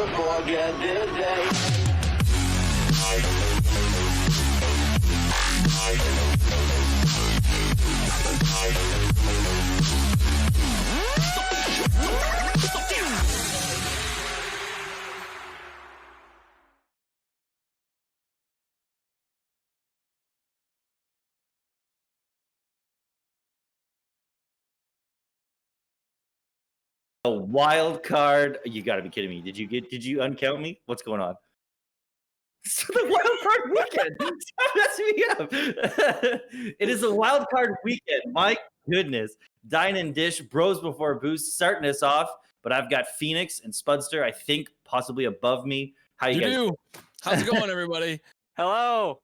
never forget this day. A wild card. You got to be kidding me. Did you uncount me? What's going on? So the wild card weekend. That's me up. It is a wild card weekend. My goodness. Dine and Dish, Bros Before Boost, starting us off. But I've got Phoenix and Spudster, I think, possibly above me. How you guys? Do. How's it going, everybody? Hello.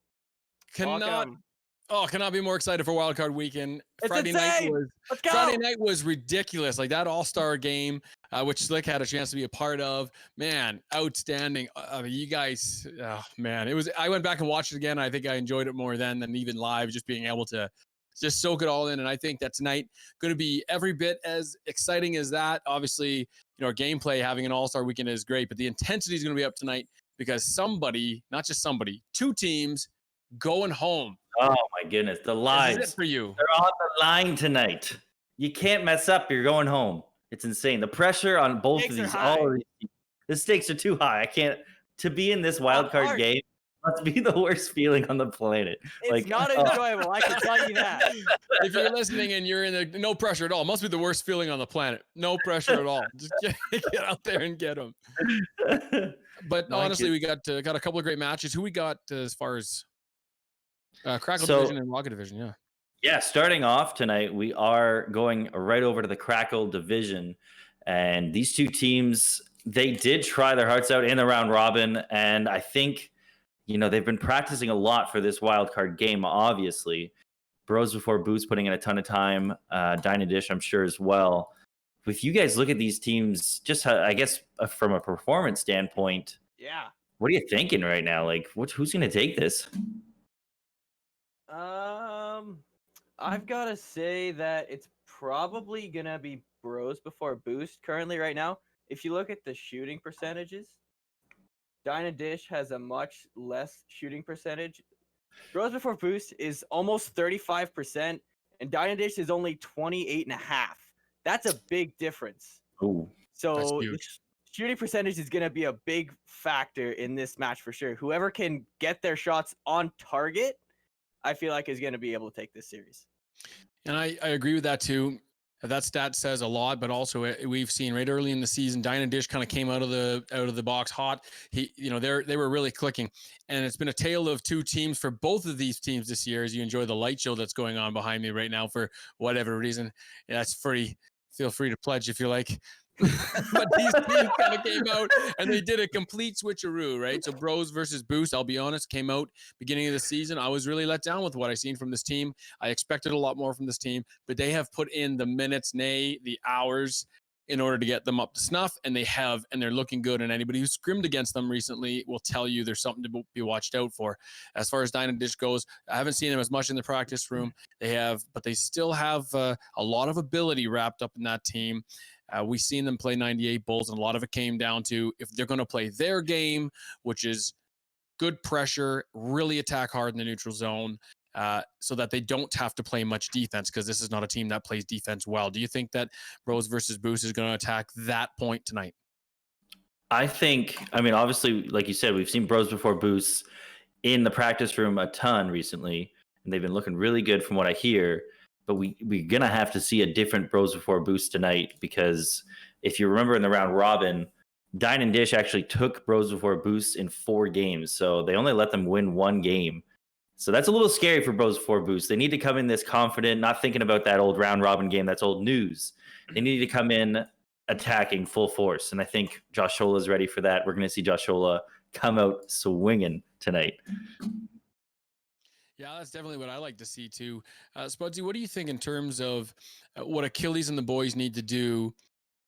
Cannot be more excited for Wild Card Weekend. It's Friday insane. Friday night was ridiculous. Like that All-Star game, which Slick had a chance to be a part of. Man, outstanding. You guys, man, it was. I went back and watched it again. I think I enjoyed it more then than even live, just being able to just soak it all in. And I think that tonight going to be every bit as exciting as that. Obviously, our gameplay having an All-Star Weekend is great, but the intensity is going to be up tonight because somebody, not just somebody, two teams going home. Oh my goodness, the lives. This is it for you. They're on the line tonight. You can't mess up. You're going home. It's insane. The pressure on both of these. The stakes are too high. I can't. To be in this wild card game must be the worst feeling on the planet. It's not enjoyable. I can tell you that. If you're listening and you're in the no pressure at all, it must be the worst feeling on the planet. No pressure at all. Just get out there and get them. But honestly, we got a couple of great matches. Who we got as far as Crackle Division and Rocket Division? Yeah. Yeah, starting off tonight, we are going right over to the Crackle Division. And these two teams, they did try their hearts out in the round robin. And I think, they've been practicing a lot for this wild card game, obviously. Bros Before Boost putting in a ton of time. Dine and Dish, I'm sure, as well. If you guys look at these teams, just I guess from a performance standpoint, what are you thinking right now? Like, who's going to take this? I've got to say that it's probably going to be Bros Before Boost currently right now. If you look at the shooting percentages, Dine and Dish has a much less shooting percentage. Bros Before Boost is almost 35%, and Dine and Dish is only 28.5%. That's a big difference. Oh, so shooting percentage is going to be a big factor in this match for sure. Whoever can get their shots on target, I feel like is going to be able to take this series. And I agree with that too. That stat says a lot, but also we've seen right early in the season, Dine and Dish kind of came out of the box hot. They were really clicking, and it's been a tale of two teams for both of these teams this year. As you enjoy the light show that's going on behind me right now for whatever reason, that's free. Feel free to pledge if you like. But these teams kind of came out and they did a complete switcheroo, right? So Bros versus Boost, I'll be honest, came out beginning of the season. I was really let down with what I seen from this team. I expected a lot more from this team, but they have put in the minutes, nay, the hours in order to get them up to snuff, and they're looking good. And anybody who's scrimmed against them recently will tell you there's something to be watched out for. As far as Dine and Dish goes, I haven't seen them as much in the practice room. But they still have a lot of ability wrapped up in that team. We've seen them play 98 Bulls, and a lot of it came down to if they're going to play their game, which is good pressure, really attack hard in the neutral zone, so that they don't have to play much defense, because this is not a team that plays defense well. Do you think that Bros versus Boost is going to attack that point tonight? Obviously, like you said, we've seen Bros Before Boost in the practice room a ton recently, and they've been looking really good from what I hear. But we're going to have to see a different Bros Before Boost tonight, because if you remember in the round robin, Dine and Dish actually took Bros Before Boost in 4 games. So they only let them win 1 game. So that's a little scary for Bros Before Boost. They need to come in this confident, not thinking about that old round robin game. That's old news. They need to come in attacking full force. And I think Josh Shola is ready for that. We're going to see Josh Shola come out swinging tonight. Yeah, that's definitely what I like to see too. Spudsy, what do you think in terms of what Achilles and the boys need to do?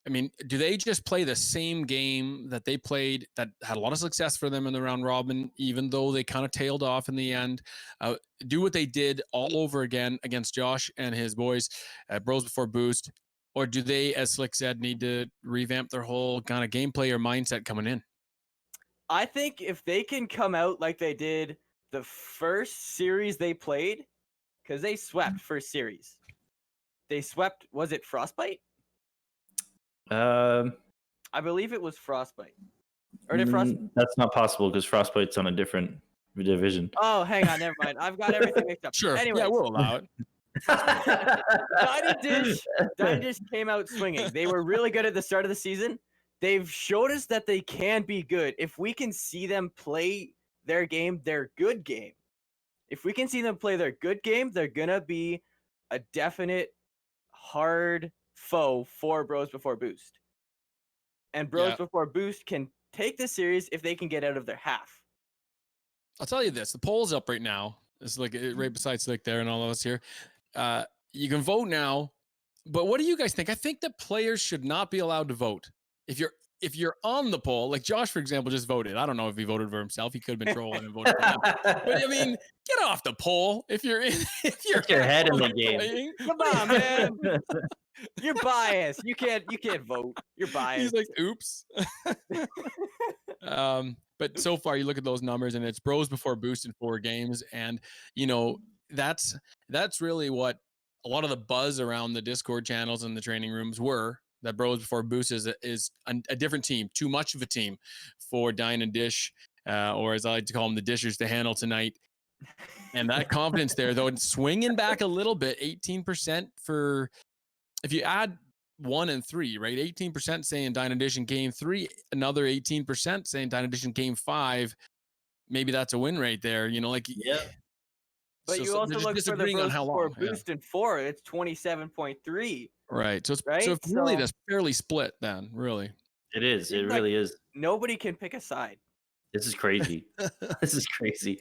I mean, do they just play the same game that they played that had a lot of success for them in the round robin, even though they kind of tailed off in the end? Do what they did all over again against Josh and his boys at Bros Before Boost? Or do they, as Slick said, need to revamp their whole kind of gameplay or mindset coming in? I think if they can come out like they did the first series they played, because they swept first series. They swept, was it Frostbite? Um, I believe it was Frostbite. Or did Frost? That's not possible because Frostbite's on a different division. Oh, hang on, never mind. I've got everything mixed up. Sure. Anyways, Yeah, we'll allow it. Dyna Dish came out swinging. They were really good at the start of the season. They've showed us that they can be good. If we can see them play their game, their good game. If we can see them play their good game, they're gonna be a definite hard foe for Bros Before Boost. And Bros Before Boost can take the series if they can get out of their half. I'll tell you this: the poll's up right now. It's like right beside Slick there and all of us here. You can vote now, but what do you guys think? I think that players should not be allowed to vote. If you're on the poll, like Josh, for example, just voted. I don't know if he voted for himself. He could have been trolling and voted for him. But I mean, get off the poll if you're Put your head in the game. playing. Come on, man. You're biased. You can't vote. You're biased. He's like, oops. But so far, you look at those numbers, and it's Bros Before Boost in 4 games, and that's really what a lot of the buzz around the Discord channels and the training rooms were. That Bros Before Boost is a different team, too much of a team for Dine and Dish, or as I like to call them, the Dishers to handle tonight. And that confidence there, though, it's swinging back a little bit. 18% for, if you add 1 and 3, right? 18% saying Dine and Dish in game 3, another 18% saying Dine and Dish in game 5. Maybe that's a win rate there. Yeah. But you also look for the Bros Before Boost in 4. It's 27.3. Right. So it's right? so it's really that's fairly split then, really. It is. It really is. Nobody can pick a side. This is crazy. This is crazy.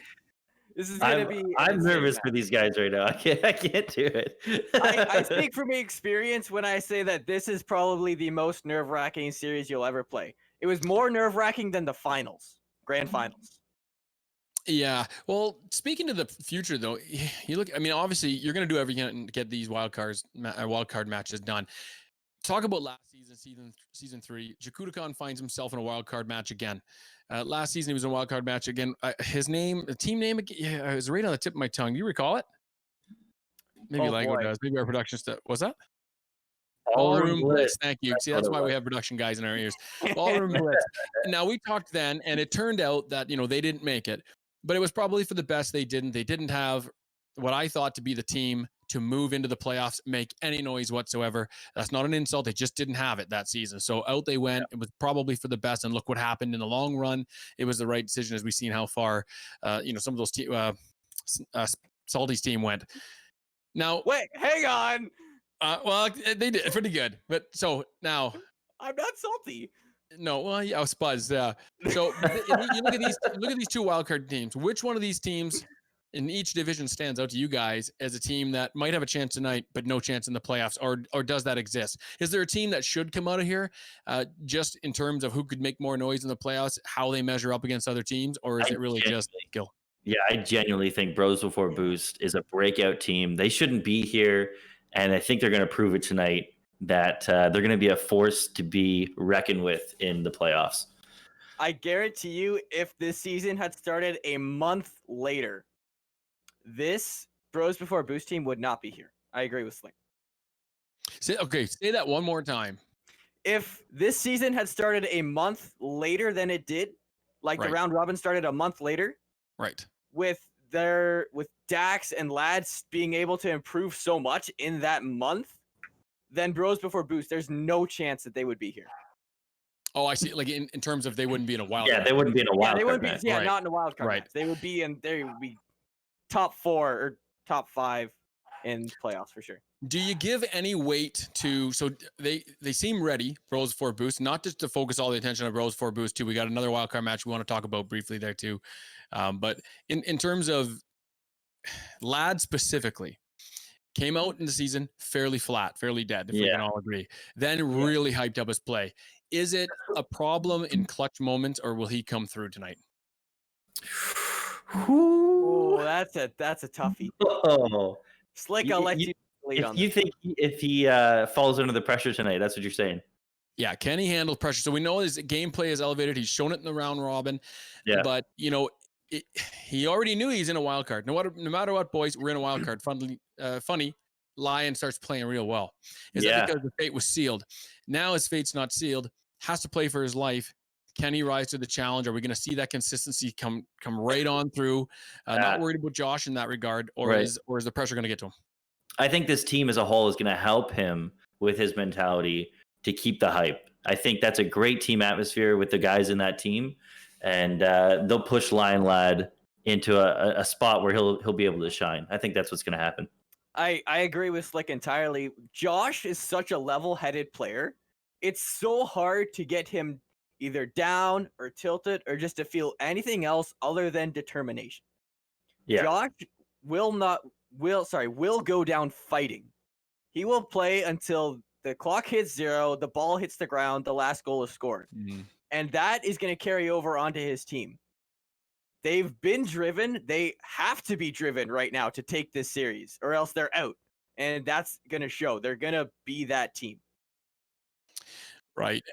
This is gonna be. I'm nervous for these guys right now. I can't do it. I speak from experience when I say that this is probably the most nerve-wracking series you'll ever play. It was more nerve-wracking than the grand finals. Yeah. Well, speaking to the future, though, you look. I mean, obviously, you're going to do everything to get these wild card matches done. Talk about last season 3. Jakutakon finds himself in a wild card match again. Last season, he was in a wild card match again. His team name, is right on the tip of my tongue. Do you recall it? Maybe Lego does. Maybe our production stuff. What's that? Ballroom Blitz. Thank you. See, that's why we have production guys in our ears. Ballroom Blitz. Now, we talked then, and it turned out that they didn't make it. But it was probably for the best they didn't. They didn't have what I thought to be the team to move into the playoffs, make any noise whatsoever. That's not an insult. They just didn't have it that season. So out they went. It was probably for the best. And look what happened in the long run. It was the right decision as we've seen how far, some of those Salty's team went. Now, wait, hang on. Well, they did pretty good. But so now. I'm not salty. No, well, yeah, I was buzzed. Yeah. So you look at these 2 wildcard teams. Which one of these teams in each division stands out to you guys as a team that might have a chance tonight, but no chance in the playoffs, or does that exist? Is there a team that should come out of here, just in terms of who could make more noise in the playoffs, how they measure up against other teams, or is it really just skill? Yeah, I genuinely think Bros Before Boost is a breakout team. They shouldn't be here, and I think they're going to prove it tonight that they're going to be a force to be reckoned with in the playoffs. I guarantee you, if this season had started a month later, this Bros Before Boost team would not be here. I agree with Sling. Say that one more time. If this season had started a month later than it did, like the round robin started a month later, right? With Dax and Lads being able to improve so much in that month, then Bros Before Boost, there's no chance that they would be here. Oh, I see. Like in terms of they wouldn't be in a wild. Yeah, they wouldn't be in a wild. They would be. Match. Yeah, not in a wild card. Right. Match. They would be top 4 or top 5 in playoffs for sure. Do you give any weight to? So they seem ready, Bros Before Boost, not just to focus all the attention on Bros Before Boost too. We got another wild card match we want to talk about briefly there too. But in terms of Lads specifically. Came out in the season fairly flat, fairly dead, if we can all agree. Then really hyped up his play. Is it a problem in clutch moments, or will he come through tonight? Oh, that's a toughie. Oh, Slick, I'll let you lead on. You think if he falls under the pressure tonight, that's what you're saying? Yeah, can he handle pressure? So we know his gameplay is elevated. He's shown it in the round robin. Yeah. But, he already knew he's in a wild card. No matter what, boys, we're in a wild card. Funny, Lion starts playing real well. Is that because the fate was sealed? Now his fate's not sealed. Has to play for his life. Can he rise to the challenge? Are we going to see that consistency come right on through? Not worried about Josh in that regard, or is the pressure going to get to him? I think this team as a whole is going to help him with his mentality to keep the hype. I think that's a great team atmosphere with the guys in that team, and they'll push Lion Lad into a spot where he'll be able to shine. I think that's what's going to happen. I agree with Slick entirely. Josh is such a level-headed player. It's so hard to get him either down or tilted or just to feel anything else other than determination. Yeah. Josh will go down fighting. He will play until the clock hits 0, the ball hits the ground, the last goal is scored. Mm-hmm. And that is going to carry over onto his team. They've been driven. They have to be driven right now to take this series, or else they're out. And that's going to show. They're going to be that team. Right.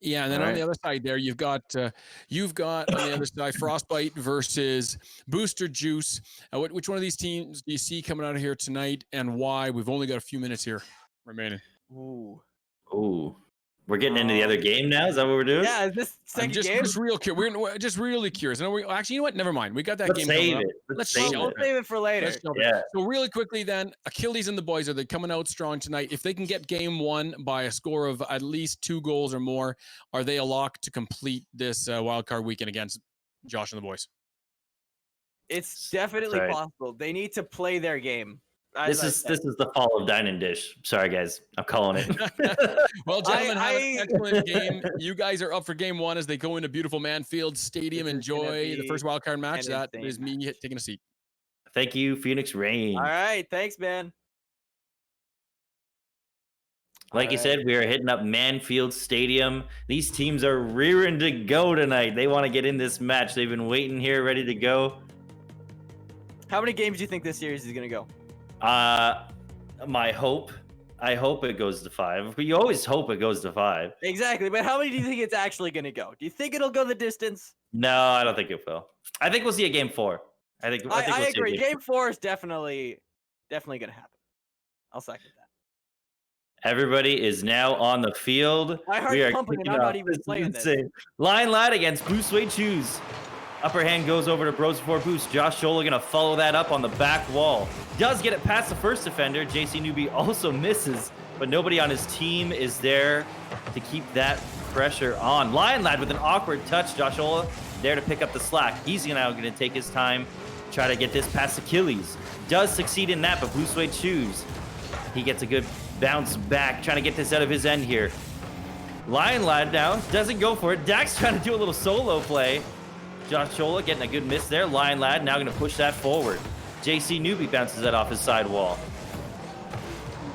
Yeah, and then on the other side there, you've got on the other side Frostbite versus Booster Juice. Which one of these teams do you see coming out of here tonight, and why? We've only got a few minutes here remaining. Ooh. We're getting into the other game now. Is that what we're doing? Yeah, is this second game? Just real curious. We're just really curious. Actually, you know what? Never mind. We got that game. Save it. Let's save We'll save it for later. So really quickly then, Achilles and the boys, are they coming out strong tonight? If they can get game 1 by a score of at least 2 goals or more, are they a lock to complete this wild card weekend against Josh and the boys? It's definitely possible. They need to play their game. This is the fall of Dine and Dish. Sorry, guys. I'm calling it. Well, gentlemen, have an excellent game. You guys are up for game 1 as they go into beautiful Manfield Stadium. Enjoy the first wildcard match. That is me taking a seat. Thank you, Phoenix Rain. All right. Thanks, man. Like you said, we are hitting up Manfield Stadium. These teams are rearing to go tonight. They want to get in this match. They've been waiting here, ready to go. How many games do you think this series is going to go? I hope it goes to 5. You always hope it goes to 5. Exactly, but how many do you think it's actually going to go? Do you think it'll go the distance? No, I don't think it will. I think we'll see a game 4. I agree. Game 4 is definitely going to happen. I'll second that. Everybody is now on the field. My heart's pumping, and I'm not even playing this. Lion Lad against Blue Suede Shoes. Upper hand goes over to Bros Before Boost. Josh Scholler going to follow that up on the back wall. Does get it past the first defender. JC Newby also misses, but nobody on his team is there to keep that pressure on. Lion Lad with an awkward touch. Josh Scholler there to pick up the slack. He's now going to take his time, try to get this past Achilles. Does succeed in that, but Blue Suede Shoes, he gets a good bounce back, trying to get this out of his end here. Lion Lad now doesn't go for it. Dax trying to do a little solo play. Josh Scholler getting a good miss there. Lion Lad now going to push that forward. JC Newby bounces that off his side wall.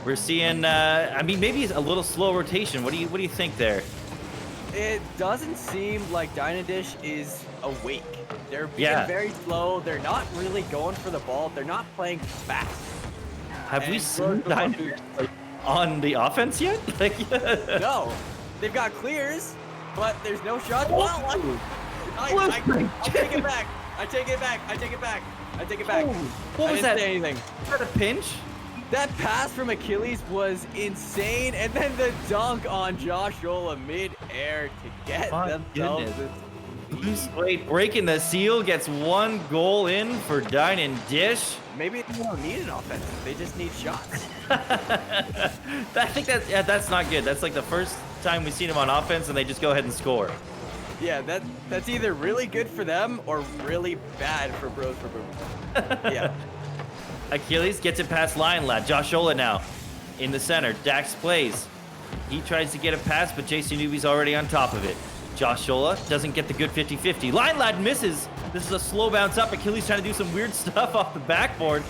We're seeing, maybe it's a little slow rotation. What do you think there? It doesn't seem like Dynadish is awake. They're being very slow. They're not really going for the ball. They're not playing fast. Have we seen Dynadish on the offense yet? No. They've got clears, but there's no shots. I take it back. I take it back. What was that? Anything. Was that a pinch? That pass from Achilles was insane, and then the dunk on Josh Scholler mid-air to get themselves. Blue Suede breaking the seal, gets 1 goal in for Dine and Dish. Maybe they don't need an offense. They just need shots. I think that's not good. That's like the first time we've seen him on offense, and they just go ahead and score. Yeah, that's either really good for them or really bad for Bros for Boom. Yeah. Achilles gets it past Lion Lad. Josh Scholler now in the center. Dax plays. He tries to get it past, but JC Newby's already on top of it. Josh Scholler doesn't get the good 50-50. Lion Lad misses. This is a slow bounce up. Achilles trying to do some weird stuff off the backboard.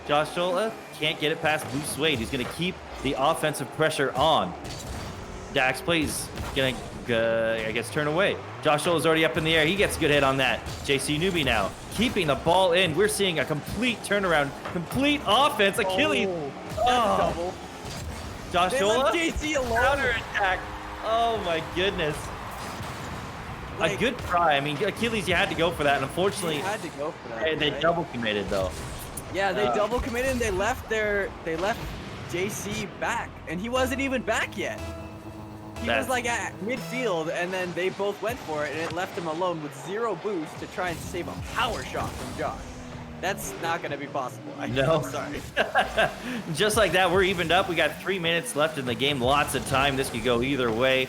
Josh Scholler can't get it past Blue Suede. He's going to keep the offensive pressure on. Dax plays. Going to turn away. Josh Scholler's already up in the air. He gets a good hit on that. JC Newby now keeping the ball in. We're seeing a complete turnaround, complete offense. Achilles. Double. Josh They left Shola, JC alone. counter attack. Oh my goodness. A good try. I mean, Achilles, you had to go for that, and unfortunately, They had to go for that. they right? double committed though. Yeah, they double committed and they left JC back, and he wasn't even back yet. He was like at midfield, and then they both went for it, and it left him alone with 0 boost to try and save a power shot from Josh. That's not going to be possible. No. I'm sorry. Just like that, we're evened up. We got 3 minutes left in the game. Lots of time. This could go either way.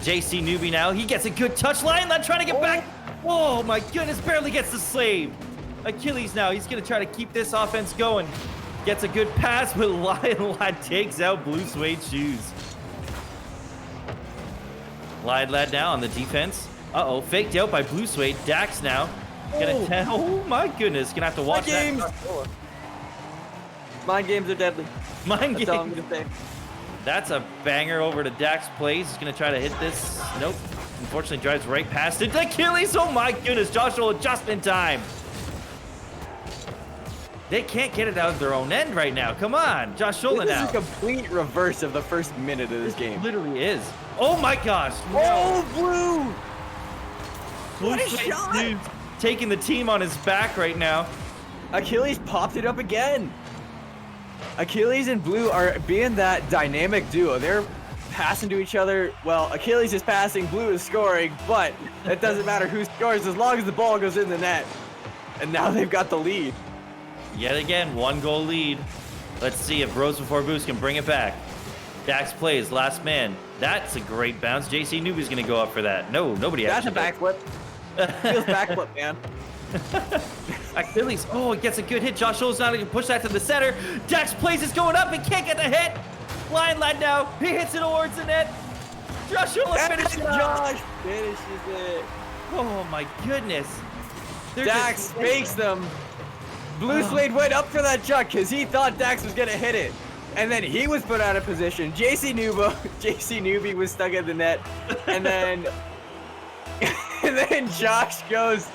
JC Newbie now. He gets a good touch line. Trying to get back. Oh my goodness. Barely gets the save. Achilles now. He's going to try to keep this offense going. Gets a good pass, but Lion Lad takes out Blue Suede Shoes. Lion Lad now on the defense. Uh-oh. Faked out by Blue Suede. Dax now. Oh my goodness. Gonna have to watch that. Mind games are deadly. Mind That's all I'm games. gonna say. That's a banger over to Dax Plays. He's going to try to hit this. Nope. Unfortunately, drives right past it. Achilles, oh my goodness. Joshua just in time. They can't get it out of their own end right now. Come on. Joshua This now. is a complete reverse of the first minute of this game. Literally is. Oh my gosh. Oh, Blue! What a Suede shot! Shoes taking the team on his back right now. Achilles popped it up again. Achilles and Blue are being that dynamic duo. They're passing to each other. Well, Achilles is passing, Blue is scoring, but it doesn't matter who scores as long as the ball goes in the net. And now they've got the lead. Yet again, 1-goal lead. Let's see if Bros Before Boost can bring it back. Dax Plays, last man. That's a great bounce. JC Newbie's going to go up for that. No, nobody That's a actually backflip. Feels backflip, man. Achilles, oh, it gets a good hit. Josh Scholl's not going to push that to the center. Dax Plays is going up and can't get the hit. Lion Lad now. He hits it towards the net. Josh Scholl finishes it off. Josh finishes it. Oh my goodness. They're Dax just- fakes them. Blue Suede went up for that chuck because he thought Dax was gonna hit it. And then he was put out of position. JC Newbie was stuck in the net. And then and then Josh goes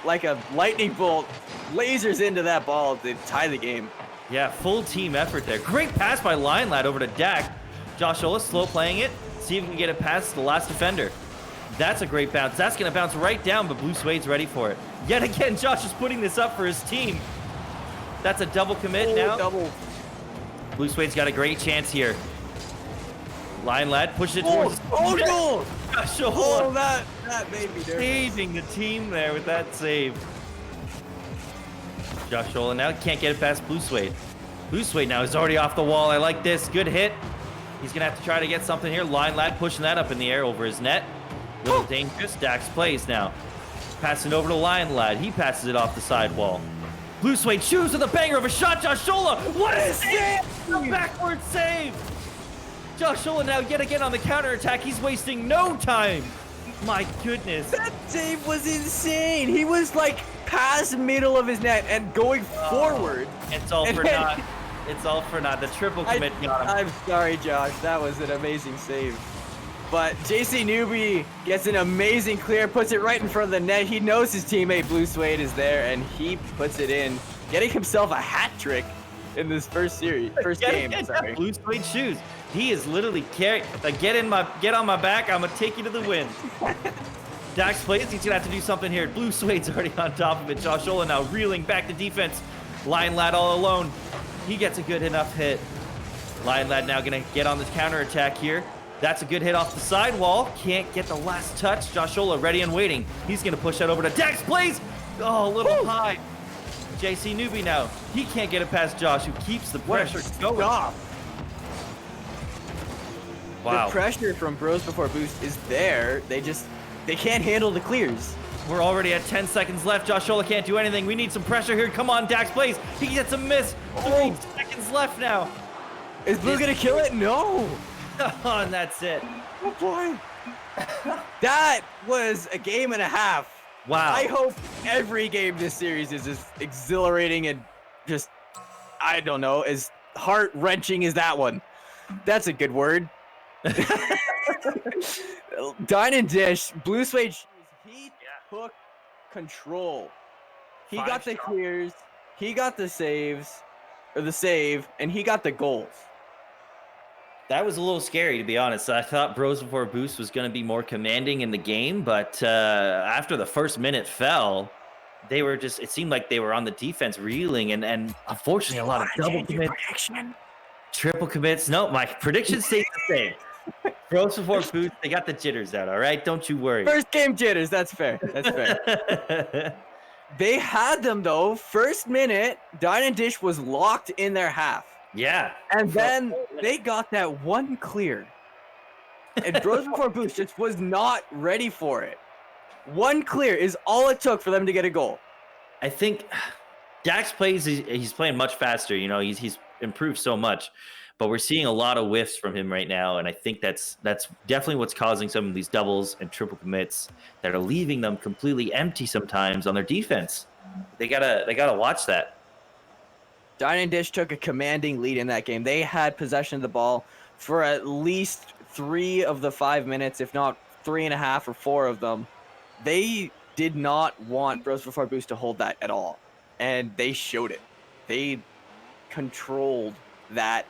like a lightning bolt, lasers into that ball to tie the game. Yeah, full team effort there. Great pass by Lion Lad over to Dak. Josh Scholl slow playing it. See if he can get it past the last defender. That's a great bounce. That's going to bounce right down, but Blue Suede's ready for it. Yet again, Josh is putting this up for his team. That's a double commit now. Double. Blue Suede's got a great chance here. Lion Lad pushes it towards... goal! Josh Scholl Oh, that made me nervous. saving the team there with that save. Josh Scholl now can't get it past Blue Suede. Blue Suede now is already off the wall. I like this. Good hit. He's going to have to try to get something here. Lion Lad pushing that up in the air over his net. Little dangerous. Dax Plays now. Passing over to Lion Lad. He passes it off the sidewall. Blue Suede shoots with a banger of a shot. Josh Scholl. What a save! A backward save. Josh Scholl now yet again on the counterattack. He's wasting no time. My goodness. That save was insane. He was like past the middle of his net and going forward. It's all And for then- naught. It's all for naught. The triple commit got him. I'm sorry, Josh. That was an amazing save. But JC Newbie gets an amazing clear, puts it right in front of the net. He knows his teammate Blue Suede is there, and he puts it in, getting himself a hat trick in this first game. Sorry. Blue Suede Shoes. He is literally carrying. Like, get on my back. I'm gonna take you to the win. Dax Plays. He's gonna have to do something here. Blue Suede's already on top of it. Josh Scholl now reeling back to defense. Lion Lad all alone. He gets a good enough hit. Lion Lad now gonna get on this counterattack here. That's a good hit off the sidewall. Can't get the last touch. Josh Scholl ready and waiting. He's gonna push that over to Dax Plays. Oh, a little high. JC Newbie now. He can't get it past Josh, who keeps the pressure going. Stop. Wow. The pressure from Bros Before Boost is there. They can't handle the clears. We're already at 10 seconds left. Josh Scholl can't do anything. We need some pressure here. Come on, Dax Plays. He gets a miss. 3 seconds left now. Is Blue gonna kill it? No. Oh, and that's it. Oh boy. That was a game and a half. Wow. I hope every game this series is as exhilarating and just, I don't know, as heart-wrenching as that one. That's a good word. Dine and Dish, Blue Suede Shoes, he took control. He got the clears, he got the saves, or the save, and he got the goals. That was a little scary, to be honest. I thought Bros Before Boost was going to be more commanding in the game, but after the first minute fell, they were just, it seemed like they were on the defense reeling, and unfortunately, a lot of double commits, triple commits. No, my prediction stays the same. Bros Before Boost, they got the jitters out, all right? Don't you worry. First game jitters. That's fair. That's fair. They had them, though. First minute, Dine and Dish was locked in their half. Yeah. And then they got that one clear. And Bros Before Boost just was not ready for it. One clear is all it took for them to get a goal. I think Dax plays, he's playing much faster. You know, he's improved so much. But we're seeing a lot of whiffs from him right now, and I think that's definitely what's causing some of these doubles and triple commits that are leaving them completely empty sometimes on their defense. They gotta watch that. Dine and Dish took a commanding lead in that game. They had possession of the ball for at least 3 of the 5 minutes, if not 3.5 or 4 of them. They did not want Bros Before Boost to hold that at all, and they showed it. They controlled that.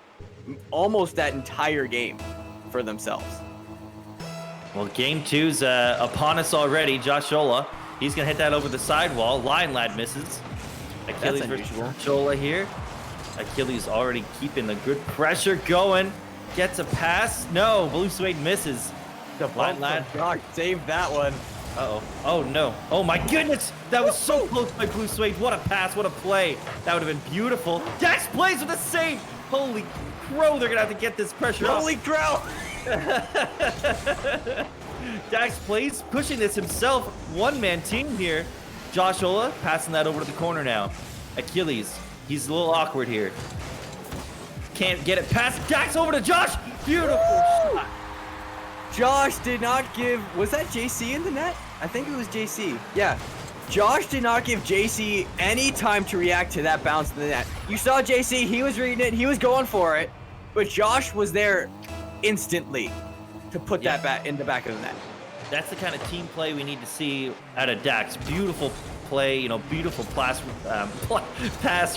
Almost that entire game for themselves. Well, game 2's upon us already. Josh Ola, he's going to hit that over the sidewall. Lion Lad misses. Achilles versus Josh Ola here. Achilles already keeping the good pressure going. Gets a pass. No, Blue Suede misses. The Lion Lad. God, saved that one. Uh-oh. Oh, no. Oh, my goodness. That was so close by Blue Suede. What a pass. What a play. That would have been beautiful. Dax plays with a save. Holy crow, they're going to have to get this pressure off. Holy crow! Dax plays, pushing this himself. One-man team here. Josh Ola passing that over to the corner now. Achilles, he's a little awkward here. Can't get it past Dax over to Josh. Beautiful shot. Josh did not give... Was that JC in the net? I think it was JC. Yeah. Josh did not give JC any time to react to that bounce in the net. You saw JC, he was reading it, he was going for it, but Josh was there instantly to put that bat in the back of the net. That's the kind of team play we need to see out of Dax. Beautiful play, you know, beautiful pass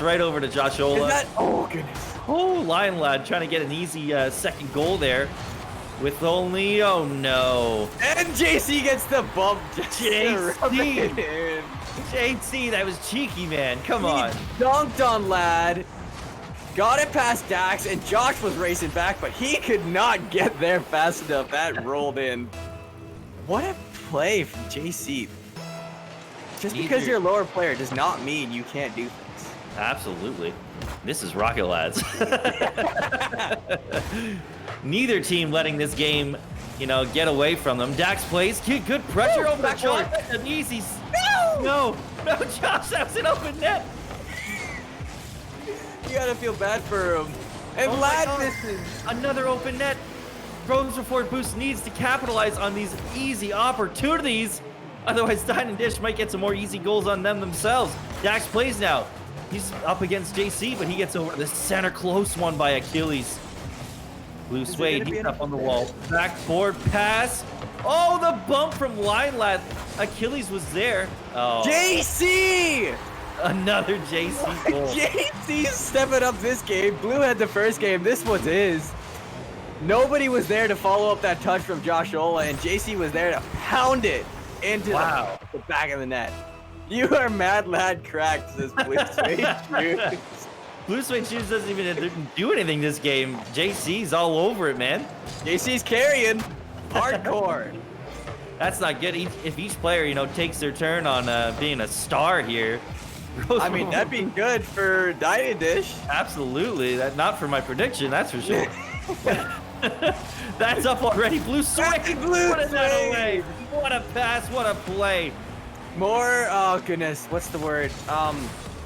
right over to Josh Ola. Oh, goodness. Oh, Lion Lad trying to get an easy second goal there. With only, oh no. And JC gets the bump. JC, that was cheeky, man. Come on. Dunked on Lad. Got it past Dax, and Josh was racing back, but he could not get there fast enough. That rolled in. What a play from JC. Just because you're a lower player does not mean you can't do things. Absolutely. This is Rocket Lads. Neither team letting this game, you know, get away from them. Dax plays, good pressure over the shot. An easy. No, Josh, that was an open net. You gotta feel bad for him. And Lad misses. Another open net. Bros Before Boost needs to capitalize on these easy opportunities. Otherwise, Dine and Dish might get some more easy goals on them themselves. Dax plays now. He's up against JC, but he gets over the center. Close one by Achilles. Blue Suede, he's up on the wall. Backboard pass. Oh, the bump from Lion Lad. Achilles was there. Oh. JC! Another JC goal. JC's stepping up this game. Blue had the first game. This one's his. Nobody was there to follow up that touch from Josh Ola, and JC was there to pound it into the back of the net. You are mad lad cracked, says Blue Suede Shoes. Blue Suede Shoes doesn't even do anything this game. JC's all over it, man. JC's carrying hardcore. That's not good. If each player, you know, takes their turn on being a star here. I mean, that'd be good for Dine and Dish. Absolutely. Not for my prediction, that's for sure. That's up already. Blue Suede. Putting that away. What a pass. What a play. More, oh goodness, what's the word?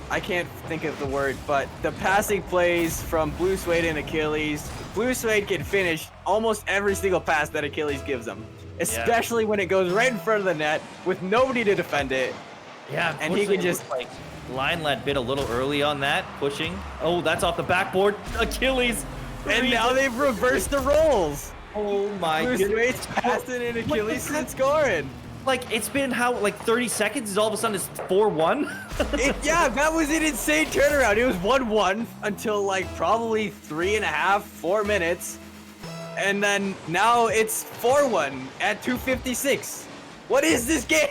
I can't think of the word, but the passing plays from Blue Suede and Achilles. Blue Suede can finish almost every single pass that Achilles gives them, especially when it goes right in front of the net with nobody to defend it. Yeah, and he can just like Lion Lad bit a little early on that, pushing. Oh, that's off the backboard. Achilles. And now they've reversed the roles. Oh my goodness. Blue Suede's passing and Achilles is scoring. Like, it's been like 30 seconds, all of a sudden it's 4-1? Yeah, that was an insane turnaround. It was 1-1 until like probably 3.5, 4 minutes. and then now it's 4-1 at 256. What is this game?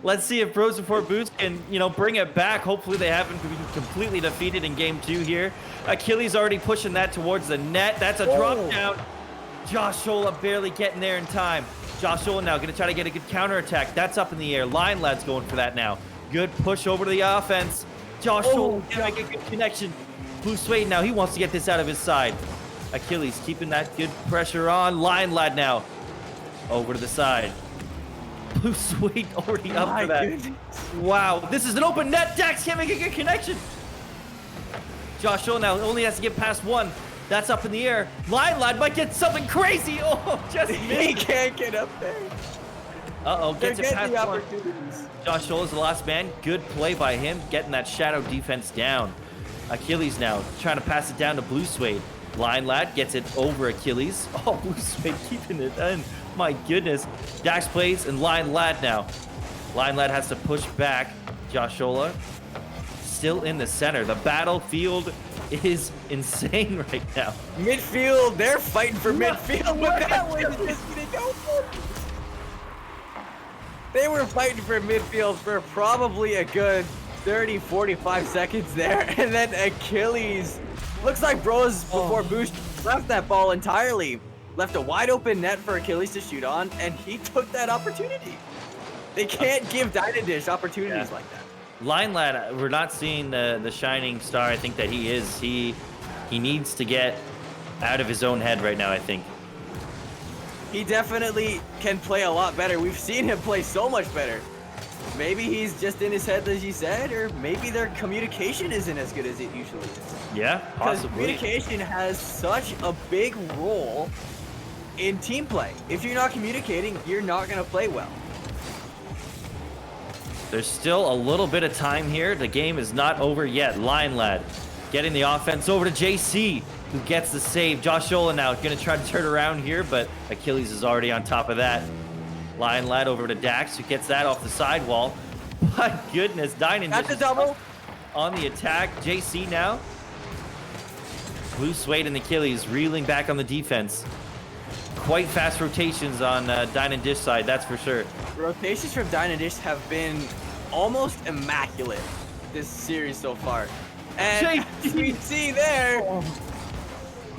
Let's see if Bros Before Boost can, bring it back. Hopefully they haven't been completely defeated in game 2 here. Achilles already pushing that towards the net. That's a drop down. Josh Shola barely getting there in time. Josh Shola now gonna try to get a good counterattack. That's up in the air. Lion Lad's going for that now. Good push over to the offense. Josh Shola trying to get a good connection. Blue Suede now, he wants to get this out of his side. Achilles keeping that good pressure on. Lion Lad now over to the side. Blue Suede already up for that. Goodness. Wow, this is an open net. Dax can't make a good connection. Josh Shola now only has to get past one. That's up in the air. Lion Lad might get something crazy. Oh, just He missed. can't get up there. Uh-oh, They're gets it getting past the one. opportunities. Josh Shola's the last man. Good play by him, getting that shadow defense down. Achilles now trying to pass it down to Blue Suede. Lion Lad gets it over Achilles. Oh, Blue Suede keeping it in. My goodness. Dax plays and Lion Lad now. Lion Lad has to push back. Josh Shola still in the center. The battlefield is insane right now. Midfield, they're fighting for midfield. What But that was just gonna go for. They were fighting for midfield for probably a good 30, 45 seconds there. And then Achilles, looks like Bros Before Boost left that ball entirely. Left a wide open net for Achilles to shoot on, and he took that opportunity. They can't give Dynadish opportunities like that. Lion Lad, we're not seeing the shining star I think that he is. He needs to get out of his own head right now, I think. He definitely can play a lot better. We've seen him play so much better. Maybe he's just in his head, as you said, or maybe their communication isn't as good as it usually is. Yeah, Because possibly. communication has such a big role in team play. If you're not communicating, you're not going to play well. There's still a little bit of time here. The game is not over yet. Lion Lad getting the offense over to JC, who gets the save. Josh Shola now going to try to turn around here, but Achilles is already on top of that. Lion Lad over to Dax, who gets that off the sidewall. My goodness, Dynan That's a double. on the attack. JC now. Blue Suede and Achilles reeling back on the defense. Quite fast rotations on Dynan Dish side, that's for sure. Rotations from Dynadish have been almost immaculate this series so far. And JC. we see there,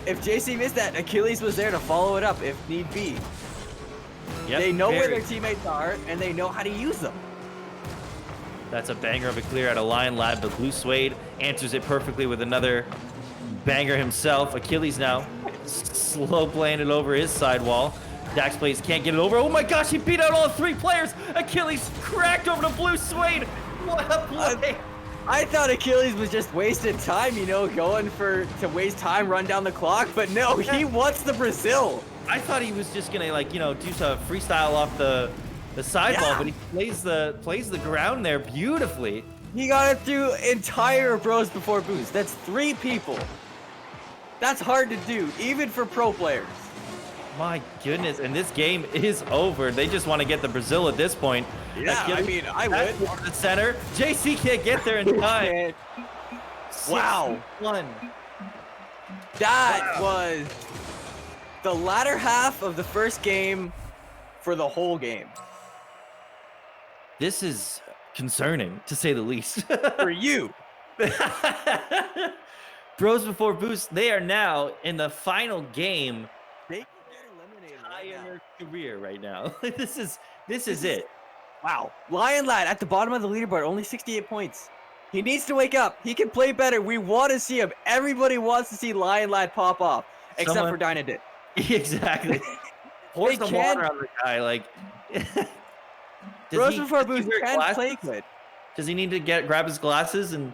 if JC missed that, Achilles was there to follow it up if need be. Yep, They know where very. their teammates are, and they know how to use them. That's a banger of a clear out of Lion Lad, but Blue Suede answers it perfectly with another banger himself. Achilles now slow playing it over his sidewall. Dax plays, can't get it over. Oh my gosh, he beat out all 3 players. Achilles cracked over to Blue Suede. What a play. I thought Achilles was just wasting time, going to waste time, run down the clock, but no, he wants the Brazil. I thought he was just gonna do some freestyle off the sidewall, Yeah. but he plays the ground there beautifully. He got it through entire Bros Before Boost. That's 3 people. That's hard to do, even for pro players. My goodness, and this game is over. They just want to get the Brazil at this point. Yeah, I mean, I would. That's over the center. JC can't get there in time. Wow. 6-1. That was the latter half of the first game for the whole game. This is concerning, to say the least. For you. Bros Before Boost, they are now in the final game They can get eliminated right in now. their career right now. This is it. Wow. Lion Lad at the bottom of the leaderboard, only 68 points. He needs to wake up. He can play better. We want to see him. Everybody wants to see Lion Lad pop off, except Someone- for Dynadit. Exactly. Pour They some can't- water on the guy. Like, Bros Before Boost wear can glasses? play good. Does he need to grab his glasses and?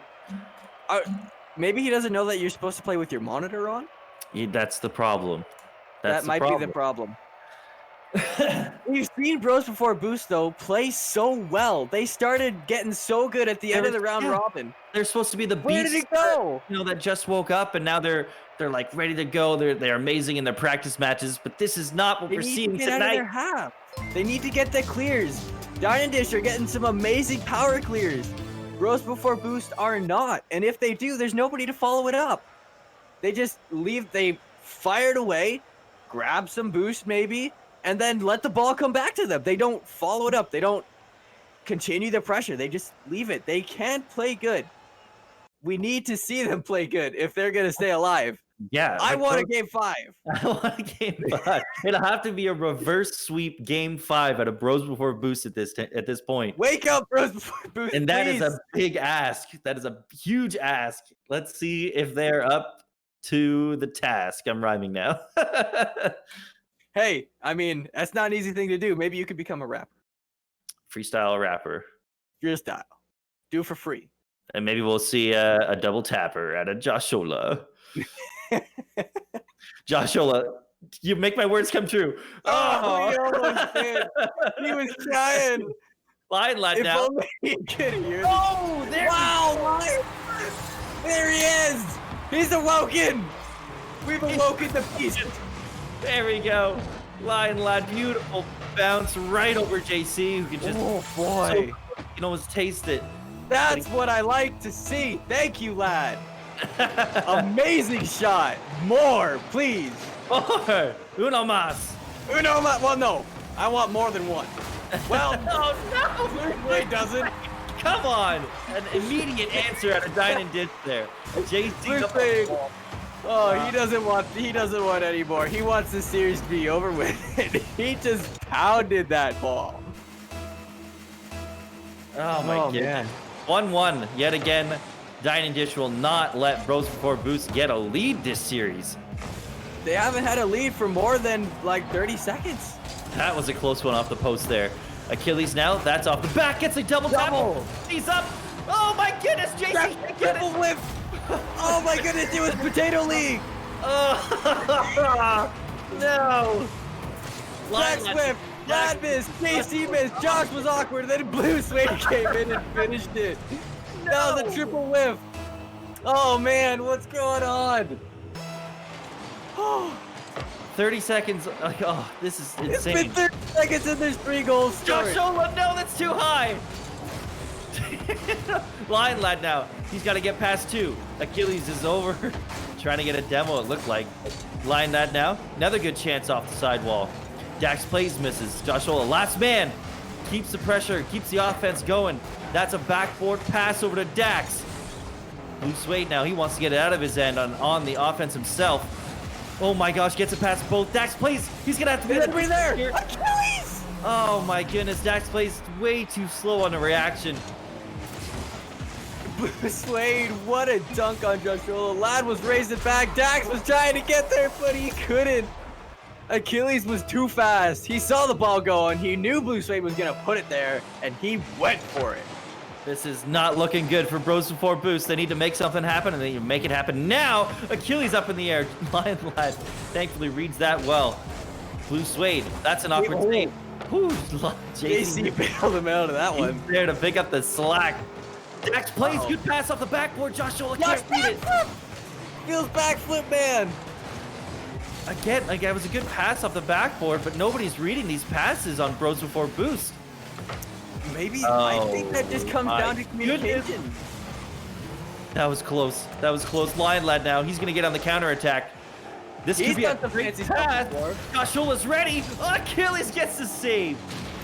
Maybe he doesn't know that you're supposed to play with your monitor on. Yeah, that's the problem. That's That might be the problem. We've seen Bros Before Boost though play so well. They started getting so good at the end of the round robin. They're supposed to be the Where beasts did it go? that just woke up and now they're like ready to go. They're amazing in their practice matches, but this is not what They we're need seeing to get out of tonight. their half. They need to get the clears. Dynadish are getting some amazing power clears. Bros Before Boost are not. And if they do, there's nobody to follow it up. They just leave, they fire it away, grab some boost maybe, and then let the ball come back to them. They don't follow it up. They don't continue the pressure. They just leave it. They can't play good. We need to see them play good if they're going to stay alive. Yeah. I want a game 5. I want a game 5. It'll have to be a reverse sweep game 5 at a Bros Before Boost at this point. Wake up, Bros Before Boost, And that is please. a big ask. That is a huge ask. Let's see if they're up to the task. I'm rhyming now. Hey, I mean, that's not an easy thing to do. Maybe you could become a rapper. Freestyle rapper. Your style. Do it for free. And maybe we'll see a double tapper at a Joshola. Joshola, you make my words come true. Oh, he almost did. He was trying. Line lad If now. only he could hear. Oh, there Wow! There he is. He's awoken. We've awoken the beast. There we go. Lion lad, beautiful bounce right over JC, who can just Oh boy, you can almost taste it. that's what I like to see. Thank you, lad. Amazing shot. More, please. Or uno mas. Uno, well, no. I want more than one. Well, Oh no! Blue doesn't. Come on! An immediate answer out of Dine and Ditch there. JC Blue up Spade. the ball. Oh, he doesn't want any more. He wants the series to be over with. He just pounded that ball. Oh my Oh, goodness. man. 1-1 yet again. Dine and Dish will not let Bros Before Boost get a lead this series. They haven't had a lead for more than like 30 seconds. That was a close one off the post there. Achilles now, that's off the back, gets a double tap. Double. He's up. Oh my goodness, JC That's can't get triple it. whip. Oh my goodness, it was Potato League. Oh, no. Jack Swift, Lad missed, JC missed, Josh was awkward, and then Blue Suede came in and finished it. That was a triple whiff. Oh man, what's going on? 30 seconds. Oh, this is It's been insane. 30 seconds and there's 3 goals scored. Joshola, no, that's too high. Lion lad now. He's got to get past 2. Achilles is over. Trying to get a demo, it looked like. Lion lad now. Another good chance off the sidewall. Dax plays, misses. Joshola, last man. Keeps the pressure, keeps the offense going. That's a backboard pass over to Dax. Blue Suede now. He wants to get it out of his end on the offense himself. Oh my gosh, gets it past both. Dax plays. He's going to have to Is be anybody there? here. Achilles! Oh my goodness, Dax plays way too slow on the reaction. Blue Suede, what a dunk on Joshua. Lad was raising back. Dax was trying to get there, but he couldn't. Achilles was too fast. He saw the ball going. He knew Blue Suede was going to put it there, and he went for it. This is not looking good for Bros Before Boost. They need to make something happen, and they need to make it happen now. Achilles up in the air. Lion lad thankfully reads that well. Blue Suede, that's an awkward save. Whew, JC bailed him out of that He's one. there to pick up the slack. Dax plays, good pass off the backboard. Joshua Josh can't beat it. Feels backflip, man. Again, like that was a good pass off the backboard, but nobody's reading these passes on Bros Before Boost. Maybe I think that just comes my down to communication. goodness. That was close. That was close. Lion lad now. He's going to get on the counterattack. This He's could be a done some great fancy stuff pass. before. Joshula's ready. Achilles gets the save.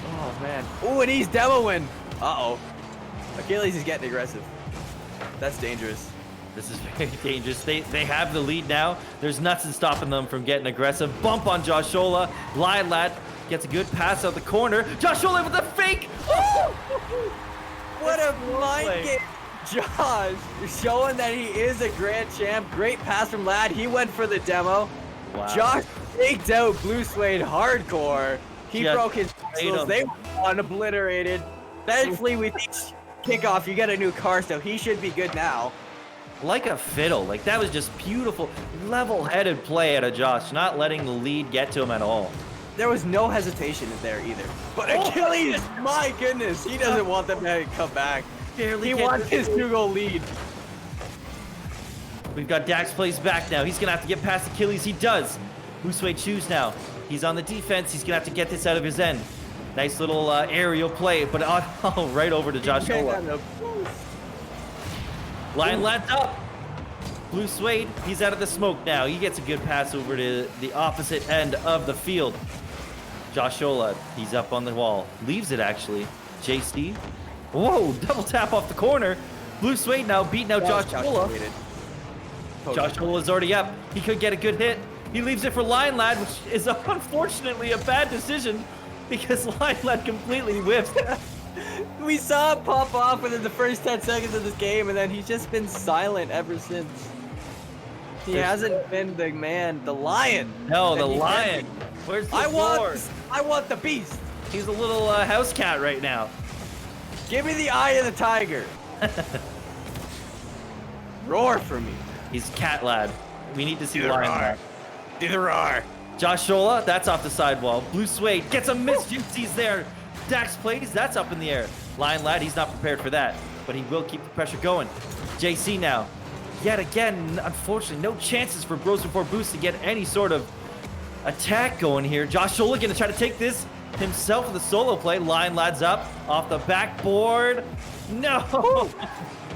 Oh, man. Oh, and he's demoing. Uh-oh. Achilles is getting aggressive. That's dangerous. This is very dangerous. They have the lead now. There's nothing stopping them from getting aggressive. Bump on Joshula. Lion lad gets a good pass out the corner. Joshula with the fake. Oh! What a play. mind game. Josh showing that he is a grand champ. Great pass from Lad. He went for the demo. Wow. Josh faked out Blue Suede hardcore. He Just broke his played pixels. him. They were obliterated. Thankfully, with each kickoff, you get a new car, so he should be good now. Like a fiddle. Like that was just beautiful, level-headed play out of Josh, not letting the lead get to him at all. There was no hesitation in there either. But Achilles, my goodness, he doesn't want them to come back. Barely He gets wants it. his 2-goal lead. We've got Dax plays back now. He's going to have to get past Achilles. He does. Blue Suede choose now. He's on the defense. He's going to have to get this out of his end. Nice little aerial play, but right over to Joshua. Lion lads up. Blue Suede, he's out of the smoke now. He gets a good pass over to the opposite end of the field. Joshola, he's up on the wall. Leaves it, actually. JC. Whoa, double tap off the corner. Blue Suede now beating out Joshola. Joshola's already up. He could get a good hit. He leaves it for Lion Lad, which is unfortunately a bad decision because Lion Lad completely whiffed. We saw it pop off within the first 10 seconds of this game, and then he's just been silent ever since. He hasn't been the man, the lion. No, the lion. Where's the floor? I want the beast. He's a little house cat right now. Give me the eye of the tiger. Roar for me. He's Cat Lad. We need to see Lion Lad. Do the roar. Joshola, that's off the sidewall. Blue Suede gets a miss. He's there. Dax plays, that's up in the air. Lion Lad, he's not prepared for that, but he will keep the pressure going. JC now. Yet again, unfortunately, no chances for Bros Before Boost to get any sort of attack going here. Joshola gonna try to take this himself with a solo play. Lion Lad's up off the backboard. No!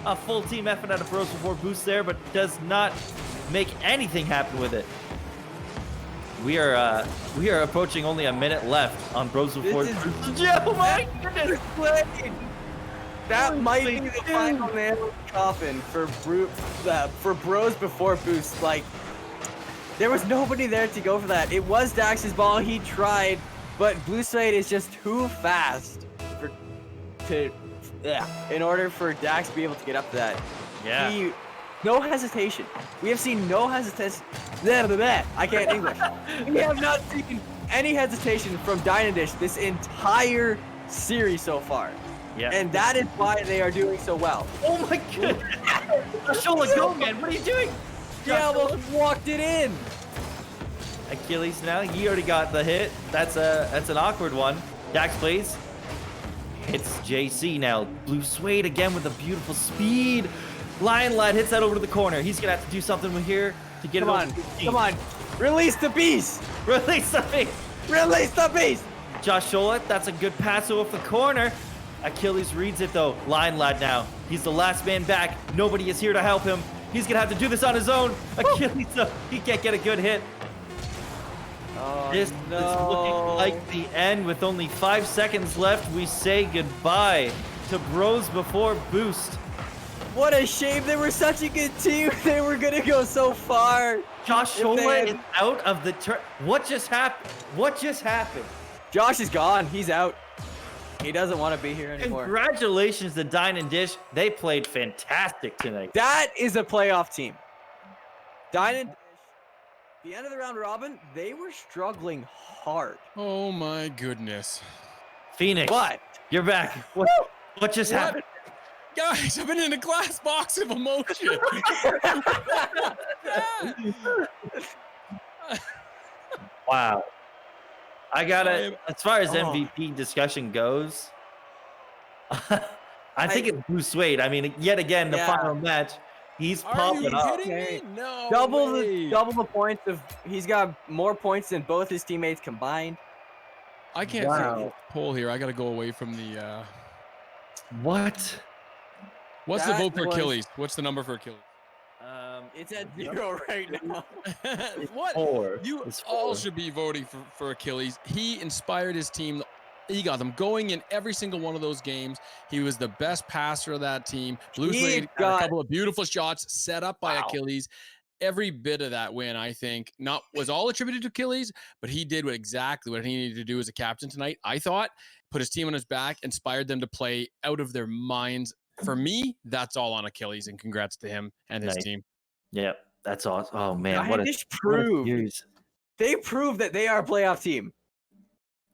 A full team effort out of Bros Before Boost there, but does not make anything happen with it. We are approaching only a minute left on Bros Before Boost. Oh my goodness! That might be the final nail in the coffin for Bros Before Boost. Like, there was nobody there to go for that. It was Dax's ball. He tried, but Blue Suede is just too fast in order for Dax to be able to get up to that. Yeah. No hesitation. We have seen no hesitation. I can't English. We have not seen any hesitation from Dynadish this entire series so far. Yeah. And that is why they are doing so well. Oh my goodness! Joshola, go, man! What are you doing? He almost walked it in. Achilles now. He already got the hit. That's an awkward one. Dax plays. It's JC now. Blue Suede again with a beautiful speed. Lion Lad hits that over to the corner. He's gonna have to do something here to get it on. Come on. Release the beast. Release the beast. Release the beast. Joshola, that's a good pass off the corner. Achilles reads it though. Lion Lad now. He's the last man back. Nobody is here to help him. He's gonna have to do this on his own. Achilles, he can't get a good hit. Oh, This is looking like the end with only 5 seconds left. We say goodbye to Bros Before Boost. What a shame. They were such a good team. They were going to go so far. Joshola is out of the turn. What just happened? What just happened? Josh is gone. He's out. He doesn't want to be here anymore. Congratulations to Dine and Dish. They played fantastic tonight. That is a playoff team. Dine and Dish, the end of the round robin, they were struggling hard. Oh my goodness. Phoenix. What? You're back. What just happened? Guys, I've been in a glass box of emotion. Wow. I gotta, as far as MVP discussion goes, I think it's Blue Suede. I mean, yet again, the final match, he's popping up. Are you kidding me? No double way. the points of, he's got more points than both his teammates combined. I can't see the poll here. I gotta go away from the What? What's That the vote for was- Achilles? What's the number for Achilles? It's at 0 right now. What? 4. You It's all 4. should be voting for Achilles. He inspired his team. He got them going in every single one of those games. He was the best passer of that team. Blue Suede got a couple of beautiful shots set up by Achilles. Every bit of that win, I think, was all attributed to Achilles, but he did exactly what he needed to do as a captain tonight. I thought, put his team on his back, inspired them to play out of their minds. For me, that's all on Achilles, and congrats to him and his team. Yeah, that's awesome. Oh man, what a proved. They proved that they are a playoff team.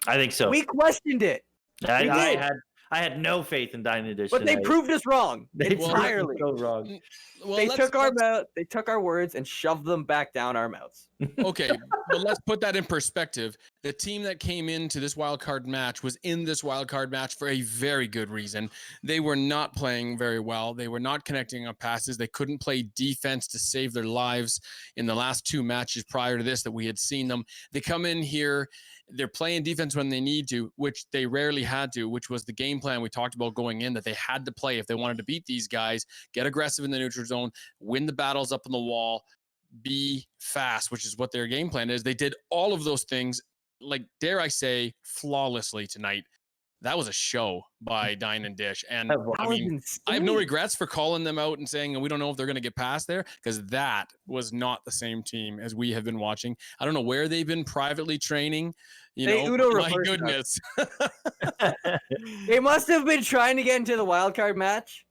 I think so. We questioned it. I had no faith in Dine Edition. But they proved us wrong entirely. So wrong. Well, they took our words and shoved them back down our mouths. Okay, but let's put that in perspective. The team that came into this wild card match was in this wild card match for a very good reason. They were not playing very well. They were not connecting on passes. They couldn't play defense to save their lives in the last 2 matches prior to this that we had seen them. They come in here They're playing defense when they need to, which they rarely had to, which was the game plan we talked about going in, that they had to play if they wanted to beat these guys, get aggressive in the neutral zone, win the battles up on the wall, be fast, which is what their game plan is. They did all of those things, like, dare I say, flawlessly tonight. That was a show by Dine and Dish. And I mean, I have no regrets for calling them out and saying we don't know if they're going to get past there, because that was not the same team as we have been watching. I don't know where they've been privately training. My goodness. They must have been trying to get into the wild card match.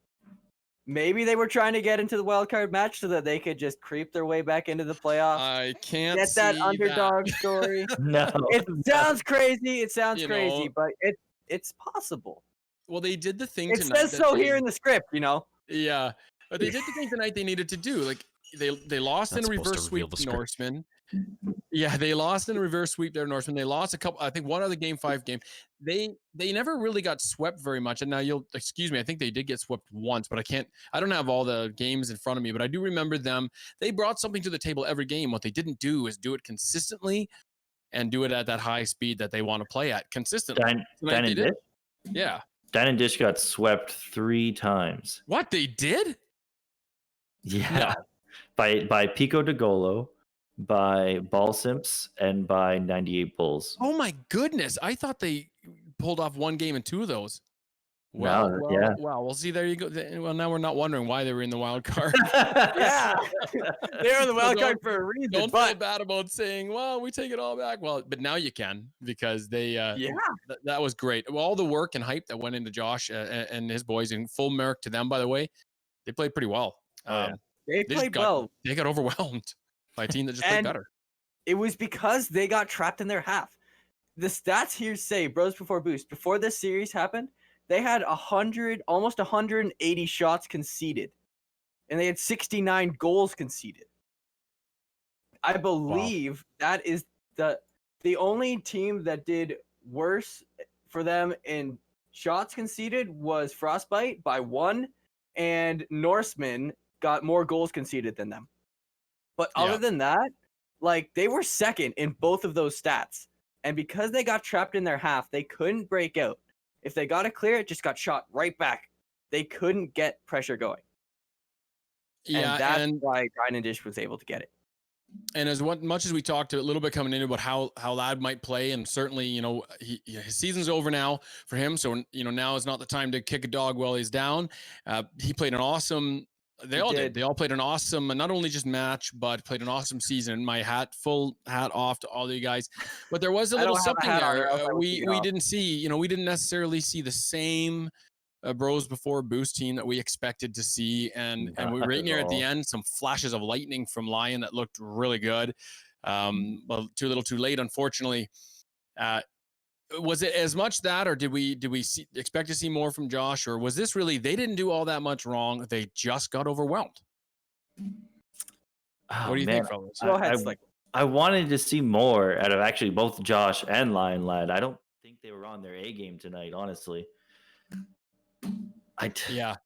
Maybe they were trying to get into the wild card match so that they could just creep their way back into the playoffs. I can't get that underdog story. No, it sounds crazy. It sounds crazy, but it's possible. Well, they did the thing it tonight. It says so here in the script, Yeah, but they did the thing tonight they needed to do. Like they lost in a reverse sweep to Norseman. Yeah, they lost in a reverse sweep there, Norseman. They lost a couple. I think one other game 5 game. They never really got swept very much. And now you'll excuse me. I think they did get swept once, but I don't have all the games in front of me, but I do remember them. They brought something to the table every game. What they didn't do is do it consistently and do it at that high speed that they want to play at consistently. Dine and Dish? Yeah. Dine and Dish got swept 3 times. What, they did? Yeah. By Pico de Golo, by Ball Simps, and by 98 Bulls. Oh my goodness. I thought they pulled off 1 game in 2 of those. Well, Well, see, there you go. Well, now we're not wondering why they were in the wild card. Yeah, they're in the wild card for a reason. Don't feel bad about saying, "Well, we take it all back." Well, but now you can, because they. That was great. Well, all the work and hype that went into Josh and his boys, and full merit to them, by the way, they played pretty well. They played well. They got overwhelmed by a team that just played better. It was because they got trapped in their half. The stats here say Bros Before Boost, before this series happened, they had almost 180 shots conceded, and they had 69 goals conceded. I believe that is the only team that did worse for them in shots conceded was Frostbite by 1, and Norseman got more goals conceded than them. But other than that, like, they were second in both of those stats. And because they got trapped in their half, they couldn't break out. If they got it clear, it just got shot right back. They couldn't get pressure going. Yeah, and that's why Dine and Dish was able to get it. And as much as we talked a little bit coming in about how Ladd might play, and certainly, his season's over now for him. So, now is not the time to kick a dog while he's down. He played an awesome. They all did. They all played an awesome, not only just match, but played an awesome season. My full hat off to all of you guys. But there was a little something there. We didn't see, we didn't necessarily see the same Bros Before Boost team that we expected to see. And we were right near at the end, some flashes of lightning from Lion that looked really good. Well, too little too late, unfortunately. Was it as much that, or did we expect to see more from Josh, or was this really they didn't do all that much wrong? They just got overwhelmed. What do you think, fellas? Go ahead, I wanted to see more out of actually both Josh and Lion Lad. I don't think they were on their A game tonight, honestly. Yeah,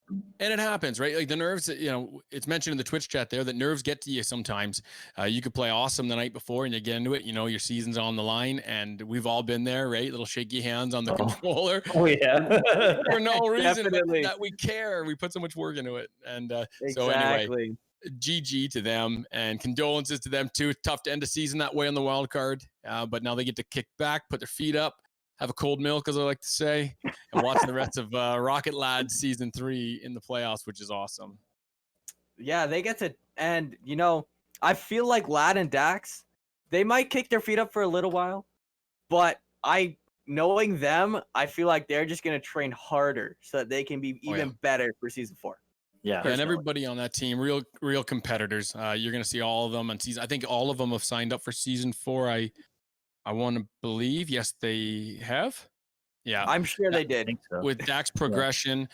and it happens, right? Like the nerves, it's mentioned in the Twitch chat there that nerves get to you sometimes. You could play awesome the night before and you get into it, your season's on the line, and we've all been there, right? Little shaky hands on the controller. Oh yeah. For no reason that we care. We put so much work into it. And so anyway, GG to them, and condolences to them too. Tough to end the season that way on the wild card. But now they get to kick back, put their feet up, have a cold milk, as I like to say, and watching the rest of Rocket Lads Season 3 in the playoffs, which is awesome. Yeah, they get to, and, I feel like Lad and Dax, they might kick their feet up for a little while, but knowing them, I feel like they're just going to train harder so that they can be even better for Season 4. Yeah, and everybody on that team, real competitors. You're going to see all of them on season. I think all of them have signed up for Season 4. I want to believe, yes, they have. Yeah, I'm sure they did. So. With Dak's progression,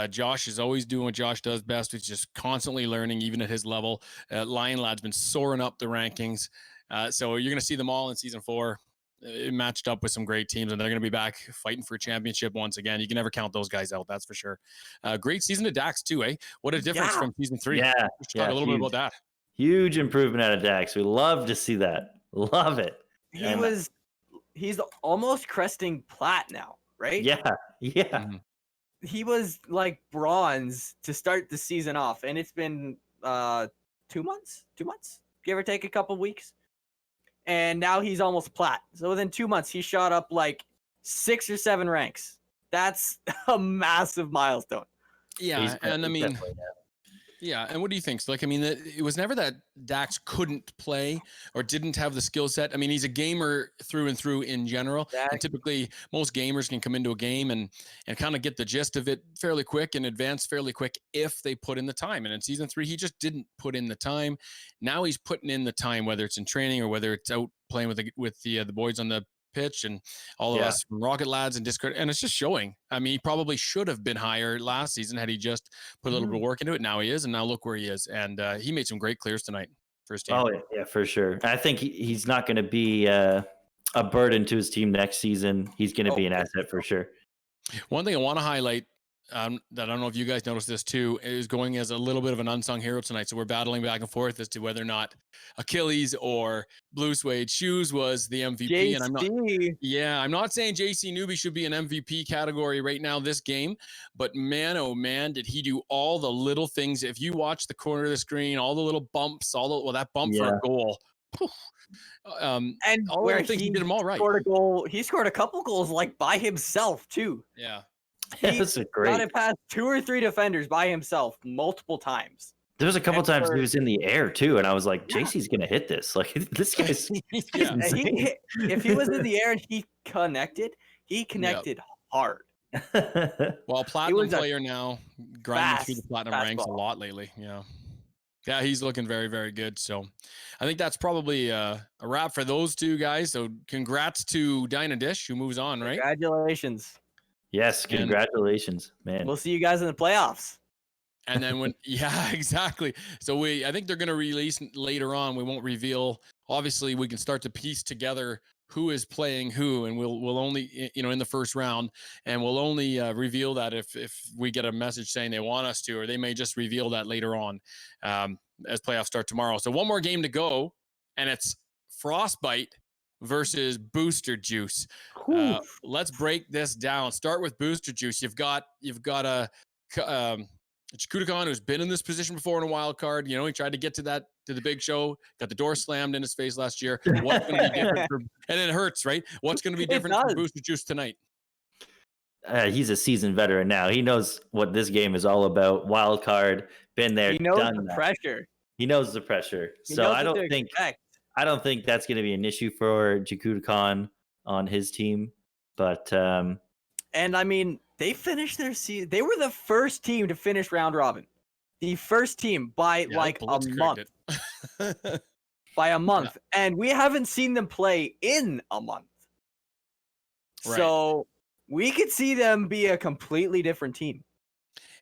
Josh is always doing what Josh does best, which is just constantly learning, even at his level. Lion Lad's been soaring up the rankings. So you're going to see them all in Season 4. It matched up with some great teams, and they're going to be back fighting for a championship once again. You can never count those guys out, that's for sure. Great season to Dax, too, eh? What a difference from Season 3. Yeah. Let's talk a little bit about that. Huge improvement out of Dax. We love to see that. Love it. He was he's almost cresting plat now, right? Yeah, yeah. Mhm. He was like bronze to start the season off, and it's been 2 months, give or take a couple weeks, and now he's almost plat. So within 2 months, he shot up like 6 or 7 ranks. That's a massive milestone. Yeah, and I he's mean, definitely, yeah, and what do you think? So, like, I mean, it was never that Dax couldn't play or didn't have the skill set. I mean, he's a gamer through and through in general, and typically most gamers can come into a game and kind of get the gist of it fairly quick and advance fairly quick if they put in the time. And in season 3, he just didn't put in the time. Now he's putting in the time, whether it's in training or whether it's out playing with the boys on the pitch and all of us from Rocket Lads and Discord, and it's just showing. I mean, he probably should have been higher last season had he just put a little bit of work into it. Now he is, and now look where he is. And he made some great clears tonight for his team. Oh yeah, for sure. I think he's not going to be a burden to his team next season. He's going to be an asset for sure. One thing I want to highlight that I don't know if you guys noticed this too, is going as a little bit of an unsung hero tonight. So we're battling back and forth as to whether or not Achilles or Blue Suede Shoes was the MVP. JC. And I'm not saying JC Newby should be an MVP category right now this game, but man, oh man, did he do all the little things. If you watch the corner of the screen, all the little bumps, that bump for a goal. And all where the things he did them all right. Scored a goal. He scored a couple goals like by himself too. Yeah. It was great. Got it past 2 or 3 defenders by himself multiple times. There was a couple times he was in the air too, and I was like, JC's gonna hit this. Like this guy's insane. If he was in the air and he connected hard. Well, platinum player now, grinding through the platinum ranks a lot lately. Yeah, he's looking very, very good. So I think that's probably a wrap for those two guys. So congrats to Dyna Dish, who moves on, right? Congratulations. Yes, congratulations, man. We'll see you guys in the playoffs. And then exactly. So I think they're going to release later on. We won't reveal. Obviously, we can start to piece together who is playing who, and we'll only, in the first round, and we'll only reveal that if we get a message saying they want us to, or they may just reveal that later on as playoffs start tomorrow. So one more game to go, and it's Frostbite versus Booster Juice. Let's break this down. Start with Booster Juice. You've got a Chikutakon, who's been in this position before in a wild card. He tried to get to the big show, got the door slammed in his face last year. What's going to be different and it hurts, right? What's going to be different for Booster Juice tonight? He's a seasoned veteran now. He knows what this game is all about. Wild card, been there, he knows done the that. Pressure. He knows the pressure. So I don't think that's going to be an issue for Chikutakon on his team. But and I mean, they finished their season. They were the first team to finish round robin. The first team by a month. By a month. Yeah. And we haven't seen them play in a month. Right. So we could see them be a completely different team.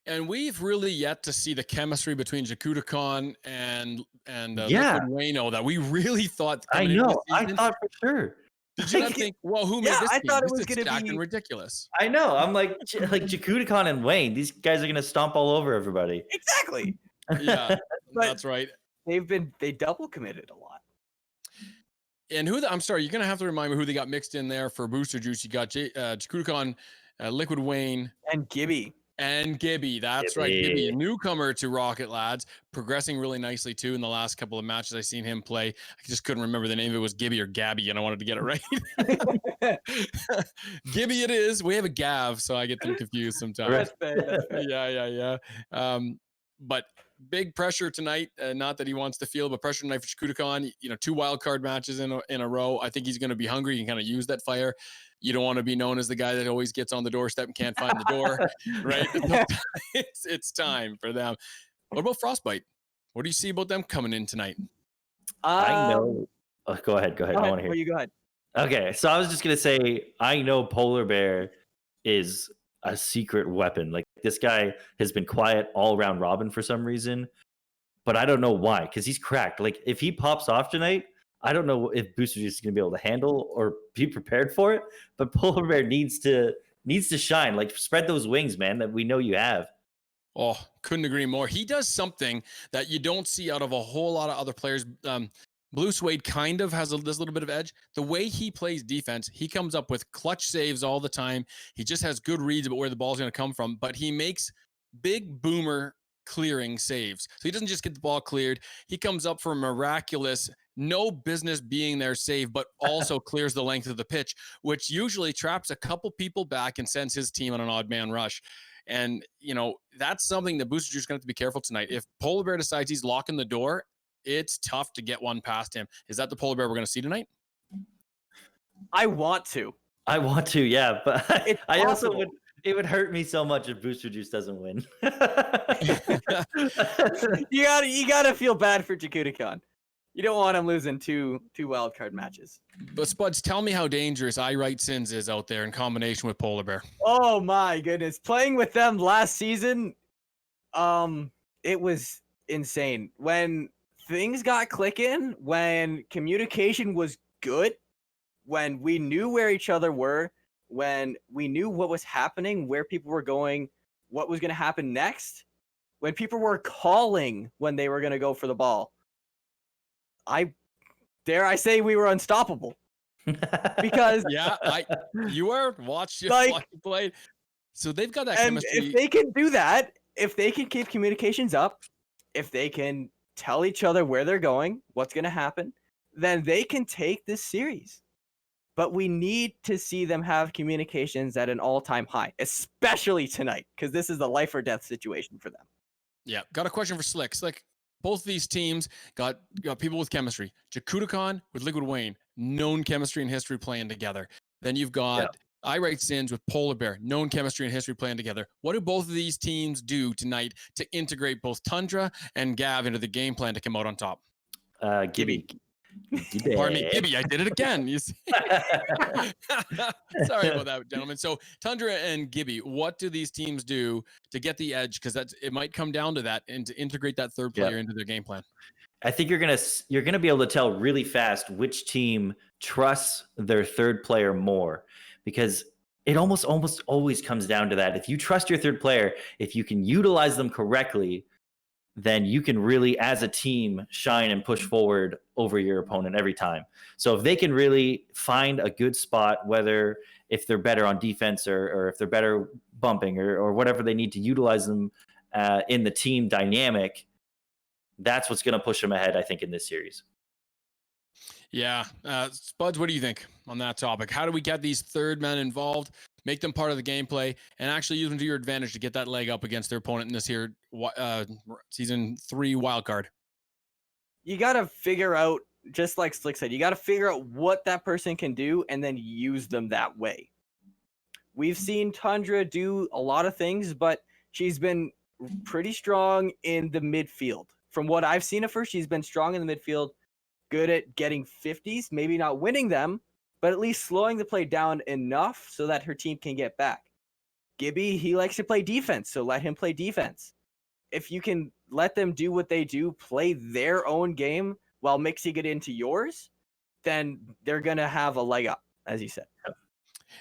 And we've really yet to see the chemistry between Chikutakon and Liquid Wayno that we really thought. I know. I thought for sure. Did you not think, well, who made this I team? thought it this was going to be ridiculous. I know. I'm like Chikutakon and Wayne. These guys are going to stomp all over everybody. Exactly. Yeah, that's right. They double committed a lot. And I'm sorry, you're going to have to remind me who they got mixed in there for Booster Juice. You got Chikutakon, Liquid Wayne. And Gibby. That's right. Gibby, a newcomer to Rocket Lads, progressing really nicely too in the last couple of matches I seen him play. I just couldn't remember the name. It was Gibby or Gabby, and I wanted to get it right. Gibby it is. We have a Gav, so I get them confused sometimes. That's fair. Yeah. But big pressure tonight. Not that he wants to feel, but pressure tonight for Chikutakon. 2 wild card matches in a row. I think he's going to be hungry. He can kind of use that fire. You don't want to be known as the guy that always gets on the doorstep and can't find the door, right? It's time for them. What about Frostbite? What do you see about them coming in tonight? I know. Go ahead. I want to hear. You go ahead. Okay, so I was just gonna say, I know Polar Bear is a secret weapon. Like, this guy has been quiet all around Robin for some reason, but I don't know why. Because he's cracked. Like, if he pops off tonight, I don't know if Booster Juice is going to be able to handle or be prepared for it, but Polar Bear needs to shine. Like, spread those wings, man, that we know you have. Oh, couldn't agree more. He does something that you don't see out of a whole lot of other players. Blue Suede kind of has this little bit of edge. The way he plays defense, he comes up with clutch saves all the time. He just has good reads about where the ball's going to come from, but he makes big boomer clearing saves. So he doesn't just get the ball cleared. He comes up for a miraculous, no business being there save, but also clears the length of the pitch, which usually traps a couple people back and sends his team on an odd man rush. And, that's something that Booster Juice is going to have to be careful tonight. If Polar Bear decides he's locking the door, it's tough to get one past him. Is that the Polar Bear we're going to see tonight? I want to. Yeah, but It's I also possible. would. It would hurt me so much if Booster Juice doesn't win. You gotta feel bad for Jakutakan. You don't want him losing two wild card matches. But Spuds, tell me how dangerous I Write Sins is out there in combination with Polar Bear. Oh my goodness. Playing with them last season, it was insane. When things got clicking, when communication was good, when we knew where each other were, when we knew what was happening, where people were going, what was going to happen next, when people were calling when they were going to go for the ball, I say we were unstoppable. Because Yeah, you are. Watch you play. So they've got that and chemistry. if they can do that, if they can keep communications up, if they can tell each other where they're going, what's going to happen, then they can take this series. But we need to see them have communications at an all-time high, especially tonight, because this is the life or death situation for them. Yeah, got a question for Slick. Slick, both these teams got people with chemistry. Jakutakan with Liquid Wayne, known chemistry and history playing together. Then you've got I Write Sins with Polar Bear, known chemistry and history playing together. What do both of these teams do tonight to integrate both Tundra and Gav into the game plan to come out on top? Gibby. Pardon me, Gibby. I did it again. You see? Sorry about that, gentlemen. So Tundra and Gibby, what do these teams do to get the edge? Because it might come down to that, and to integrate that third player into their game plan. I think you're gonna be able to tell really fast which team trusts their third player more, because it almost always comes down to that. If you trust your third player, if you can utilize them correctly, then you can really, as a team, shine and push forward over your opponent every time. So if they can really find a good spot, whether if they're better on defense or if they're better bumping or whatever they need to utilize them in the team dynamic, that's what's going to push them ahead, I think, in this series. Yeah. Spuds, what do you think on that topic? How do we get these third men involved, make them part of the gameplay, and actually use them to your advantage to get that leg up against their opponent in this here season 3 wildcard? You got to figure out, just like Slick said, you got to figure out what that person can do and then use them that way. We've seen Tundra do a lot of things, but she's been pretty strong in the midfield. From what I've seen of her, she's been strong in the midfield, good at getting 50s, maybe not winning them, but at least slowing the play down enough so that her team can get back. Gibby, he likes to play defense, so let him play defense. If you can let them do what they do, play their own game while mixing it into yours, then they're going to have a leg up, as you said.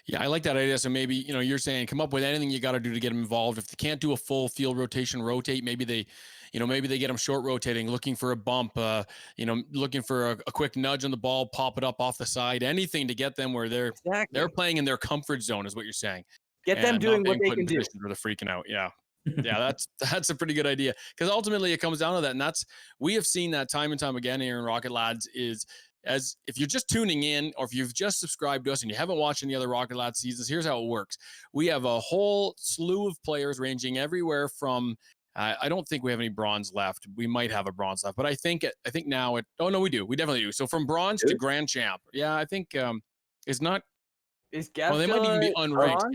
Yeah, I like that idea. So maybe, you're saying come up with anything you got to do to get them involved. If they can't do a full field rotation, rotate, maybe they get them short rotating, looking for a bump, looking for a quick nudge on the ball, pop it up off the side, anything to get them where they're playing in their comfort zone is what you're saying. Get them doing what they can do. Where they're freaking out. Yeah. Yeah, that's a pretty good idea, because ultimately it comes down to that. And we have seen that time and time again here in Rocket Lads is, as if you're just tuning in or if you've just subscribed to us and you haven't watched any other Rocket Lads seasons, here's how it works. We have a whole slew of players ranging everywhere from, I don't think we have any bronze left. We might have a bronze left, but I think now oh no, we do. We definitely do. So from bronze to grand champ. Yeah, I think is Gav they might even be unranked.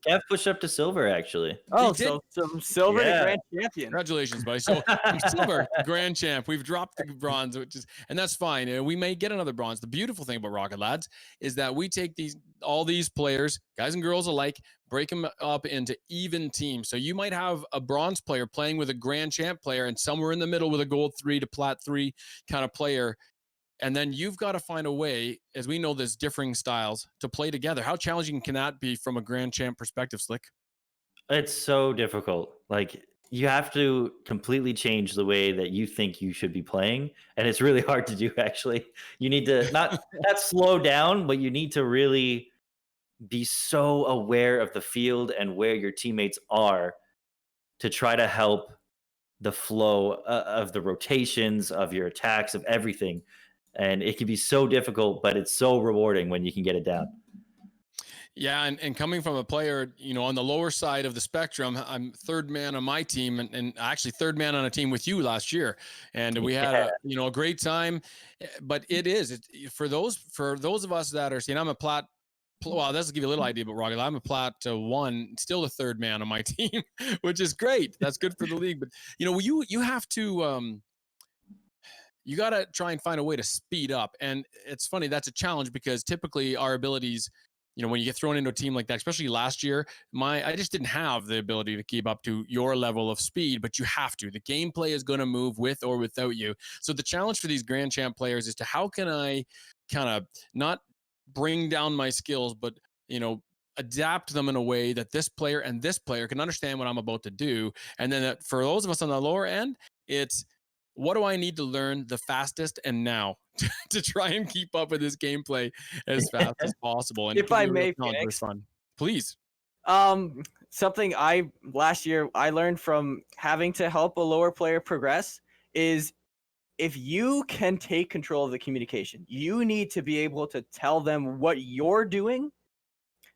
Gav pushed up to silver, actually. Oh, so some silver to grand champion. Congratulations, buddy. So from silver to grand champ, we've dropped the bronze, and that's fine. And we may get another bronze. The beautiful thing about Rocket Lads is that we take all these players, guys and girls alike, break them up into even teams. So you might have a bronze player playing with a grand champ player, and somewhere in the middle with a gold 3 to plat 3 kind of player. And then you've got to find a way, as we know there's differing styles, to play together. How challenging can that be from a grand champ perspective, Slick? It's so difficult. Like, you have to completely change the way that you think you should be playing, and it's really hard to do. Actually, you need to not slow down, but you need to really be so aware of the field and where your teammates are to try to help the flow of the rotations, of your attacks, of everything. And it can be so difficult, but it's so rewarding when you can get it down. Yeah, and coming from a player, on the lower side of the spectrum, I'm third man on my team, and actually third man on a team with you last year, and we had a great time. But for those of us that are seeing, I'm a plat. Well, this will give you a little idea about Rocket. I'm a plat 1, still the third man on my team, which is great. That's good for the league. But you have to. You got to try and find a way to speed up, and it's funny, that's a challenge because typically our abilities, when you get thrown into a team like that, especially last year, I just didn't have the ability to keep up to your level of speed, but you have to. The gameplay is going to move with or without you. So the challenge for these Grand Champ players is to how can I kind of not bring down my skills, but, adapt them in a way that this player and this player can understand what I'm about to do. And then for those of us on the lower end, it's what do I need to learn the fastest and now to try and keep up with this gameplay as fast as possible. And If I may, Phoenix, fun. Please. Something last year I learned from having to help a lower player progress is if you can take control of the communication, you need to be able to tell them what you're doing.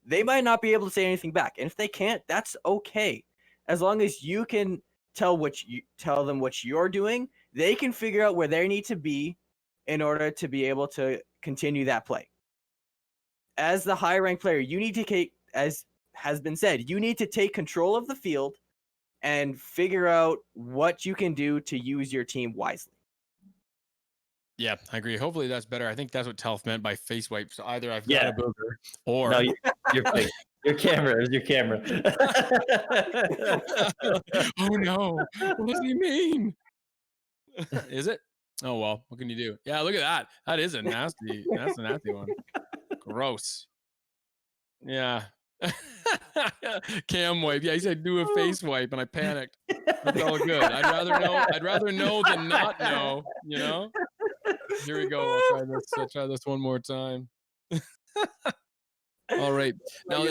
They might not be able to say anything back, and if they can't, that's okay. As long as you can tell them what you're doing, they can figure out where they need to be in order to be able to continue that play. As the high ranked player, you need to as has been said, you need to take control of the field and figure out what you can do to use your team wisely. Yeah, I agree. Hopefully that's better. I think that's what Telf meant by face wipe. So either I've got a booger or no, your face. Your camera is your camera. Oh no. What does he mean? Is it? Oh well, what can you do? Yeah, look at that. That is a nasty one. Gross. Yeah. Cam wipe. Yeah, he said do a face wipe and I panicked. That's all good. I'd rather know than not know, Here we go. I'll try this one more time. All right. Now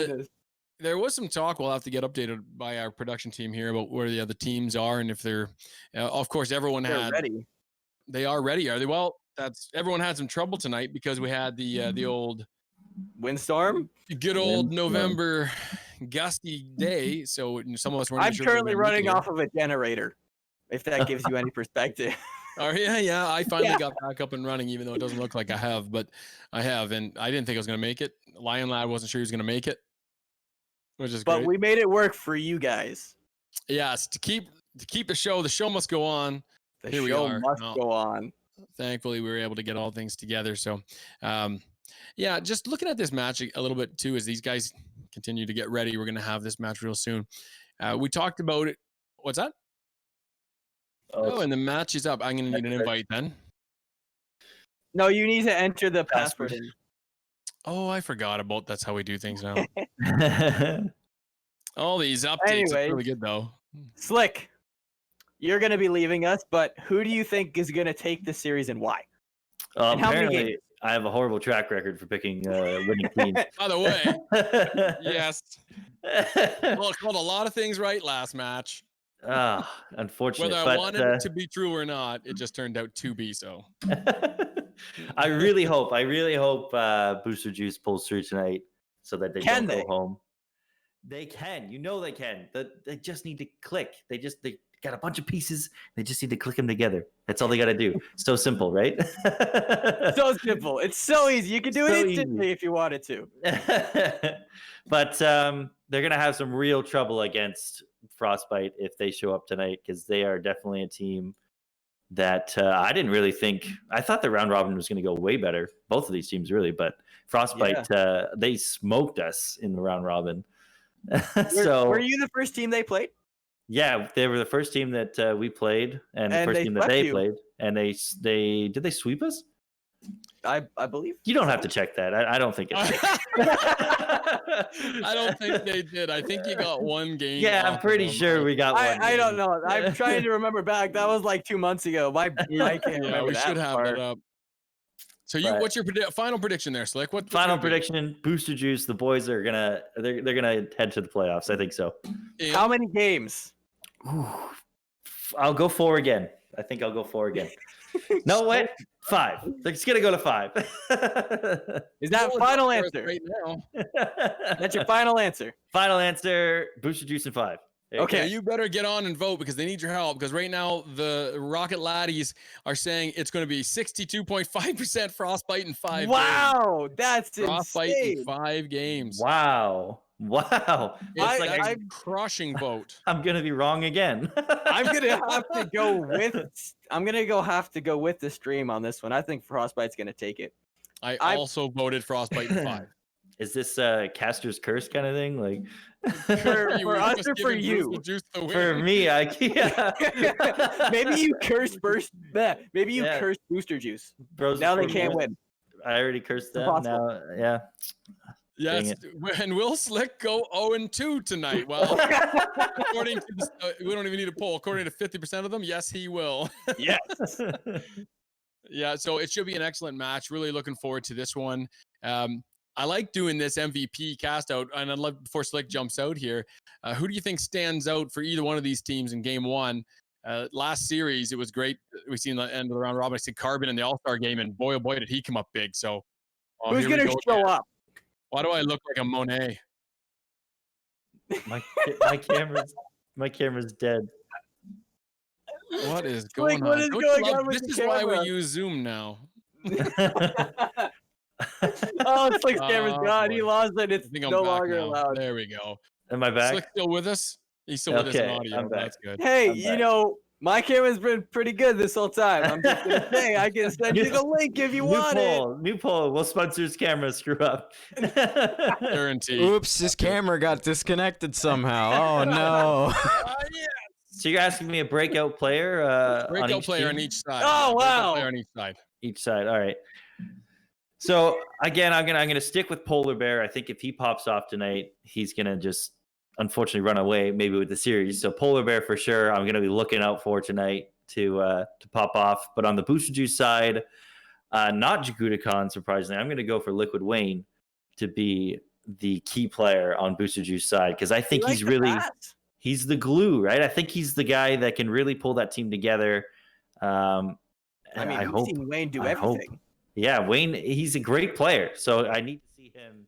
there was some talk. We'll have to get updated by our production team here about where the other teams are and if they're. Of course, They're ready. They are ready, are they? Well, everyone had some trouble tonight because we had the old windstorm. Good old November gusty day. So some of us weren't. I'm currently running off of a generator. If that gives you any perspective. Oh yeah. I finally got back up and running, even though it doesn't look like I have, but I have, and I didn't think I was going to make it. Lion Lad wasn't sure he was going to make it, which is great. But we made it work for you guys. Yes, to keep the show. The show must go on. The show must go on. Thankfully, we were able to get all things together. So, just looking at this match a little bit too, as these guys continue to get ready. We're going to have this match real soon. We talked about it. What's that? Oh, and the match is up. I'm going to need an invite then. No, you need to enter the password. Oh, I forgot about that's how we do things now. All these updates anyway, are really good though. Slick, you're going to be leaving us, but who do you think is going to take the series and why? And how many games? I have a horrible track record for picking winning teams. By the way, yes. Well, I called a lot of things right last match. Unfortunately. Whether I wanted it to be true or not, it just turned out to be so. I really hope Booster Juice pulls through tonight so that they don't go home. They can. They can. They just need to click. They got a bunch of pieces. They just need to click them together. That's all they got to do. So simple, right? So simple. It's so easy. You can do it instantly if you wanted to. But they're going to have some real trouble against Frostbite if they show up tonight, because they are definitely a team that I didn't really think. I thought the round robin was going to go way better. Both of these teams really, but Frostbite, they smoked us in the round robin. Were you the first team they played? Yeah, they were the first team that we played, and the first team that they played. And they did they sweep us? I believe. You don't have to check that. I don't think it's. I don't think they did. I think you got one game. Yeah, I'm off pretty of them. sure we got one. I don't game. know. I'm trying to remember back. That was like 2 months ago. I can't Yeah, remember we that should have far. that up. So what's your final prediction there, Slick? What's Final gonna be? prediction? Booster Juice. The boys are gonna they're gonna head to the playoffs. I think so. Yeah. How many games? Ooh, I'll go 4 again. I think I'll go 4 again. No, wait, 5. It's gonna go to 5. Is that final answer? Right now. That's your final answer. Final answer: Booster Juice and 5. There you Okay. Yeah, you better get on and vote because they need your help. Because right now the Rocket Laddies are saying it's going to be 62.5% Frostbite in 5 games. Wow, that's Frostbite in insane. 5 games. go. Wow. It's like I'm crushing vote. I'm gonna be wrong again. I'm gonna have to go with. Have to go with the stream on this one. I think Frostbite's gonna take it. I also voted Frostbite in 5. Is this Caster's curse kind of thing? Like For us or for you? for me, Maybe you curse first. Maybe you Yeah. curse Booster Juice. Bros Now they before can't booze. win. I already cursed them. Impossible. Now, yeah. Yes, and will Slick go 0-2 tonight? Well, according to this, we don't even need a poll. According to 50% of them, yes, he will. Yes. Yeah, so it should be an excellent match. Really looking forward to this one. I like doing this MVP cast out, and I'd love before Slick jumps out here. Who do you think stands out for either one of these teams in Game 1? Last series, it was great. We seen the end of the round robin. I see Carbon in the All-Star game, and boy, oh boy, did he come up big. So Who's here we gonna go show again. up? Why do I look like a Monet? my camera's dead. What is going what on? is Don't you going love- on with this the is why we camera? use Zoom now. Oh, it's like camera's Oh, gone. He boy. lost it. I It's think I'm no back longer now. allowed. There we go. Am I back? Slick still with us? He's still with us in Okay, audio. I'm back. That's good. Hey, I'm you back. know, my camera's been pretty good this whole time. I'm just gonna say I can send you the link if you want it. New poll. Will Spencer's camera screw up? Guarantee. Oops, this camera got disconnected somehow. Oh no. So you're asking me a breakout player? On Breakout each player team? on each side. Oh, Breakout wow. player on each side. Each side. All right. So again, I'm gonna stick with Polar Bear. I think if he pops off tonight, he's gonna just unfortunately run away, maybe with the series. So Polar Bear for sure. I'm gonna be looking out for tonight to pop off. But on the Booster Juice side, not Jakudakon, surprisingly, I'm gonna go for Liquid Wayne to be the key player on Booster Juice side because I think he's really he's the glue, right? I think he's the guy that can really pull that team together. I mean, I we've hope. seen Wayne do I hope. everything. Yeah, Wayne, he's a great player. So I need to see him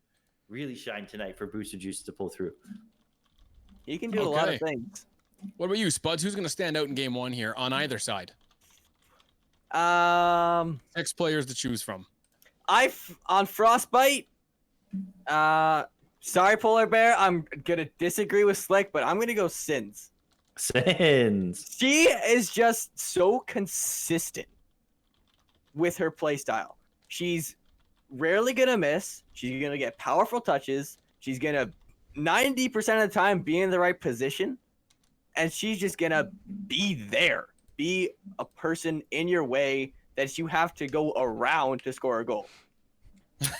really shine tonight for Booster Juice to pull through. He can do a lot of Okay. things. What about you, Spuds? Who's going to stand out in Game 1 here on either side? 6 players to choose from. On Frostbite. Sorry, Polar Bear. I'm gonna disagree with Slick, but I'm gonna go Sins. Sins. She is just so consistent with her playstyle. She's rarely gonna miss. She's gonna get powerful touches. She's gonna 90% of the time be in the right position, and she's just gonna be there, be a person in your way that you have to go around to score a goal.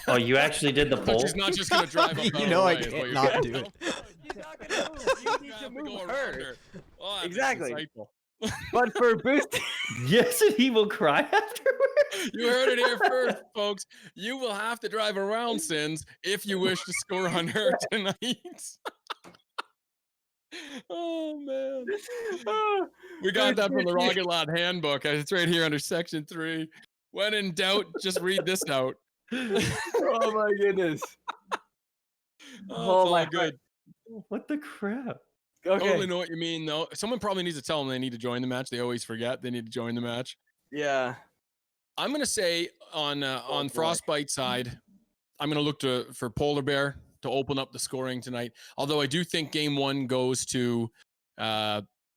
Oh, you actually did the But poll? she's not just going to drive up. You know I can't not do it. She's not gonna move. You need to move her. Oh, that makes Exactly. it insightful. But for boost, Yes, and he will cry afterwards. You heard it here first, folks. You will have to drive around Sins if you wish to score on her tonight. Oh, man. We got that from the Rocket Lad handbook. It's right here under section 3. When in doubt, just read this out. oh my goodness. Oh, my my good. What the crap? Okay. Totally know what you mean, though. Someone probably needs to tell them they need to join the match. They always forget they need to join the match. Yeah. I'm gonna say on boy. Frostbite side, I'm gonna look for Polar Bear to open up the scoring tonight. Although I do think Game 1 goes to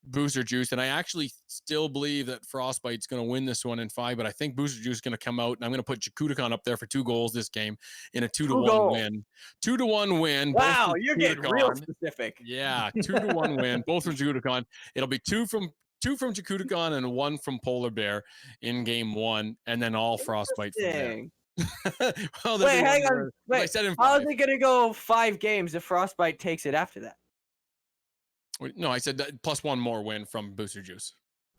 Booster Juice, and I actually still believe that Frostbite's gonna win this one in 5. But I think Booster Juice is gonna come out, and I'm gonna put Jakudakon up there for 2 goals this game in a 2-1 goals. win. 2-1 win. both Wow, from you're getting real Jakudakon. specific. Yeah, 2-1 win, both from Jakudakon. It'll be two 2 from Jakudakon and 1 from Polar Bear in game 1, and then all Frostbite from there. Dang. Well, Wait, hang on. I Wait, said in how 5. is it gonna go 5 games if Frostbite takes it after that? No, I said that plus 1 more win from Booster Juice.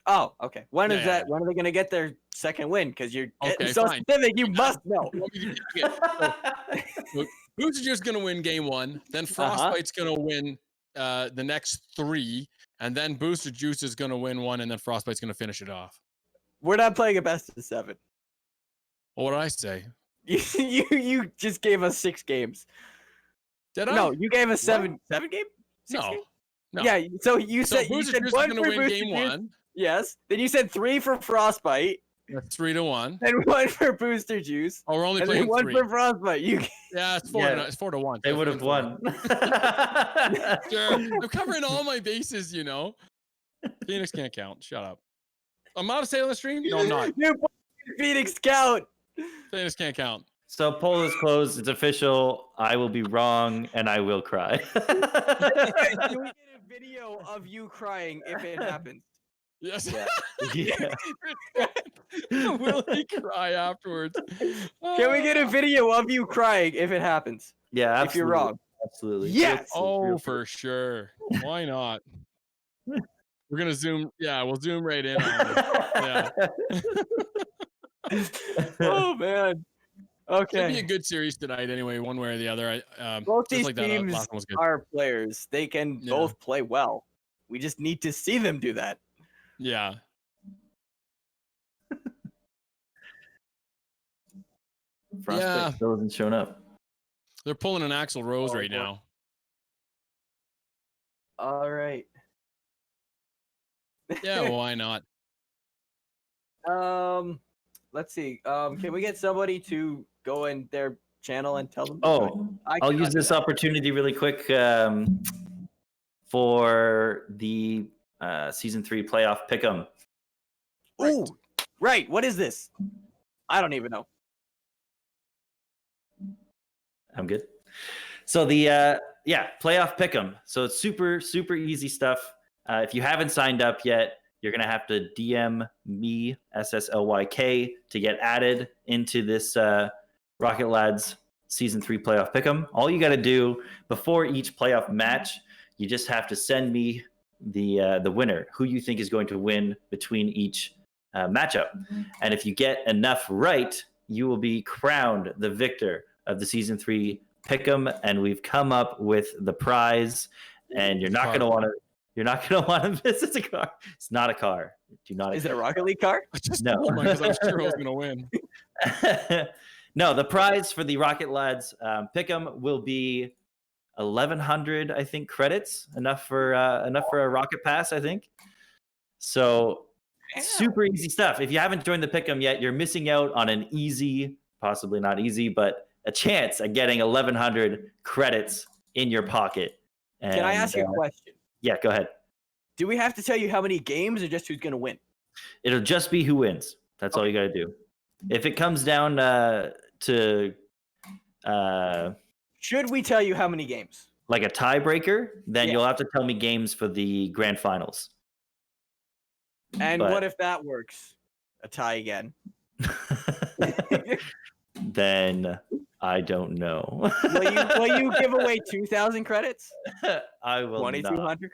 Oh, okay. When is Yeah, that? When are they gonna get their second win? Because you're getting Okay, so fine. specific. You must know. Booster Juice is going to win game 1. Then Frostbite's going to win the next 3. And then Booster Juice is going to win 1. And then Frostbite's going to finish it off. We're not playing a best of 7. Well, what did I say? You just gave us 6 games. Did I? No, you gave us 7 game. 6 No. game? No. Yeah. So you So said you Booster said Juice is 1 going to for win Booster game Juice. 1. Yes. Then you said 3 for Frostbite. That's 3-1. And 1 for Booster Juice. Oh, we're only And playing then 1 3. for Frostbite. You. Yeah, it's 4 Yeah. it's 4-1. They would have won. Sure. I'm covering all my bases, you know. Phoenix can't count. Shut up. I'm not a say on the stream? No, I'm not. You Phoenix count. Phoenix can't count. So poll is closed. It's official. I will be wrong, and I will cry. Can we get a video of you crying if it happens? Yes. Yeah. Will he cry afterwards? Can we get a video of you crying if it happens? Yeah, If you're absolutely. wrong. Absolutely. Yes! Oh, for sure. Why not? We're gonna zoom. Yeah, we'll zoom right in on it. Yeah. Oh man. It'll be a Okay. good series tonight, anyway, one way or the other. Both just these like that teams last one was good. are players. They can Yeah. both play well. We just need to see them do that. Yeah. Frostbite Yeah. still hasn't shown up. They're pulling an Axl Rose Oh, right boy. now. All right. Yeah, well, why not? Let's see. Can we get somebody to go in their channel and tell them? to join? Oh, I I'll cannot use do this that. opportunity really quick for the season 3 playoff pick'em. Ooh, right. What is this? I don't even know. I'm good. So the playoff pick'em. So it's super easy stuff. If you haven't signed up yet, you're gonna have to DM me SSLYK to get added into this Rocket Lads season 3 playoff pick'em. All you got to do before each playoff match, you just have to send me the winner, who you think is going to win between each matchup. And if you get enough right, you will be crowned the victor of the season 3 pick'em. And we've come up with the prize. And you're not gonna want to miss it. A car. It's not a car. Do not. Is it a Rocket League car? I just No. pulled mine because I was sure I was gonna win. No, the prize for the Rocket Lads pick'em will be 1,100, I think, credits. Enough for a Rocket Pass, I think. So super easy stuff. If you haven't joined the pick'em yet, you're missing out on an easy, possibly not easy, but a chance at getting 1,100 credits in your pocket. And, Can I ask you a question? Yeah, go ahead. Do we have to tell you how many games or just who's going to win? It'll just be who wins. That's all you got to do. If it comes down to Should we tell you how many games? like a tiebreaker, then Yeah. you'll have to tell me games for the grand finals. And But- what if that works? A tie again. Then I don't know. Will you give away 2,000 credits? I will not. 2,200?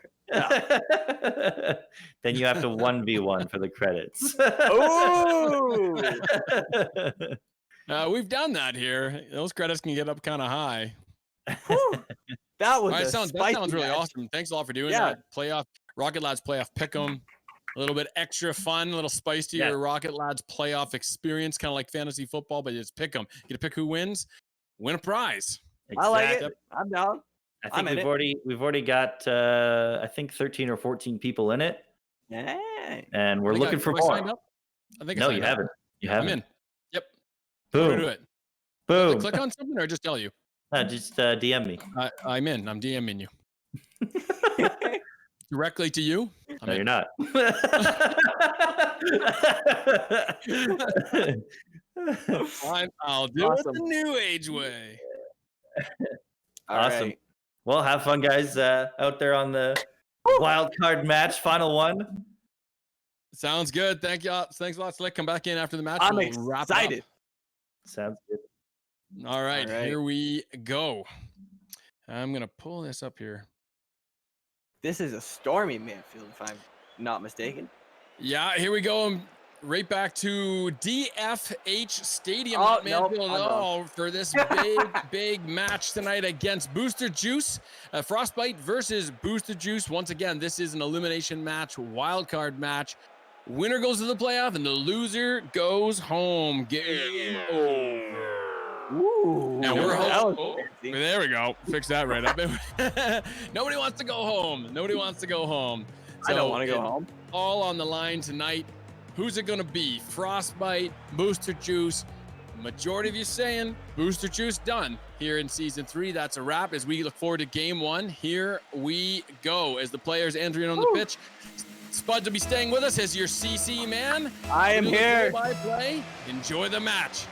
Then you have to 1v1 for the credits. Oh! We've done that here. Those credits can get up kind of high. That was That a sounds spicy really match. awesome. Thanks a lot for doing Yeah. that. Playoff Rocket Lads playoff pick'em. A little bit extra fun, a little spice to Yeah. your Rocket Lads playoff experience, kind of like fantasy football, but it's pick'em. You get to pick who wins, win a prize. I like Exactly. it. I'm down. I I'm think in we've already got I think 13 or 14 people in it, Hey. and we're I think looking for have I signed more. up? I think I No, signed you up. haven't. You I'm haven't. in. Yep. How do I Boom. do it? Boom. Click on something or just tell you? No, just DM me. I'm in. I'm DMing you. Directly to you? I'm No, in. you're not. Fine. I'll do it the new age way. All Awesome. right. Well, have fun, guys, out there on the wild card match, final one. Sounds good. Thanks a lot, Slick. Come back in after the match. I'm We'll wrap it up. excited. Sounds good. All right, All right. here we go. I'm going to pull this up here. This is a stormy Manfield, if I'm not mistaken. Yeah, here we go. Right back to DFH Stadium, Oh, not nope, Manfield I'm at wrong. all, for this big match tonight against Booster Juice. Frostbite versus Booster Juice. Once again, this is an elimination match, wild card match. Winner goes to the playoff, and the loser goes home. Game over. Ooh, Now we're that was hoping. fancy. There we go. Fix that right up. Nobody wants to go home. Nobody wants to go home. I don't want to go home. All on the line tonight. Who's it going to be? Frostbite, Booster Juice. Majority of you saying Booster Juice done here in season 3. That's a wrap as we look forward to game 1. Here we go as the players entering on the pitch. Spud to be staying with us as your CC man. I am here. Play. Enjoy the match.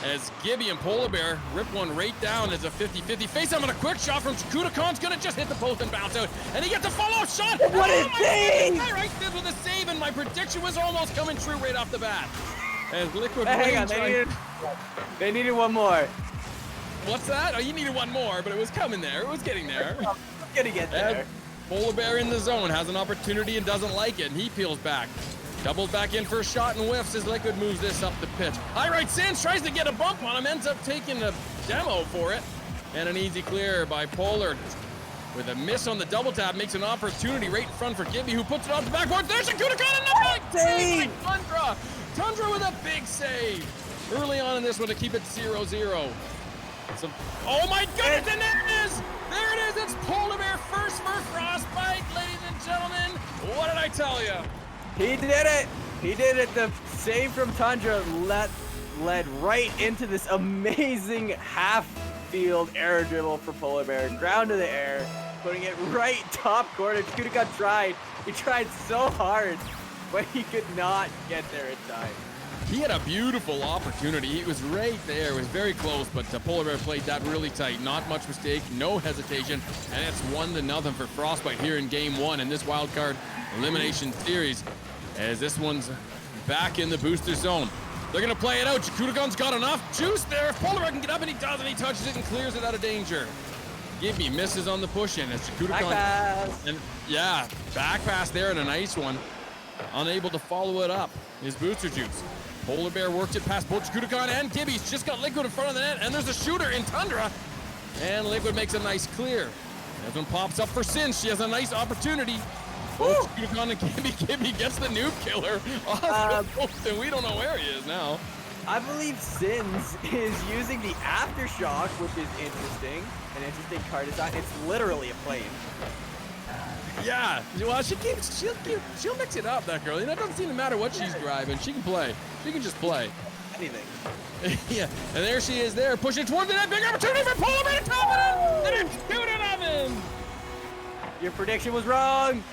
As Gibby and Polar Bear rip one right down as a 50-50 face. I'm on a quick shot from Khan's gonna just hit the post and bounce out. And he gets a follow-up shot. What a save! I right this with a save, and my prediction was almost coming true right off the bat. As Liquid Hang on, Rain they needed one more. What's that? Oh, you needed one more, but it was coming there. It was getting there. I'm gonna get there. And Polar Bear in the zone has an opportunity and doesn't like it, and he peels back. Doubles back in for a shot and whiffs as Liquid moves this up the pitch. High right Sins tries to get a bump on him, ends up taking a demo for it. And an easy clear by Polar. With a miss on the double tap, makes an opportunity right in front for Gibby, who puts it off the backboard. There's a Khan's and another save by Tundra. Tundra with a big save early on in this one to keep it 0-0. So, oh my goodness, and there it is. It's Polar Bear first for Frostbite, ladies and gentlemen. What did I tell you? He did it. He did it. The save from Tundra led right into this amazing half-field air dribble for Polar Bear. Ground to the air, putting it right top corner. Khan tried. He tried so hard, but he could not get there in time. He had a beautiful opportunity. It was right there. It was very close, but Polar Bear played that really tight. Not much mistake, no hesitation, and it's 1-0 for Frostbite here in game 1 in this wild card elimination series. As this one's back in the booster zone. They're gonna play it out. Khan's got enough juice there. If Polar Bear can get up, and he does, and he touches it and clears it out of danger. Gibby misses on the push in as Khan. Back pass. And yeah, back pass there and a nice one. Unable to follow it up is Booster Juice. Polar Bear worked it past both Khan and Gibby's. Just got Liquid in front of the net, and there's a shooter in Tundra. And Liquid makes a nice clear. This one pops up for Sin. She has a nice opportunity. Both Khan and Gibby gets the noob killer off the post, and we don't know where he is now. I believe Sins is using the aftershock, which is interesting. An interesting card design. It's literally a plane. Yeah, well, she'll mix it up, that girl. You know, it doesn't seem to matter what she's driving. She can play. She can just play. Anything. Yeah, and there she is there, pushing toward the net. Big opportunity for Polar Bear to top it in, and it's 2-0. Your prediction was wrong.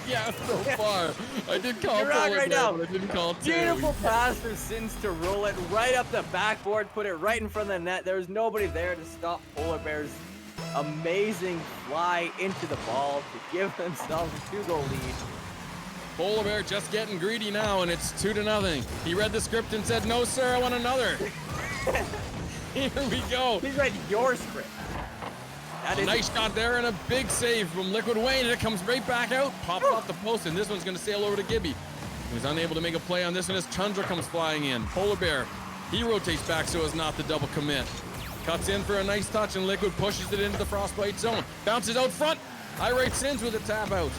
Yeah, so far. I did call You're wrong Polar right Bear, now. but I didn't call two. Beautiful pass for Sins to roll it right up the backboard, put it right in front of the net. There was nobody there to stop Polar Bear's amazing fly into the ball to give themselves a 2-goal lead. Polar Bear just getting greedy now, and it's 2-0. He read the script and said, "No, sir, I want another." Here we go. He read your script. That is Nice shot there and a big save from Liquid Wayne, and it comes right back out, pops off the post, and this one's going to sail over to Gibby. He's unable to make a play on this one as Tundra comes flying in. Polar Bear, he rotates back so as not to double commit. Cuts in for a nice touch, and Liquid pushes it into the Frostbite zone. Bounces out front. Irate Sins with a tap out.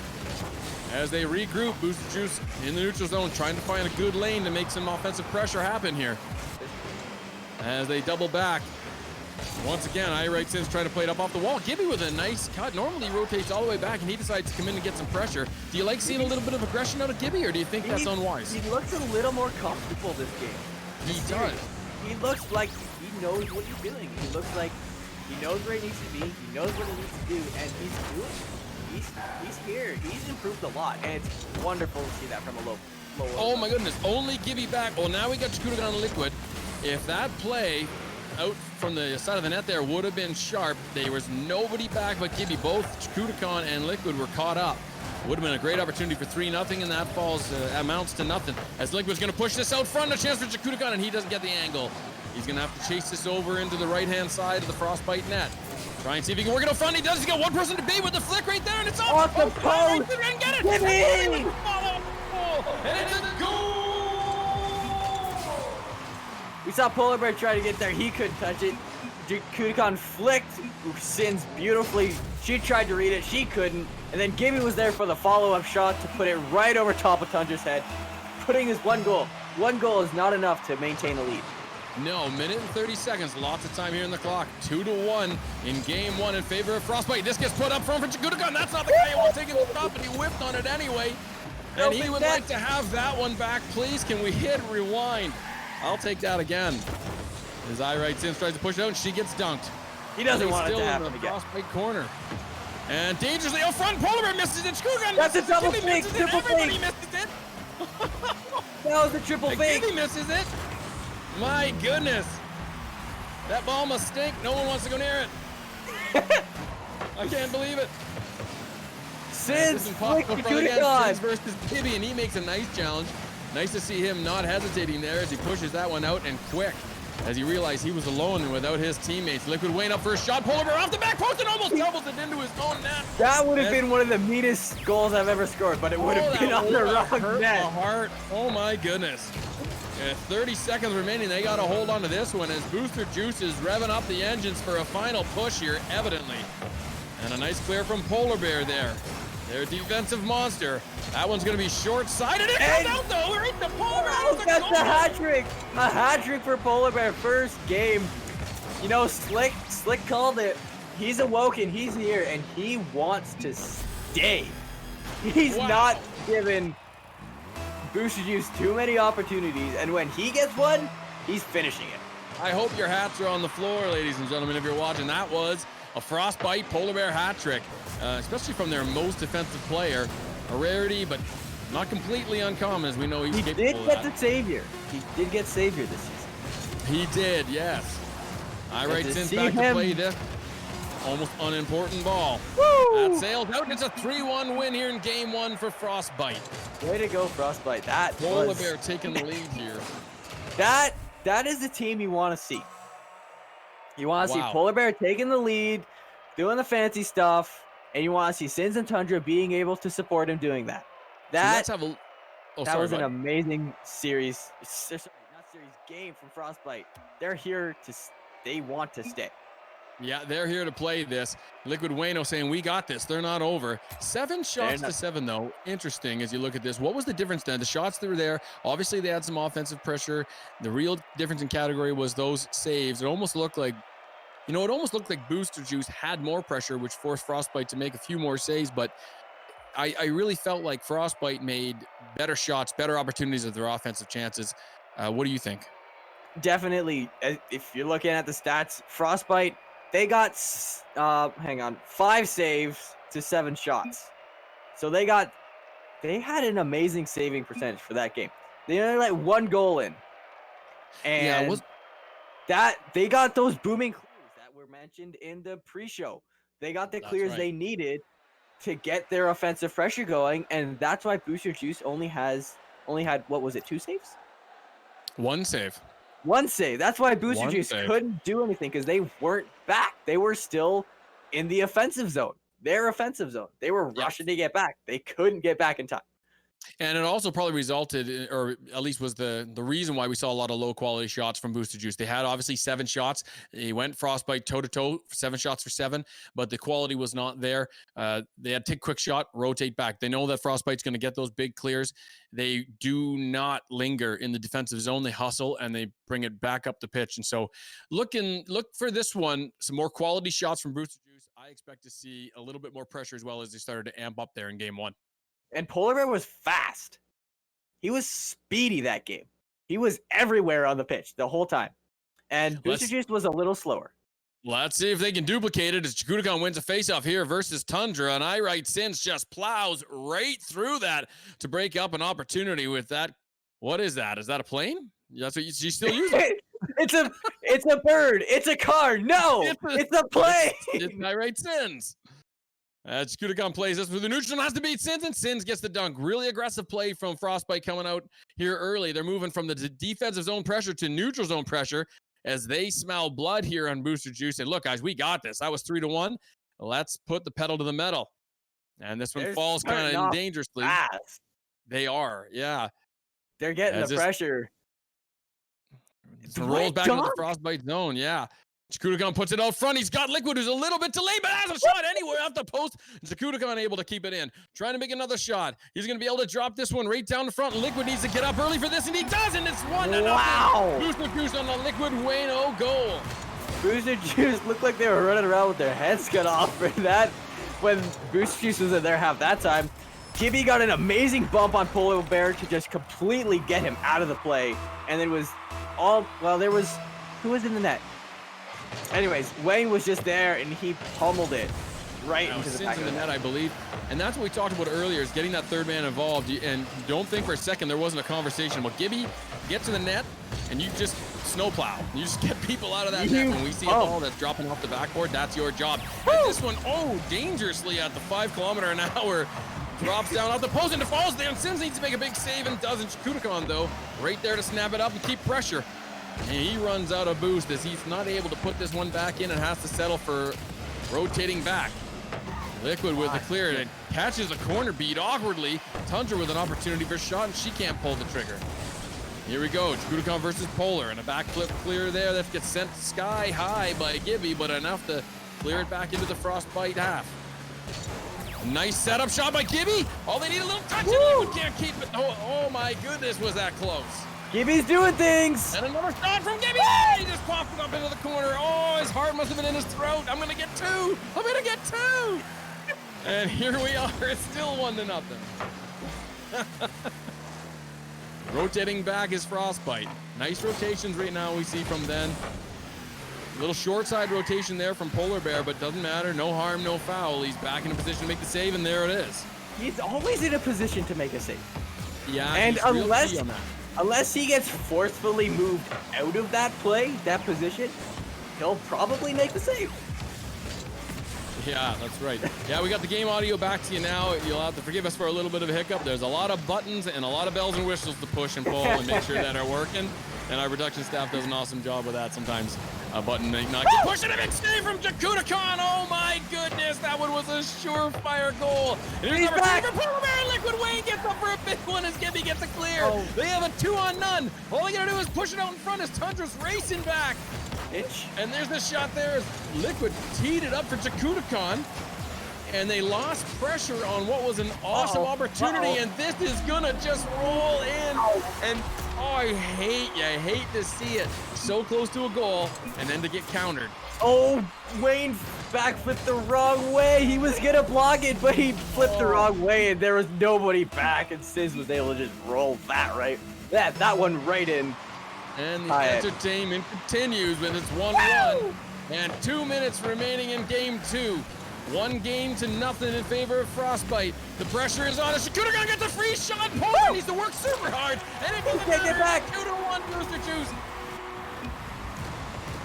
As they regroup, Booster Juice in the neutral zone, trying to find a good lane to make some offensive pressure happen here. As they double back. Once again, Irate Sins trying to play it up off the wall. Gibby with a nice cut. Normally he rotates all the way back, and he decides to come in and get some pressure. Do you like seeing a little bit of aggression out of Gibby, or do you think that's unwise? He looks a little more comfortable this game. He does. He looks like he knows what he's doing. He looks like he knows where he needs to be. He knows what he needs to do, and he's doing it. He's here. He's improved a lot, and it's wonderful to see that from a low. Oh my goodness, only Gibby back. Well, now we got Khan's on Liquid. If that play out from the side of the net there would have been sharp, there was nobody back but Gibby. Both Khan and Liquid were caught up. Would have been a great opportunity for 3-0, and that falls amounts to nothing. As Liquid's going to push this out front, a chance for Jakudakan, and he doesn't get the angle. He's going to have to chase this over into the right-hand side of the Frostbite net. Try and see if he can work it out front. He does. He's got one person to beat with the flick right there, and it's off the post. Right there, and get it. Give me! And it's a goal. We saw Polar Bear try to get there. He couldn't touch it. Jakudakan flicked Sins beautifully. She tried to read it. She couldn't. And then Gibby was there for the follow-up shot to put it right over top of Tundra's head, putting his one goal. One goal is not enough to maintain a lead. No, minute and 30 seconds. Lots of time here in the clock. 2-1 in game one in favor of Frostbite. This gets put up front for Jakudakan. That's not the guy who wants taking the shot, but he whipped on it anyway. And he would like to have that one back, please. Can we hit rewind? I'll take that again. As I right Sims tries to push it out, and she gets dunked. He doesn't want it to happen in the again. Frostbite corner. And dangerously out front, Polar Bear misses it. Jakudakan That's a misses it. double Gibby fake, misses it. triple Everybody fake. misses it. That was a triple And fake. Gibby misses it. My goodness. That ball must stink. No one wants to go near it. I can't believe it. Sins, flick Jakudakan Jakudakan. versus Gibby, and he makes a nice challenge. Nice to see him not hesitating there as he pushes that one out and quick. As he realized he was alone and without his teammates. Liquid Wayne up for a shot. Polar Bear off the back post and almost doubles it into his own net. That would have been one of the meanest goals I've ever scored, but it would have been on the wrong hurt net. my heart. Oh my goodness. 30 seconds remaining. They got to hold on to this one as Booster Juice is revving up the engines for a final push here, evidently. And a nice clear from Polar Bear there. Their defensive monster. That one's going to be short-sided. It comes out though. Right to Polar Bear. That's a hat trick. A hat trick for Polar Bear. First game. You know, Slick called it. He's awoken. He's here, and he wants to stay. He's not given Booster Juice too many opportunities, and when he gets one, he's finishing it. I hope your hats are on the floor, ladies and gentlemen, if you're watching. That was a Frostbite Polar Bear hat trick, especially from their most defensive player. A rarity, but not completely uncommon, as we know he's capable did of get that. the savior. He did get savior this season. He did, yes. I right to since see back to him- play this almost unimportant ball. Woo! That sails out. It's a 3-1 win here in game one for Frostbite. Way to go, Frostbite. That Polar was Bear taking the lead here. that is the team you want to see. You want to see Wow. Polar Bear taking the lead, doing the fancy stuff, and you want to see Sins and Tundra being able to support him doing that. So That let's have a. Oh, that sorry, was an bud. amazing series. Sorry, not series, game from Frostbite. They're here to. They want to stay. Yeah, they're here to play this. Liquid Wayno saying we got this. They're not over. 7 shots to 7 though. Interesting as you look at this. What was the difference then? The shots that were there, obviously they had some offensive pressure. The real difference in category was those saves. It almost looked like, Booster Juice had more pressure, which forced Frostbite to make a few more saves. But I really felt like Frostbite made better shots, better opportunities of their offensive chances. What do you think? Definitely, if you're looking at the stats, Frostbite, they got 5 saves to 7 shots. So they had an amazing saving percentage for that game. They only let 1 goal in. And they got those booming clears that were mentioned in the pre-show. They got the clears they needed to get their offensive pressure going, and that's why Booster Juice only had, what was it, 2 saves? 1 save. 1 save. That's why Booster One Juice save. couldn't do anything, because they weren't back. They were still in the offensive zone. Their offensive zone. They were rushing to get back. They couldn't get back in time. And it also probably resulted in, or at least was the reason why we saw a lot of low quality shots from Booster Juice. They had obviously 7 shots. He went Frostbite toe to toe, 7 shots for 7, but the quality was not there. They had to take quick shot, rotate back. They know that Frostbite's going to get those big clears. They do not linger in the defensive zone. They hustle and they bring it back up the pitch. And so look for this one, some more quality shots from Booster Juice. I expect to see a little bit more pressure as well as they started to amp up there in game 1. And Polar Bear was fast. He was speedy that game. He was everywhere on the pitch the whole time. And Booster Juice was a little slower. Let's see if they can duplicate it as Jakudakan wins a faceoff here versus Tundra. And I right Sins just plows right through that to break up an opportunity with that. What is that? Is that a plane? That's what she's still using. It's a bird. It's a car. No, it's a plane. It's I right Sins. Chikudakan plays this with the neutral, has to beat Sins, and Sins gets the dunk. Really aggressive play from Frostbite coming out here early. They're moving from the defensive zone pressure to neutral zone pressure as they smell blood here on Booster Juice. And look, guys, we got this. That was 3-1. Let's put the pedal to the metal. And this one falls kind of dangerously. Fast. They are, yeah. They're getting the pressure. It rolls back into the Frostbite zone, yeah. Chikudakan puts it out front. He's got Liquid, who's a little bit delayed, but has a shot anywhere off the post. Chikudakan able to keep it in. Trying to make another shot. He's going to be able to drop this one right down the front. Liquid needs to get up early for this, and he does, and it's 1-0. Wow. Booster Juice on the Liquid Wayno goal. Booster Juice looked like they were running around with their heads cut off for that when Booster Juice was in their half that time. Gibby got an amazing bump on Polar Bear to just completely get him out of the play. And it was who was in the net? Anyways, Wayne was just there and he pummeled it right into the back of the net, I believe. And that's what we talked about earlier, is getting that third man involved. And don't think for a second there wasn't a conversation about Gibby, get to the net and you just snowplow. You just get people out of that net. When we see a ball that's dropping off the backboard, that's your job. And this one, dangerously at the 5 km/h. Drops down off the post and it falls down. Sims needs to make a big save and doesn't. Chikudakan, though, right there to snap it up and keep pressure. And he runs out of boost as he's not able to put this one back in and has to settle for rotating back. Liquid with the clear and catches a corner beat awkwardly. Tundra with an opportunity for a shot and she can't pull the trigger. Here we go, Chikudakan versus Polar, and a backflip clear there that gets sent sky high by Gibby, but enough to clear it back into the Frostbite half. Nice setup shot by Gibby. Oh, they need a little touch and Liquid can't keep it. Oh my goodness, was that close. Gibby's doing things. And another shot from Gibby. He just popped it up into the corner. Oh, his heart must have been in his throat. I'm going to get 2. I'm going to get 2. And here we are. It's still 1-0. Rotating back is Frostbite. Nice rotations right now we see from then. Little short side rotation there from Polar Bear, but doesn't matter. No harm, no foul. He's back in a position to make the save, and there it is. He's always in a position to make a save. Yeah, and unless he gets forcefully moved out of that play, that position, he'll probably make the save. Yeah, that's right. Yeah, we got the game audio back to you now. You'll have to forgive us for a little bit of a hiccup. There's a lot of buttons and a lot of bells and whistles to push and pull and make sure that are working. And our production staff does an awesome job with that sometimes. A button may not get pushed, and a big save from Chikudakan. Oh my goodness, that one was a surefire goal. And here's back. Polar Bear. Liquid Wayne gets up for a big one as Gibby gets a clear. They have a 2-on-0. All they gotta do is push it out in front as Tundra's racing back. And there's the shot there as Liquid teed it up for Chikudakan. And they lost pressure on what was an awesome opportunity, and this is gonna just roll in. And I hate to see it. So close to a goal, and then to get countered. Oh, Wayne backflipped the wrong way. He was gonna block it, but he flipped the wrong way, and there was nobody back, and Sis was able to just roll that one right in. And the entertainment continues when it's 1-1, and 2 minutes remaining in game 2. 1-0 in favor of Frostbite. The pressure is on. Chikudakan gets a free shot. Polar needs to work super hard. And it doesn't matter. Get back. 2-1 Booster Juice.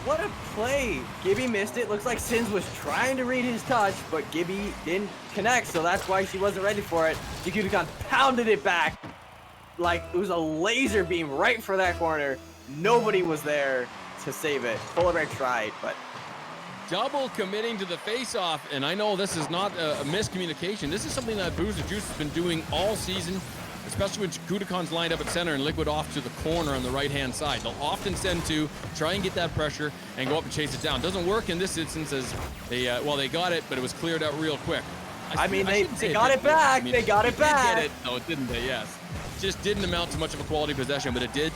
What a play. Gibby missed it. Looks like Sins was trying to read his touch, but Gibby didn't connect, so that's why she wasn't ready for it. Chikudakan pounded it back like it was a laser beam right for that corner. Nobody was there to save it. Polar Bear tried, but double committing to the face-off, and I know this is not a miscommunication. This is something that Booster Juice has been doing all season, especially when Chikudakan's lined up at center and Liquid off to the corner on the right-hand side. They'll often send 2, try and get that pressure, and go up and chase it down. Doesn't work in this instance as they got it, but it was cleared out real quick. They got it back. They got it back. Did get it. No, it didn't they? Yes. Just didn't amount to much of a quality possession, but it did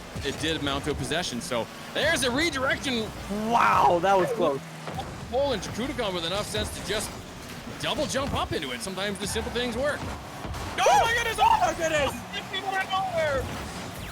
amount to a possession. So there's a redirection. Wow, that was close. And Chikudakan with enough sense to just double jump up into it. Sometimes the simple things work. Oh my goodness! Oh my goodness!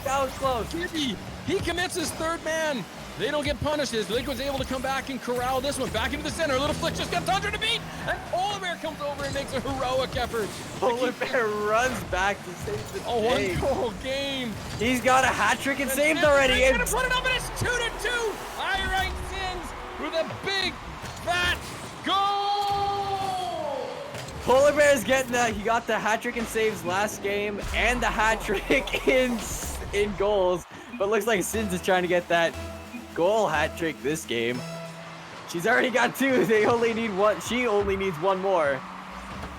That was close. Gibby, he commits his third man. They don't get punished as Liquid's able to come back and corral this one. Back into the center. A little flick just got Tundra to beat. And Polar Bear comes over and makes a heroic effort. Polar Bear runs back to save the game. 1-goal game. He's got a hat trick and saved already. He's gonna put it up and it's 2-2. Right Sins with a big fat goal. Polar Bear's getting that. He got the hat trick in saves last game and the hat trick in goals. But looks like Sins is trying to get that goal hat trick this game. She's already got 2. They only need 1. She only needs 1 more.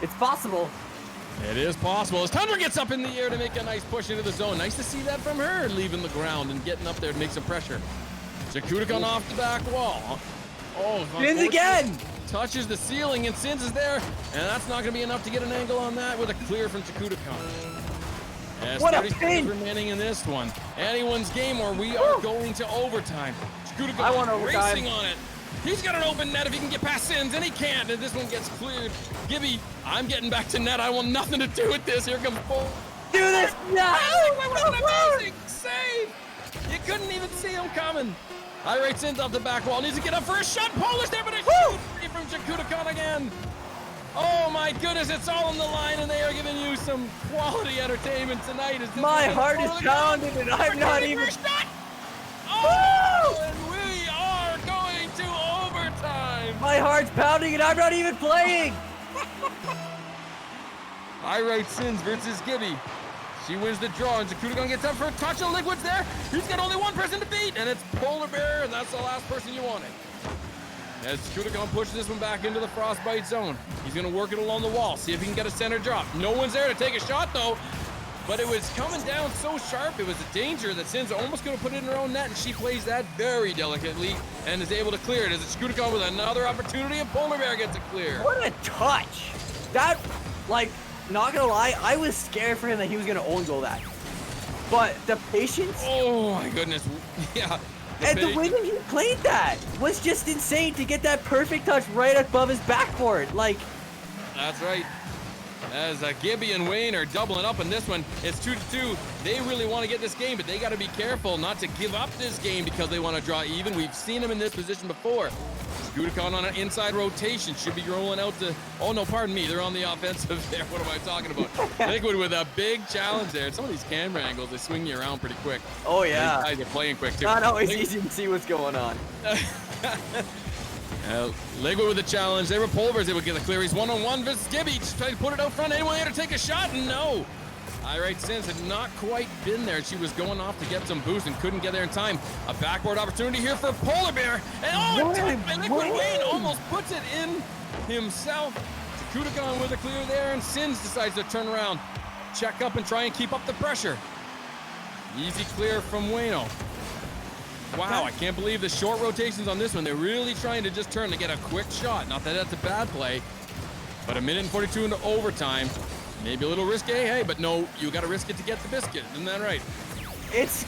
It's possible. It is possible as Tundra gets up in the air to make a nice push into the zone. Nice to see that from her, leaving the ground and getting up there to make some pressure. Jakutikon off the back wall. Oh, Sins again! Touches the ceiling and Sins is there, and that's not going to be enough to get an angle on that with a clear from Jakutikon. What a 30 pin! seconds remaining in this one. Anyone's game, or we are going to overtime. I want overtime. Racing on it. He's got an open net if he can get past Sins, and he can't, and this one gets cleared. Gibby, I'm getting back to net. I want nothing to do with this. Here comes Bull. Do this! No! What an amazing save! You couldn't even see him coming. High rate Sins off the back wall. Needs to get up for a shot. Polish there, but a shoot from Jakutikon again. Oh my goodness, it's all on the line, and they are giving you some quality entertainment tonight. My heart is pounding, and I'm not even. Shot. Oh, and we are going to overtime. My heart's pounding, and I'm not even playing. High right Sins versus Gibby. She wins the draw, and Jakutikon gets up for a touch, and Liquid's there. He's got only 1 person to beat, and it's Polar Bear, and that's the last person you wanted. As Jakutikon pushes this one back into the Frostbite zone. He's going to work it along the wall, see if he can get a center drop. No one's there to take a shot, though. But it was coming down so sharp, it was a danger that Sins almost going to put it in her own net, and she plays that very delicately and is able to clear it. As it's Jakutikon with another opportunity, and Polar Bear gets it clear. What a touch! That, like, not gonna lie, I was scared for him that he was gonna own goal that. But the patience. Oh my goodness, yeah. And the way that he played that was just insane to get that perfect touch right above his backboard. Like, that's right. As Gibby and Wayne are doubling up in this one, it's 2-2. They really want to get this game, but they got to be careful not to give up this game because they want to draw even. We've seen them in this position before. Jakutikon on an inside rotation should be rolling out to. Oh no, pardon me. They're on the offensive there. What am I talking about? Liquid with a big challenge there. Some of these camera angles, they swing you around pretty quick. Oh yeah. These guys are playing quick too. Not always easy to see what's going on. Liquid with the challenge. They were Polar Bears able to get the clear. He's 1-on-1 versus Gibby. Just trying to put it out front. Anyone here to take a shot? No. All right, Sins had not quite been there. She was going off to get some boost and couldn't get there in time. A backboard opportunity here for Polar Bear. And Liquid Wayne almost puts it in himself. Jakutikon with a clear there, and Sins decides to turn around, check up, and try and keep up the pressure. Easy clear from Wayno. Wow, I can't believe the short rotations on this one. They're really trying to just turn to get a quick shot. Not that that's a bad play, but 1:42 into overtime. Maybe a little risky, hey, but no, you got to risk it to get the biscuit. Isn't that right? It's.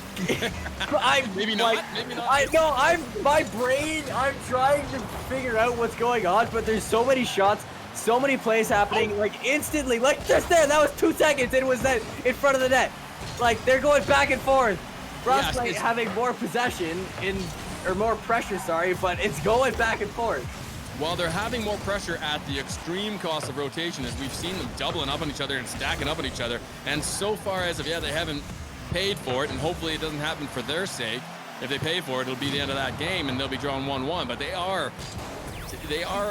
Maybe not. Maybe not. I know. My brain. I'm trying to figure out what's going on, but there's so many shots, so many plays happening, like instantly. Like just there, that was 2 seconds. It was that in front of the net. Like they're going back and forth. Frostbite having more possession or more pressure, sorry, but it's going back and forth. Well, they're having more pressure at the extreme cost of rotation, as we've seen them doubling up on each other and stacking up on each other. And so far as of yet, they haven't paid for it, and hopefully it doesn't happen for their sake. If they pay for it, it'll be the end of that game, and they'll be drawn 1-1. But they are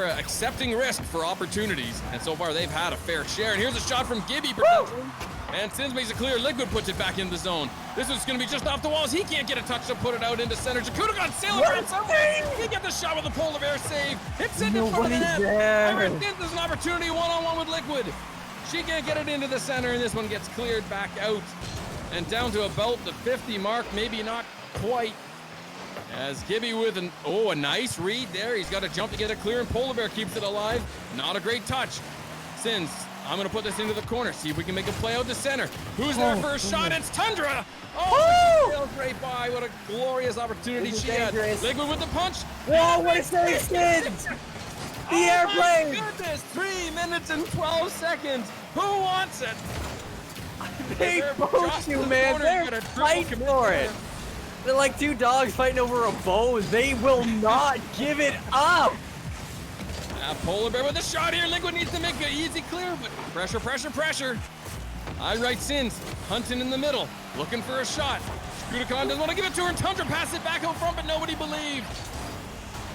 accepting risk for opportunities, and so far they've had a fair share. And here's a shot from Gibby, potentially. And Sins makes it clear. Liquid puts it back in the zone. This is going to be just off the walls. He can't get a touch to put it out into center. Jakutikon sailing around somewhere. He get the shot with the Polar Bear save. It's in front of the net. Sins has an opportunity one-on-one with Liquid. She can't get it into the center, and this one gets cleared back out. And down to about the 50 mark, maybe not quite. As Gibby with a nice read there. He's got to jump to get it clear, and Polar Bear keeps it alive. Not a great touch. Sins, I'm going to put this into the corner, see if we can make a play out to center. Who's there for a shot? It's Tundra! Oh, she sailed right by. What a glorious opportunity she had. Liquid with the punch. Whoa, what a save, Sins! The airplane! Oh my goodness, 3 minutes and 12 seconds. Who wants it? They both you, man. They're fighting for it. They're like 2 dogs fighting over a bone. They will not give it up. Polar Bear with a shot here. Liquid needs to make an easy clear, but pressure, pressure, pressure. I right Sins, hunting in the middle, looking for a shot. Jakutikon doesn't want to give it to her, and Tundra passes it back out front, but nobody believed.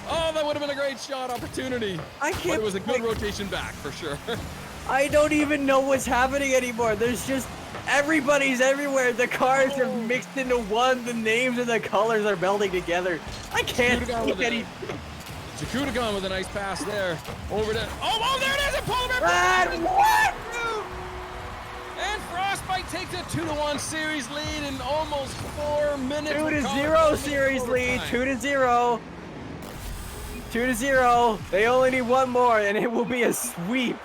Oh, that would have been a great shot opportunity. I can't. But it was a good rotation back for sure. I don't even know what's happening anymore. There's just everybody's everywhere. The cars are mixed into one. The names and the colors are melding together. I can't see anything. Jakutagon with a nice pass there. Over to oh, there it is! A polar bear! What? And Frostbite takes a 2-1 series lead in almost 4 minutes. 2-0 series lead. 2-0. 2-0. They only need one more, and it will be a sweep.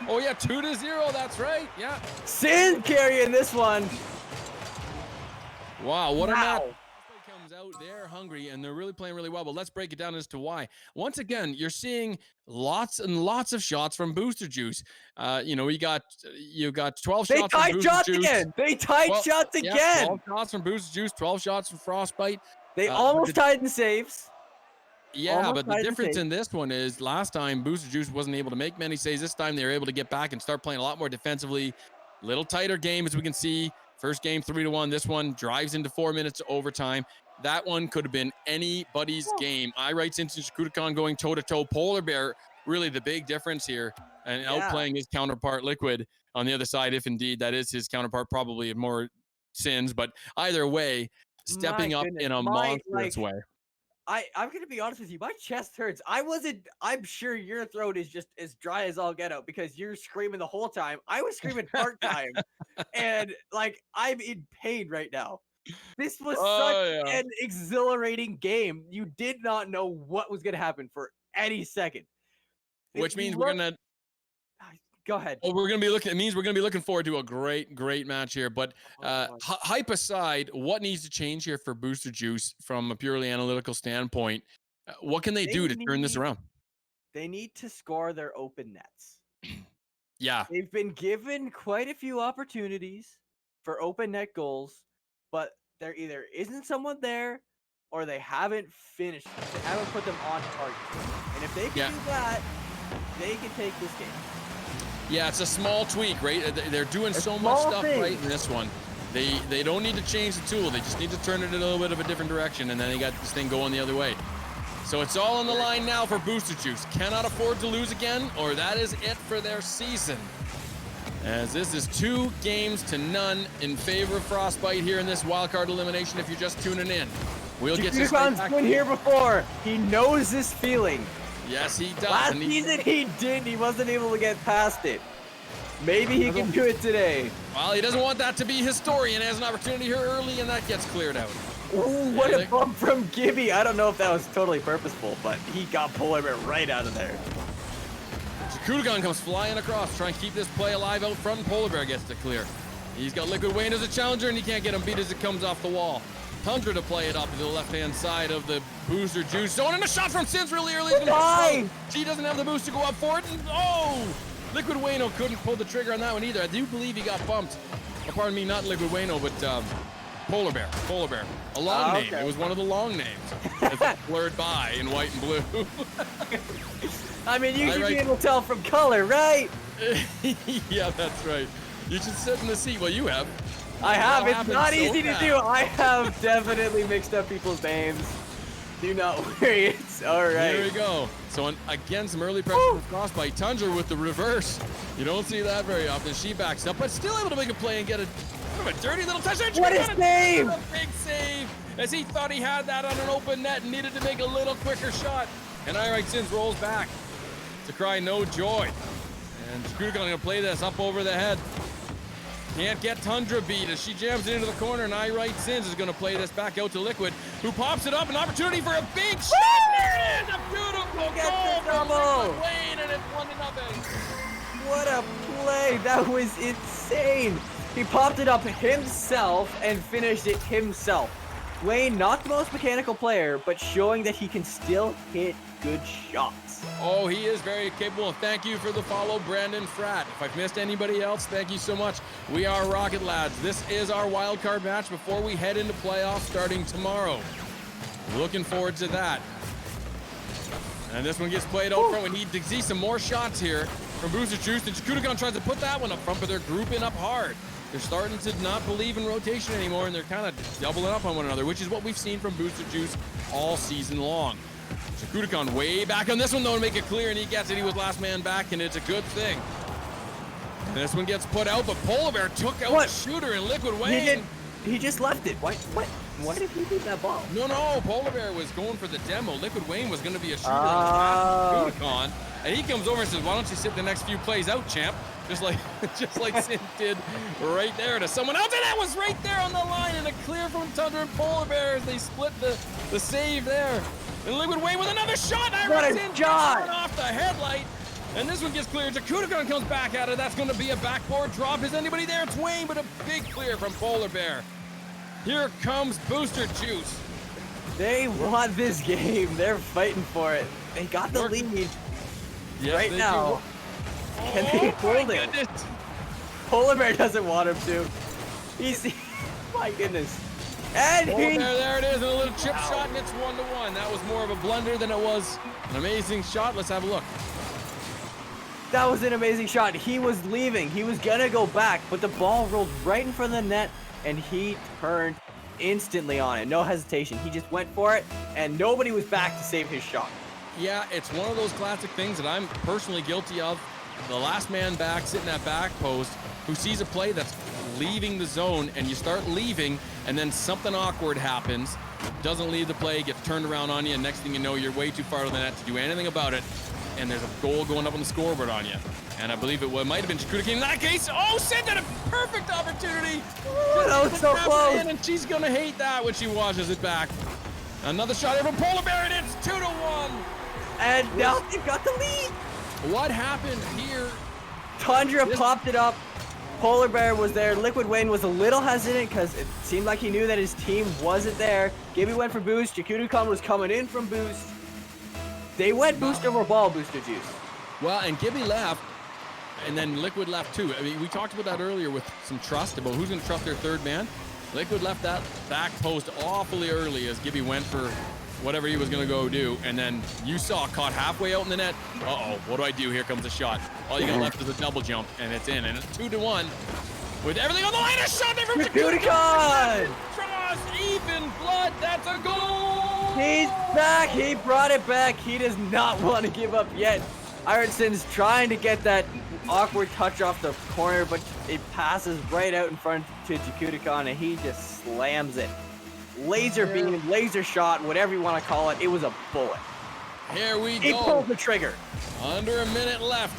Oh yeah, 2-0. That's right. Yeah. Sin carrying this one. Wow, what a match. Comes out, they're hungry and they're really playing really well, but let's break it down as to why. Once again, you're seeing lots and lots of shots from Booster Juice. You got 12 They shots from tied Booster shots Juice. again. They tied shots Yeah, again. 12 shots from Booster Juice, 12 shots from Frostbite. They almost tied in saves. Yeah, Almost but the difference in this one is last time Booster Juice wasn't able to make many saves. This time they were able to get back and start playing a lot more defensively. Little tighter game, as we can see. First game 3-1. This one drives into 4 minutes overtime. That one could have been anybody's game. I write into Jakutagon going toe-to-toe. Polar Bear, really the big difference here, and outplaying his counterpart Liquid on the other side, if indeed that is his counterpart, probably more sins. But either way, stepping up in a monstrous way. I'm gonna be honest with you. My chest hurts. I'm sure your throat is just as dry as all get out because you're screaming the whole time. I was screaming part time, and like I'm in pain right now. This was such an exhilarating game. You did not know what was gonna happen for any second. Which means we're gonna go ahead. Oh, it means we're gonna be looking forward to a great match here. But hype aside, what needs to change here for Booster Juice from a purely analytical standpoint? What can they do to turn this around? They need to score their open nets. Yeah. They've been given quite a few opportunities for open net goals, but there either isn't someone there or they haven't finished. They haven't put them on target. And if they can do that, they can take this game. Yeah, it's a small tweak, right? They're doing so much stuff right in this one. They don't need to change the tool. They just need to turn it in a little bit of a different direction, and then they got this thing going the other way. So it's all on the line now for Booster Juice. Cannot afford to lose again, or that is it for their season. As this is 2-0 in favor of Frostbite here in this wildcard elimination if you're just tuning in. We'll get this Jakutagon's been here before. He knows this feeling. Yes, he does. Last season he didn't. He wasn't able to get past it. Maybe he can do it today. Well, he doesn't want that to be his story, and has an opportunity here early, and that gets cleared out. Ooh, what a bump from Gibby. I don't know if that was totally purposeful, but he got Polar Bear right out of there. Jakutagon comes flying across, trying to keep this play alive out front, and Polar Bear gets to clear. He's got Liquid Wayne as a challenger, and he can't get him beat as it comes off the wall. Tundra to play it up to the left-hand side of the Booster Juice zone, and a shot from Sins really early. She doesn't have the boost to go up for it, and Liquid Wayno couldn't pull the trigger on that one either. I do believe he got bumped. Oh, pardon me, not Liquid Wayno, but Polar Bear. A long name. It was one of the long names. It's blurred by in white and blue. I mean, you should be able to tell from color, right? Yeah, that's right. You should sit in the seat. Well, you have. I have. It's not easy to do. I have definitely mixed up people's names. Do not worry. It's all right. Here we go. So again, some early pressure from Frostbite. Tundra with the reverse. You don't see that very often. She backs up, but still able to make a play and get a dirty little touch. What a save! A big save, as he thought he had that on an open net and needed to make a little quicker shot. And Irite Sins rolls back to cry no joy. And Jakutagon gonna play this up over the head. Can't get Tundra beat as she jams it into the corner, and Irite Sins is going to play this back out to Liquid, who pops it up. An opportunity for a big shot. There it is! A beautiful goal from Liquid Wayne, and it's 1-0. What a play! That was insane. He popped it up himself and finished it himself. Wayne, not the most mechanical player, but showing that he can still hit good shots. Oh, he is very capable. Thank you for the follow, Brandon Fratt. If I've missed anybody else, thank you so much. We are Rocket Lads. This is our wild card match before we head into playoffs starting tomorrow. Looking forward to that. And this one gets played out front. We need to see some more shots here from Booster Juice. And Jakutagon tries to put that one up front, but they're grouping up hard. They're starting to not believe in rotation anymore, and they're kind of doubling up on one another, which is what we've seen from Booster Juice all season long. Jakutagon way back on this one, though, to make it clear, and he gets it. He was last man back, and it's a good thing. This one gets put out, but Polar Bear took out What? the shooter and Liquid Wayne. He just left it. Why did he leave that ball? No, Polar Bear was going for the demo. Liquid Wayne was going to be a shooter Oh. on Kudikon, and he comes over and says, "Why don't you sit the next few plays out, champ?" Just like Sin did right there to someone else, and that was right there on the line, and a clear from Tundra and Polar Bear as they split the save there. And Liquid Wayne with another shot. What a Sin shot! off the headlight. And this one gets cleared. Kudikon comes back at it. That's going to be a backboard drop. Is anybody there? It's Wayne, but a big clear from Polar Bear. Here comes Booster Juice. They want this game. They're fighting for it. They got the lead right now. Can they hold it? Goodness. Polar Bear doesn't want him to. My goodness. And Polar he. Bear, there it is, and a little chip shot, and it's 1-1. That was more of a blunder than it was an amazing shot. Let's have a look. That was an amazing shot. He was leaving. He was gonna go back, but the ball rolled right in front of the net, and he turned instantly on it. No hesitation. He just went for it, and nobody was back to save his shot. Yeah, it's one of those classic things that I'm personally guilty of. The last man back, sitting at back post, who sees a play that's leaving the zone, and you start leaving, and then something awkward happens, doesn't leave the play, gets turned around on you, and next thing you know, you're way too far to the net to do anything about it, and there's a goal going up on the scoreboard on you. And I believe it might have been Kudikon in that case. Oh, Sid had a perfect opportunity. That was so close. And she's gonna hate that when she washes it back. Another shot here from Polar Bear, and it's 2-1. And now they've got the lead. What happened here? Tundra popped it up. Polar Bear was there. Liquid Wayne was a little hesitant because it seemed like he knew that his team wasn't there. Gibby went for boost. Kudikon was coming in from boost. They went boost over ball, Booster Juice. Well, and Gibby left, and then Liquid left too. I mean, we talked about that earlier with some trust about who's going to trust their third man. Liquid left that back post awfully early as Gibby went for whatever he was going to go do, and then you saw caught halfway out in the net. Uh-oh, what do I do? Here comes a shot. All you got left is a double jump, and it's in, and it's 2-1. With everything on the line, a shot there from Kudikon! Draws even blood. That's a goal! He's back. He brought it back. He does not want to give up yet. Ironson's trying to get that awkward touch off the corner, but it passes right out in front to Kudikon, and he just slams it. Laser beam, laser shot, whatever you want to call it. It was a bullet. Here we He go. pulled the trigger. Under a minute left.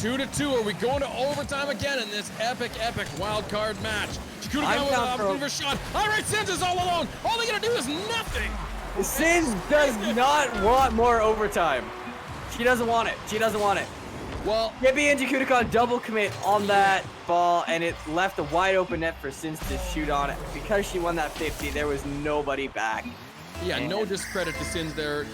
2-2. Are we going to overtime again in this epic wild card match? Kudikon with an opportunity for a shot. All right, Sins is all alone. All they got to do is nothing. Sins does not want more overtime. She doesn't want it. She doesn't want it. Well, Gibby and Kudikon double commit on that ball, and it left a wide open net for Sins to shoot on it. Because she won that 50, there was nobody back. yeah, And no discredit to Sins there.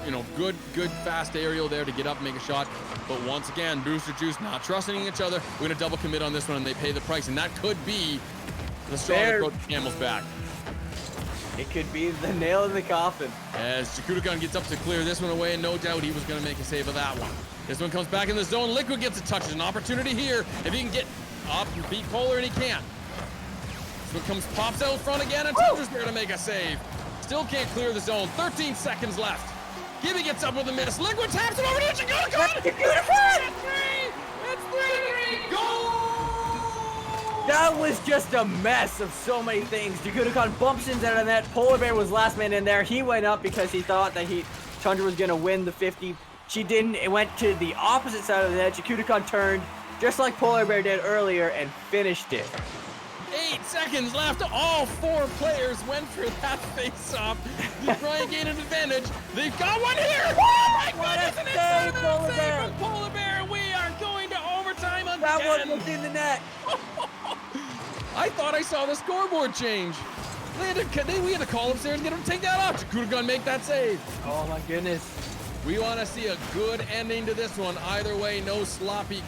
You know, good fast aerial there to get up and make a shot. But once again, Booster Juice not trusting each other. We're going to double commit on this one, and they pay the price. And that could be the straw that broke the camel's back. It could be the nail in the coffin. As Kudikon gets up to clear this one away, and no doubt he was going to make a save of that one. This one comes back in the zone. Liquid gets a touch. There's an opportunity here. If he can get up and beat Polar, and he can't. This one pops out front again, and Tundra's there to make a save. Still can't clear the zone. 13 seconds left. Gibby gets up with a miss. Liquid taps it over to Kudikon. It's 3-3. Goal! That was just a mess of so many things. Kudikon bumps into the net. Polar Bear was last man in there. He went up because he thought that Tundra was going to win the 50. She didn't. It went to the opposite side of the net. Kudikon turned, just like Polar Bear did earlier, and finished it. 8 seconds left. All 4 players went for that face-off to try and gain an advantage. They've got one here. Oh my What a goodness! save, It's a Polar save Bear. from Polar Bear. We are going to overtime again. That one was in the net. I thought I saw the scoreboard change. We had to call upstairs and get him to take that off. Kudikon make that save. Oh my goodness. We want to see a good ending to this one. Either way, no sloppy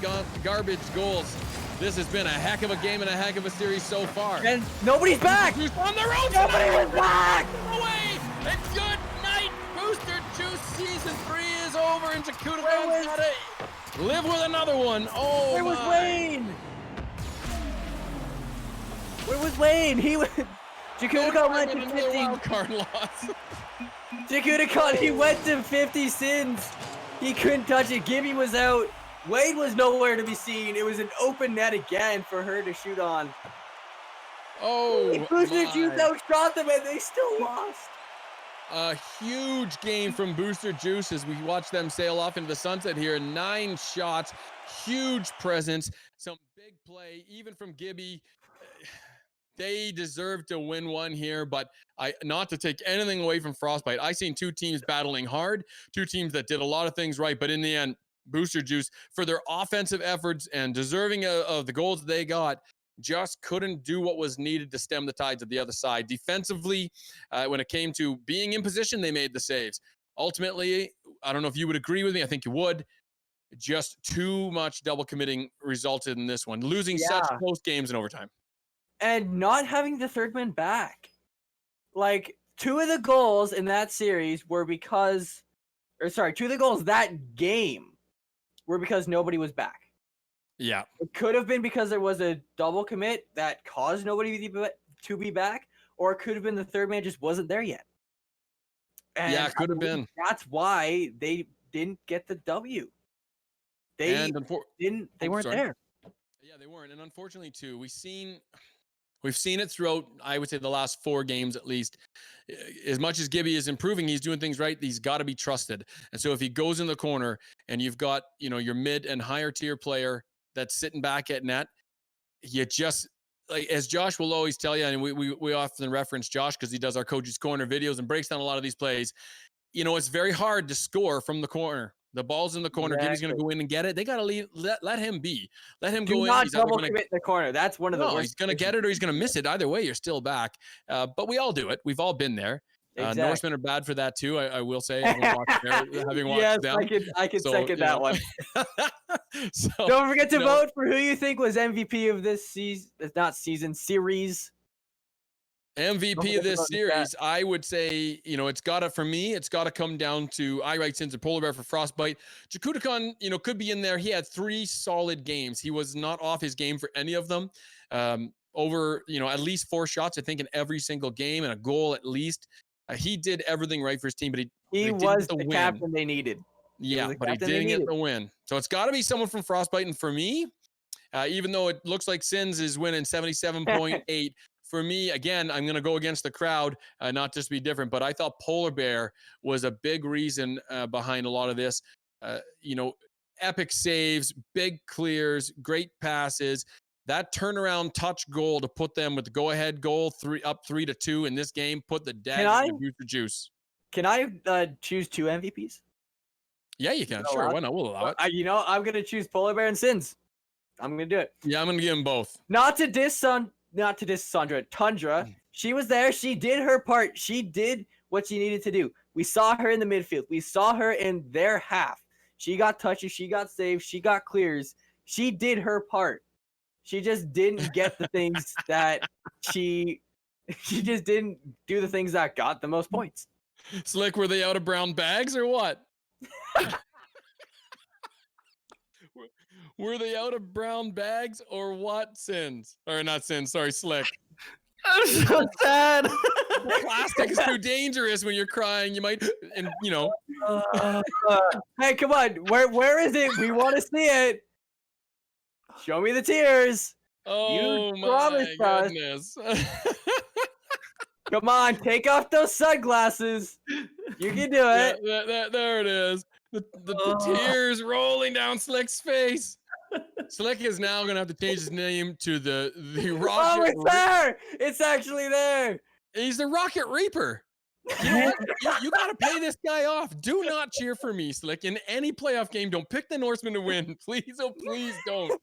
garbage goals. This has been a heck of a game and a heck of a series so far. And nobody's back. Who's on the road? Nobody was back. Away. And good night. Booster Juice Season 3 is over, and Kudikon's got to live with another one. Oh, Where was my. Wayne? Where was Wayne? He went. Kudikon went to Another 50. wild card loss. Kudikon, he went to 50 Sins. He couldn't touch it. Gibby was out. Wade was nowhere to be seen. It was an open net again for her to shoot on. Oh, Booster my. Juice outshot them and they still lost. A huge game from Booster Juice as we watch them sail off into the sunset here. 9 shots, huge presence, some big play, even from Gibby. They deserve to win one here, but not to take anything away from Frostbite. I seen 2 teams battling hard, 2 teams that did a lot of things right, but in the end, Booster Juice, for their offensive efforts and deserving of the goals they got, just couldn't do what was needed to stem the tides of the other side. Defensively, when it came to being in position, they made the saves. Ultimately, I don't know if you would agree with me. I think you would. Just too much double committing resulted in this one, losing such close games in overtime. And not having the third man back. Like, 2 of the goals in that series were because, 2 of the goals that game were because nobody was back. Yeah. It could have been because there was a double commit that caused nobody to be back, or it could have been the third man just wasn't there yet. And yeah, it could have been. That's why they didn't get the W. They weren't there. Yeah, they weren't. And unfortunately, too, we've seen it throughout, I would say, the last 4 games at least. As much as Gibby is improving, he's doing things right. He's got to be trusted. And so if he goes in the corner and you've got, your mid and higher tier player that's sitting back at net, you just, like, as Josh will always tell you, and we often reference Josh because he does our Coach's Corner videos and breaks down a lot of these plays. It's very hard to score from the corner. The ball's in the corner. Exactly. Gibby's going to go in and get it. They got to let him be. Let him go in. Do not double commit in the corner. That's one of the worst. He's going to get it or he's going to miss it. Either way, you're still back. But we all do it. We've all been there. Exactly. Norsemen are bad for that too. I will say, having watched yes, them. I can second that one. So, don't forget to vote for who you think was MVP of this series. Series. MVP of this series, I would say, it's got to come down to I Write Sins and Polar Bear for Frostbite. Jakudakon, could be in there. He had 3 solid games. He was not off his game for any of them. Over, at least 4 shots, I think, in every single game and a goal at least. He did everything right for his team, but he was the captain they needed. Yeah, but he didn't get the win. So it's got to be someone from Frostbite. And for me, even though it looks like Sins is winning 77.8, for me, again, I'm going to go against the crowd, not just be different, but I thought Polar Bear was a big reason behind a lot of this. Epic saves, big clears, great passes. That turnaround touch goal to put them with the go-ahead goal, 3-2 in this game, put the dagger in the Booster Juice. Can I choose 2 MVPs? Yeah, you can. Sure, why not? We'll allow it. I'm going to choose Polar Bear and Sins. I'm going to do it. Yeah, I'm going to give them both. Not to diss Sandra. Tundra, she was there. She did her part. She did what she needed to do. We saw her in the midfield. We saw her in their half. She got touches. She got saves. She got clears. She did her part. She just didn't get the things that she just didn't do the things that got the most points. Slick, were they out of brown bags or what? Were they out of brown bags or what, Sins? Or not Sins, sorry, Slick. I'm so sad. Plastic is too dangerous when you're crying. You might, and Hey, come on. Where is it? We want to see it. Show me the tears. Oh, my goodness. Come on, take off those sunglasses. You can do it. Yeah, there it is. The tears rolling down Slick's face. Slick is now going to have to change his name to the Rocket. Oh, it's there. It's actually there. He's the Rocket Reaper. You know what? You got to pay this guy off. Do not cheer for me, Slick. In any playoff game, don't pick the Norsemen to win. Please, oh, please don't.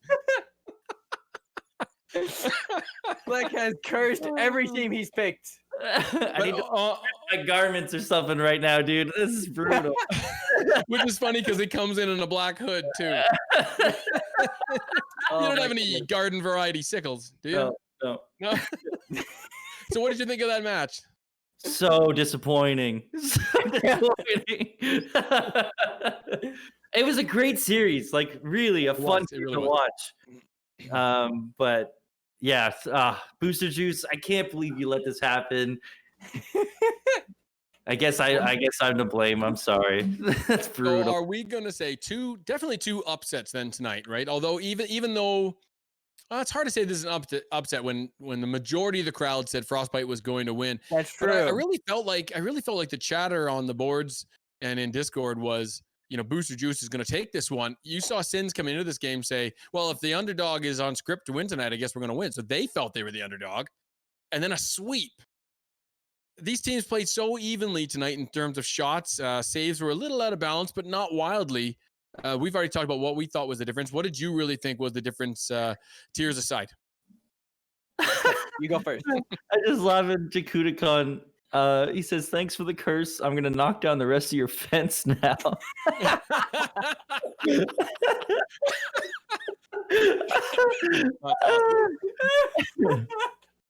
Slick has cursed every team he's picked. I need to my garments or something right now, dude. This is brutal. Which is funny because it comes in a black hood, too. You don't have any garden variety sickles, do you? No. So what did you think of that match? So disappointing. It was a great series, like really a fun game to watch. But yeah, Booster Juice, I can't believe you let this happen. I guess I'm to blame. I'm sorry. That's So brutal. are we going to say definitely two upsets then tonight, right? Although even though it's hard to say this is an upset when the majority of the crowd said Frostbite was going to win. That's But true. I really felt like the chatter on the boards and in Discord was, Booster Juice is going to take this one. You saw Sins come into this game say, well, if the underdog is on script to win tonight, I guess we're going to win. So they felt they were the underdog. And then a sweep. These teams played so evenly tonight in terms of shots. Saves were a little out of balance, but not wildly. We've already talked about what we thought was the difference. What did you really think was the difference, tiers aside? You go first. I just love it. Jakudakon, he says, thanks for the curse. I'm going to knock down the rest of your fence now.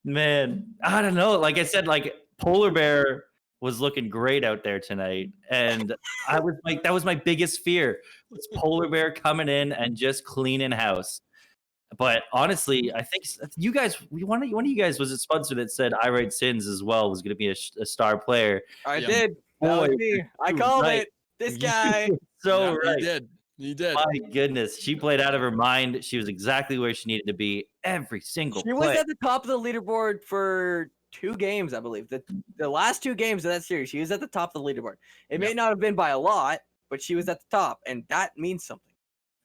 Man, I don't know. Like I said, like Polar Bear was looking great out there tonight. And I was like, that was my biggest fear. Was Polar Bear coming in and just cleaning house. But honestly, I think you guys, one of you guys, was it Spencer that said I Write Sins as well was going to be a star player. I Yeah. did. That was Boy, me. I called right. it. This guy. So Yeah, right. You did. My goodness, she played out of her mind. She was exactly where she needed to be every single She play. was at the top of the leaderboard for 2 games, I believe. The last 2 games of that series, she was at the top of the leaderboard. It may not have been by a lot, but she was at the top, and that means something.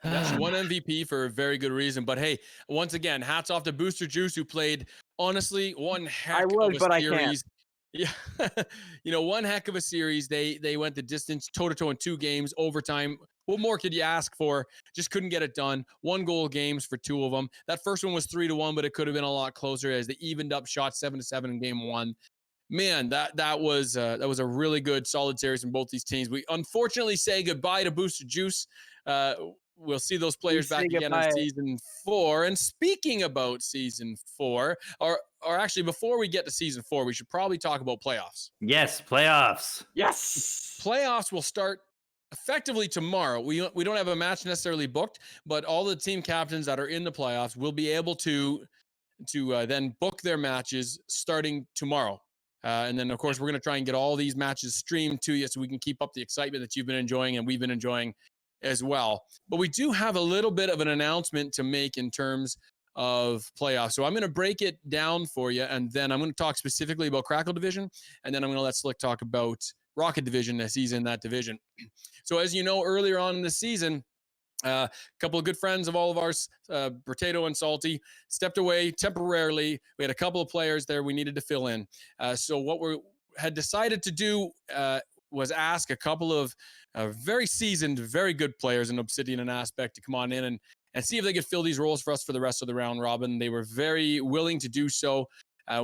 Yeah, she won MVP for a very good reason. But hey, once again, hats off to Booster Juice, who played, honestly, one heck of a but I series. Yeah, one heck of a series. They went the distance, toe-to-toe in 2 games, overtime. What more could you ask for? Just couldn't get it done. 1 goal games for 2 of them. That first one was 3-1, but it could have been a lot closer as they evened up shots 7-7 in game 1. Man, that was a really good, solid series from both these teams. We unfortunately say goodbye to Booster Juice. We'll see those players back again in season 4. And speaking about season 4, or actually before we get to season 4, we should probably talk about playoffs. Yes, playoffs. Yes. Playoffs will start effectively tomorrow. We don't have a match necessarily booked, but all the team captains that are in the playoffs will be able to then book their matches starting tomorrow. And then, of course, we're going to try and get all these matches streamed to you so we can keep up the excitement that you've been enjoying and we've been enjoying as well. But we do have a little bit of an announcement to make in terms of playoffs. So I'm going to break it down for you, and then I'm going to talk specifically about Crackle Division, and then I'm going to let Slick talk about Rocket Division as he's in that division. So as you know, earlier on in the season, a couple of good friends of all of ours, Potato and Salty, stepped away temporarily. We had a couple of players there we needed to fill in. So what we had decided to do was ask a couple of very seasoned, very good players in Obsidian and Aspect to come on in and see if they could fill these roles for us for the rest of the round robin. They were very willing to do so.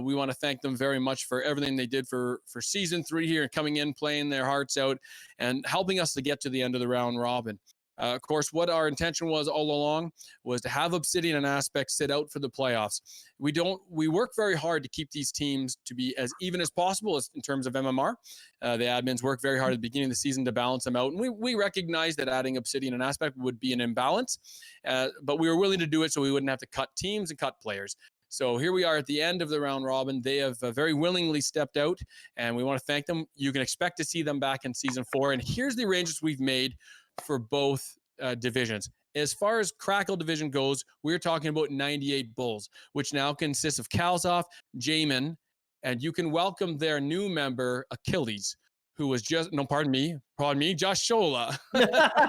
We want to thank them very much for everything they did for season 3 here and coming in, playing their hearts out and helping us to get to the end of the round robin. Of course, what our intention was all along was to have Obsidian and Aspect sit out for the playoffs. We work very hard to keep these teams to be as even as possible as in terms of MMR. The admins work very hard at the beginning of the season to balance them out. And we recognize that adding Obsidian and Aspect would be an imbalance, but we were willing to do it so we wouldn't have to cut teams and cut players. So here we are at the end of the round robin. They have very willingly stepped out, and we want to thank them. You can expect to see them back in season 4. And here's the arrangements we've made for both divisions. As far as Crackle Division goes, we're talking about 98 Bulls, which now consists of Kalzoff, Jamin, and you can welcome their new member, Achilles, who was just, pardon me, Josh Shola.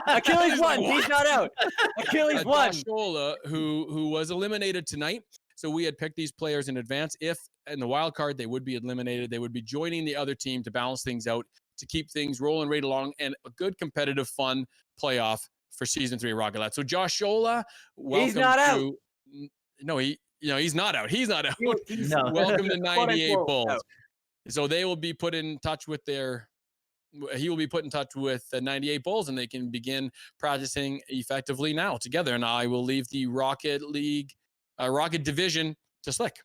Achilles won. He's not out. Achilles won. Josh Shola, who was eliminated tonight. So we had picked these players in advance. If in the wild card they would be eliminated, they would be joining the other team to balance things out, to keep things rolling right along, and a good competitive, fun playoff for season 3 of Rocket Lad. So Josh Shola, welcome. He's not out. No, he's not out. He's not out. No. Welcome to 98 Bulls. out. So they will be put in touch with he will be put in touch with the 98 Bulls, and they can begin practicing effectively now together. And I will leave the Rocket Division to Slick.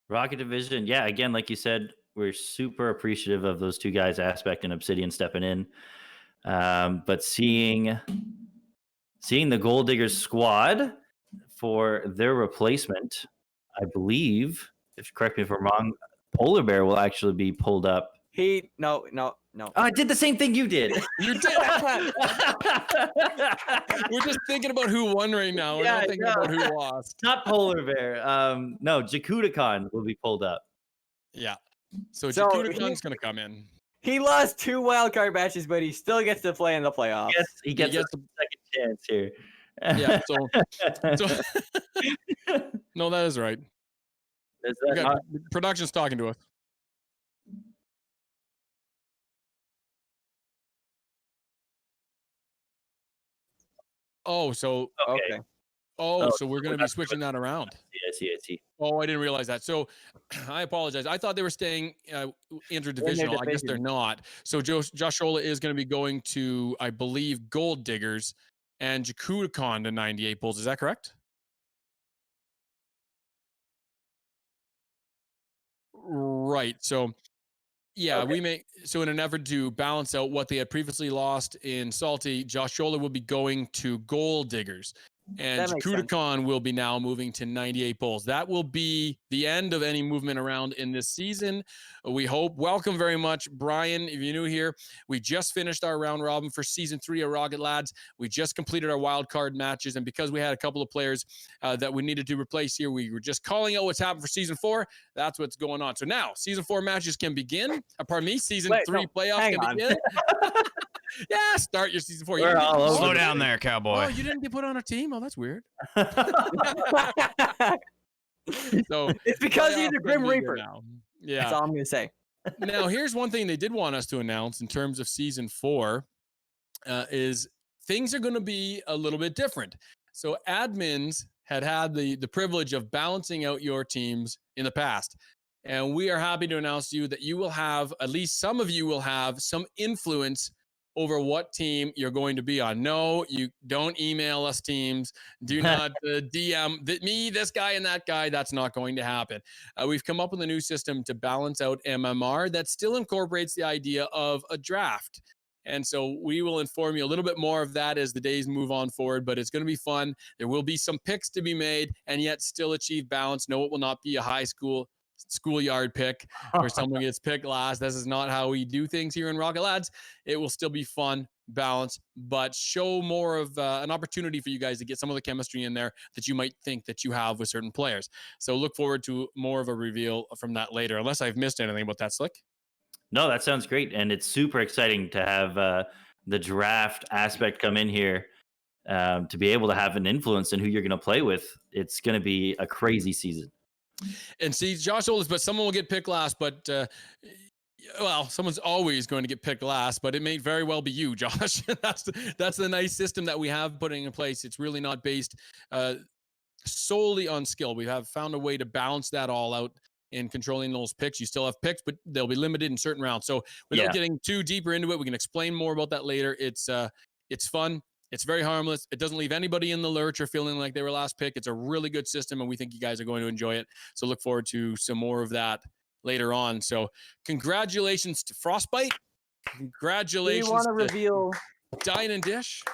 Rocket Division, yeah. Again, like you said, we're super appreciative of those 2 guys, Aspect and Obsidian, stepping in. But seeing the Gold Diggers squad for their replacement, I believe, correct me if I'm wrong, Polar Bear will actually be pulled up No. I did the same thing you did. You did. We're just thinking about who won right now. We're not thinking about who lost. Not Polar Bear. No, Jakudakon will be pulled up. Yeah. So So Jakudakon's going to come in. He lost 2 wildcard matches, but he still gets to play in the playoffs. Yes, he gets a the second chance here. Yeah. So no, that is right. Is We that got not- production's talking to us. Oh, so Okay. so we're going to be switching that around. I see. Oh, I didn't realize that. So I apologize. I thought they were staying interdivisional. I guess they're division. not. So Josh Ola is going to be going to, I believe, Gold Diggers and Jakudakon to 98 Bulls. Is that correct? Right. So yeah, Okay. so in an effort to balance out what they had previously lost in Salty, Josh Ola will be going to Gold Diggers. And That makes sense. Jakudakon will be now moving to 98 Bulls. That will be the end of any movement around in this season. We hope. Welcome very much, Brian. If you're new here, we just finished our round robin for season 3 of Rocket Lads. We just completed our wild card matches. And because we had a couple of players that we needed to replace here, we were just calling out what's happened for season 4. That's what's going on. So now season 4 matches can begin. Season 3 playoffs can begin. Yeah, start your season 4. We're all over Slow the down place. there, Oh, cowboy. you didn't get put on a team? Oh, that's weird. So It's because he's playoffs a Grim can begin Reaper. now. That's Yeah. all I'm gonna say. Now, here's one thing they did want us to announce in terms of season 4 is things are going to be a little bit different. So admins had the privilege of balancing out your teams in the past. And we are happy to announce to you that you will have, at least some of you will have some influence over what team you're going to be on. No, you don't email us teams. Do not DM me, this guy, and that guy. That's not going to happen. We've come up with a new system to balance out MMR that still incorporates the idea of a draft. And so we will inform you a little bit more of that as the days move on forward, but it's going to be fun. There will be some picks to be made and yet still achieve balance. No, it will not be a schoolyard pick where someone gets picked last. This is not how we do things here in Rocket Lads. It will still be fun, balance, but show more of an opportunity for you guys to get some of the chemistry in there that you might think that you have with certain players. So look forward to more of a reveal from that later, unless I've missed anything about that, Slick. No, that sounds great, and it's super exciting to have the draft aspect come in here to be able to have an influence in who you're going to play with. It's going to be a crazy season. And see, Josh Olis, but someone will get picked last, but well, someone's always going to get picked last, but it may very well be you, Josh. That's the nice system that we have putting in place. It's really not based solely on skill. We have found a way to balance that all out in controlling those picks. You still have picks, but they'll be limited in certain rounds. So without getting too deeper into it, we can explain more about that later. It's fun. It's very harmless. It doesn't leave anybody in the lurch or feeling like they were last pick. It's a really good system, and we think you guys are going to enjoy it. So look forward to some more of that later on. So congratulations to Frostbite. Congratulations Do we want to to reveal? Dine and Dish.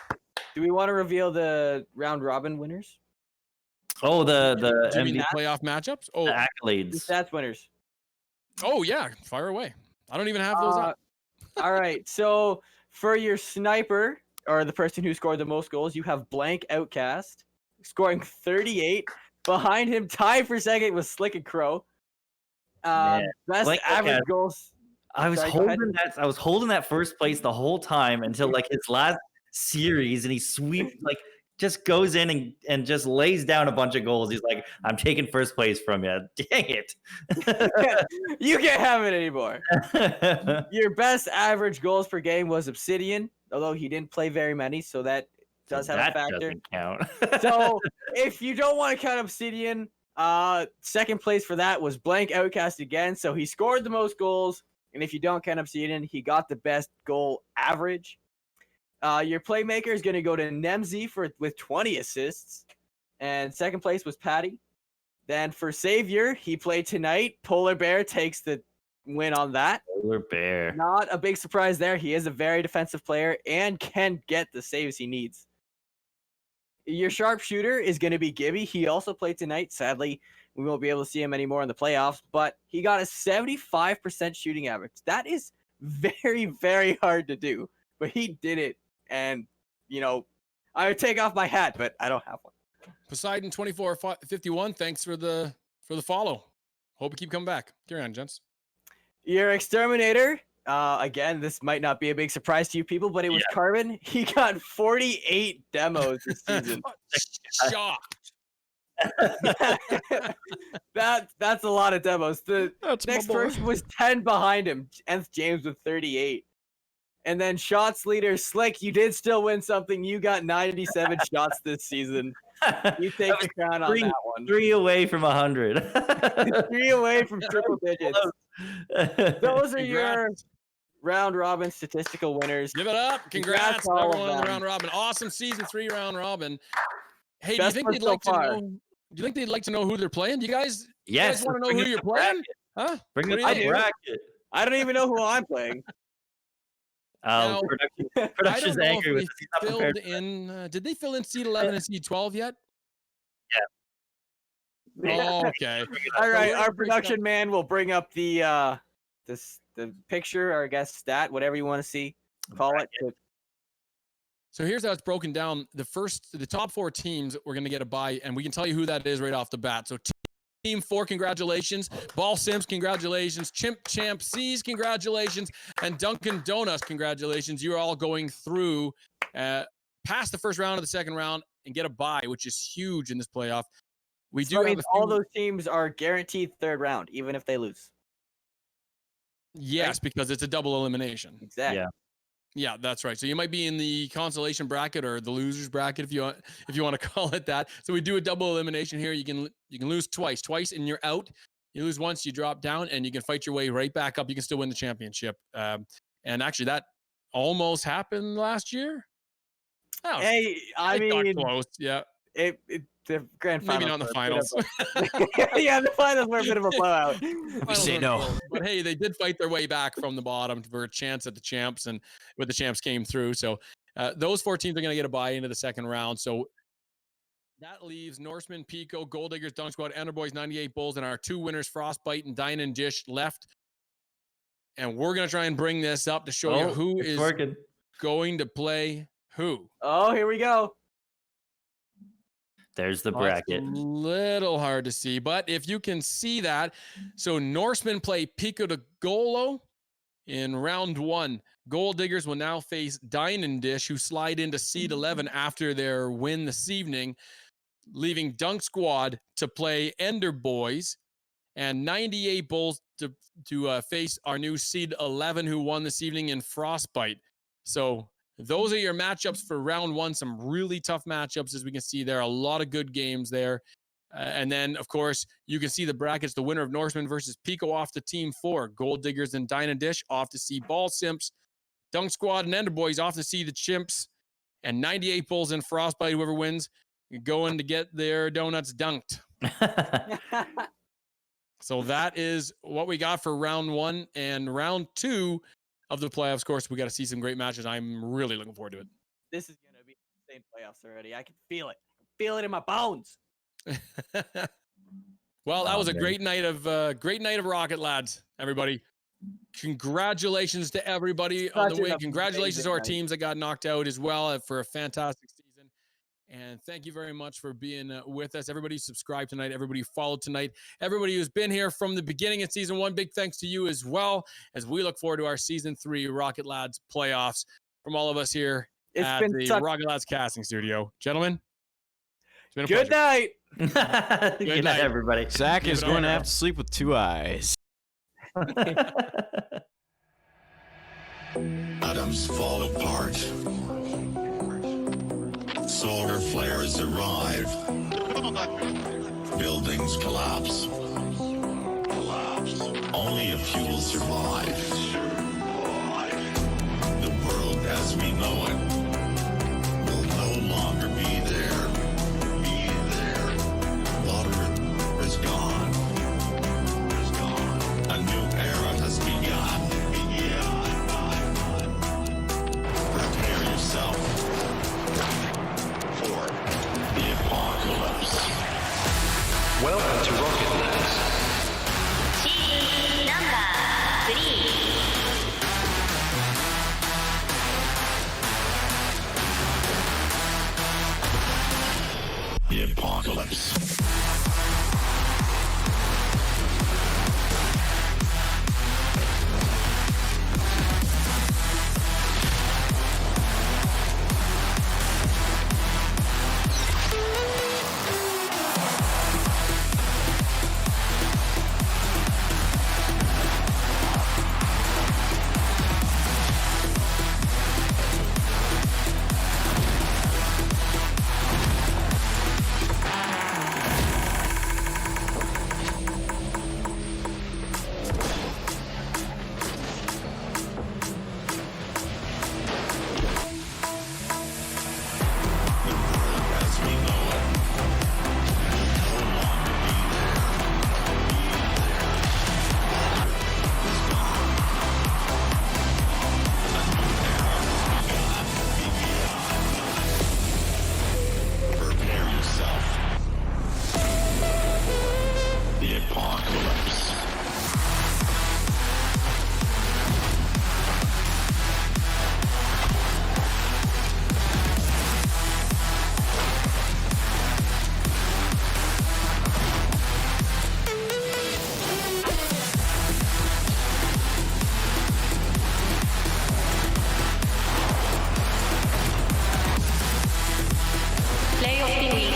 Do we want to reveal the round robin winners? Oh, the Do you mean MV the playoff matchups? Oh, the The accolades. stats winners. oh yeah, fire away. I don't even have those up. All right. So for your sniper or the person who scored the most goals, you have Blank Outcast scoring 38. Behind him, tied for second was Slick and Crow. Man, Best Blank average Outcast. goals. I was Sorry, go ahead. holding that first place the whole time until like his last series, and he just goes in and just lays down a bunch of goals. He's like, I'm taking first place from you. Dang it. You can't have it anymore. Your best average goals per game was Obsidian, although he didn't play very many, so that does have a factor. Doesn't count. So if you don't want to count Obsidian, second place for that was Blank Outcast again. So he scored the most goals, and if you don't count Obsidian, he got the best goal average. Your playmaker is going to go to Nemzi with 20 assists, and second place was Patty. Then for Savior, he played tonight. Polar Bear takes the win on that. Polar Bear. Not a big surprise there. He is a very defensive player and can get the saves he needs. Your sharpshooter is going to be Gibby. He also played tonight. Sadly, we won't be able to see him anymore in the playoffs, but he got a 75% shooting average. That is very, very hard to do, but he did it. And, you know, I would take off my hat, but I don't have one. Poseidon 2451, thanks for the follow. Hope you keep coming back. Carry on, gents. Your exterminator, again, this might not be a big surprise to you people, but it was Carbon. He got 48 demos this season. Shocked. That's a lot of demos. The That's next my boy. person was 10 behind him, Nth James with 38. And then shots leader Slick, you did still win something. You got 97 shots this season. You take the crown on that one. 3 away from 100. 3 away from triple digits. Those are your Congrats. round robin statistical winners. Give it up. Congrats Congrats to all of everyone in the them. round robin. Awesome season 3 round robin. Hey, Best do you think one they'd so like to far. know? Do you think they'd like to know who they're playing? Do you guys Yes. want to know bring who up you're the playing? bracket. Huh? Bring What up do the you do? bracket. I don't even know who I'm playing. Now, I Production's don't know angry with if us. He's they not filled prepared. in. Did they fill in seed 11 and seed 12 yet? Yeah. Oh, okay. All right, we're our gonna break production man will bring up the picture or I guess stat, whatever you want to see. Call it. So here's how it's broken down. The top 4 teams we're going to get a bye, and we can tell you who that is right off the bat. So Team 4, congratulations. Ball Sims, congratulations. Chimp Champ C's, congratulations. And Dunkin' Donuts, congratulations. You're all going through past the first round of the second round and get a bye, which is huge in this playoff. We So do that have means a few, all those teams are guaranteed third round, even if they lose. yes, because it's a double elimination. Exactly. Yeah. Yeah, that's right. So you might be in the consolation bracket or the losers bracket if you want to call it that. So we do a double elimination here. You can lose twice and you're out. You lose once, you drop down, and you can fight your way right back up. You can still win the championship. And actually, that almost happened last year. Oh, Hey, I got mean, close. Yeah, the grand maybe finals. not in the were a bit finals. of yeah, the finals were a bit of a blowout. Finals say were no. close. But hey, they did fight their way back from the bottom for a chance at the champs, and with the champs came through. So those 4 teams are going to get a bye into the second round. So that leaves Norseman, Pico, Gold Diggers, Dunk Squad, Ender Boys, 98 Bulls, and our 2 winners, Frostbite and Dine and Dish, left. And we're going to try and bring this up to show you who it's is working. going to play who. Oh, here we go. There's the Well, it's bracket. a little hard to see, but if you can see that, so Norsemen play Pico de Golo in round 1. Gold Diggers will now face Dine and Dish, who slide into seed 11 after their win this evening, leaving Dunk Squad to play Ender Boys and 98 Bulls to face our new seed 11 who won this evening in Frostbite. So those are your matchups for round 1. Some really tough matchups, as we can see there. A lot of good games there. And then, of course, you can see the brackets. The winner of Norseman versus Pico off to Team 4. Gold Diggers and Dine and Dish off to see Ball Simps. Dunk Squad and Ender Boys off to see the Chimps. And 98 Bulls and Frostbite, whoever wins, going to get their donuts dunked. So that is what we got for round 1. And round 2 of the playoffs, of course, we got to see some great matches. I'm really looking forward to it. This is gonna be insane playoffs already. I can feel it. Feel it in my bones. Well, that Oh, was a man. great night of Rocket Lads, everybody. Congratulations to everybody on Such the an win. Congratulations to our amazing night. teams that got knocked out as well for a fantastic season. And thank you very much for being with us. Everybody who subscribed tonight, everybody who followed tonight, everybody who's been here from the beginning of season 1. Big thanks to you as well, as we look forward to our season 3 Rocket Lads playoffs from all of us here It's at been the such Rocket Lads casting studio. Gentlemen, it's been a good pleasure. night. Good night, night. everybody. Zach Keep is it going on, to bro. have to sleep with 2 eyes. Atoms fall apart. Solar flares arrive. Buildings collapse. Only a few will survive. The world as we know it will no longer be there. Water is gone. A new era has begun. Prepare yourself for the apocalypse. Welcome to Rocket apocalypse. Play of the week.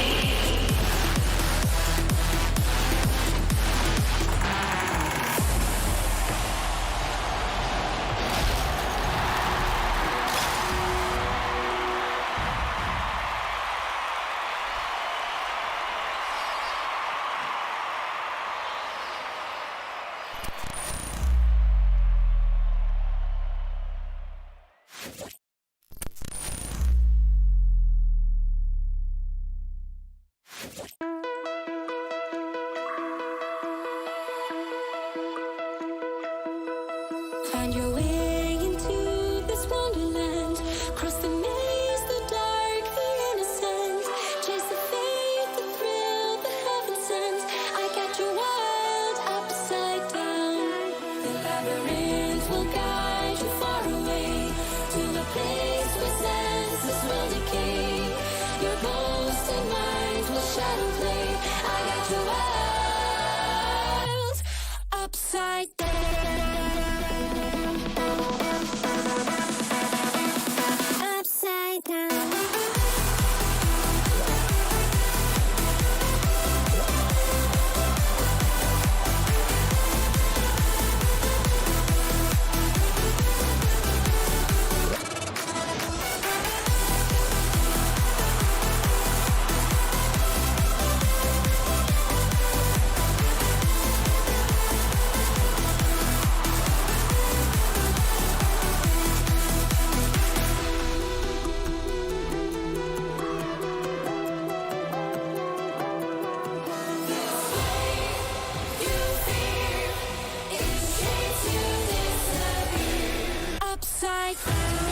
Find your way into this wonderland. Cross the maze, the dark, the innocent. Chase the faith, the thrill, the heaven sent. I got you wild upside down. The labyrinth will guide you far away to the place where senses will decay. Your ghost and mind will shadow play. I got you wild upside down. Upside down. Upside down.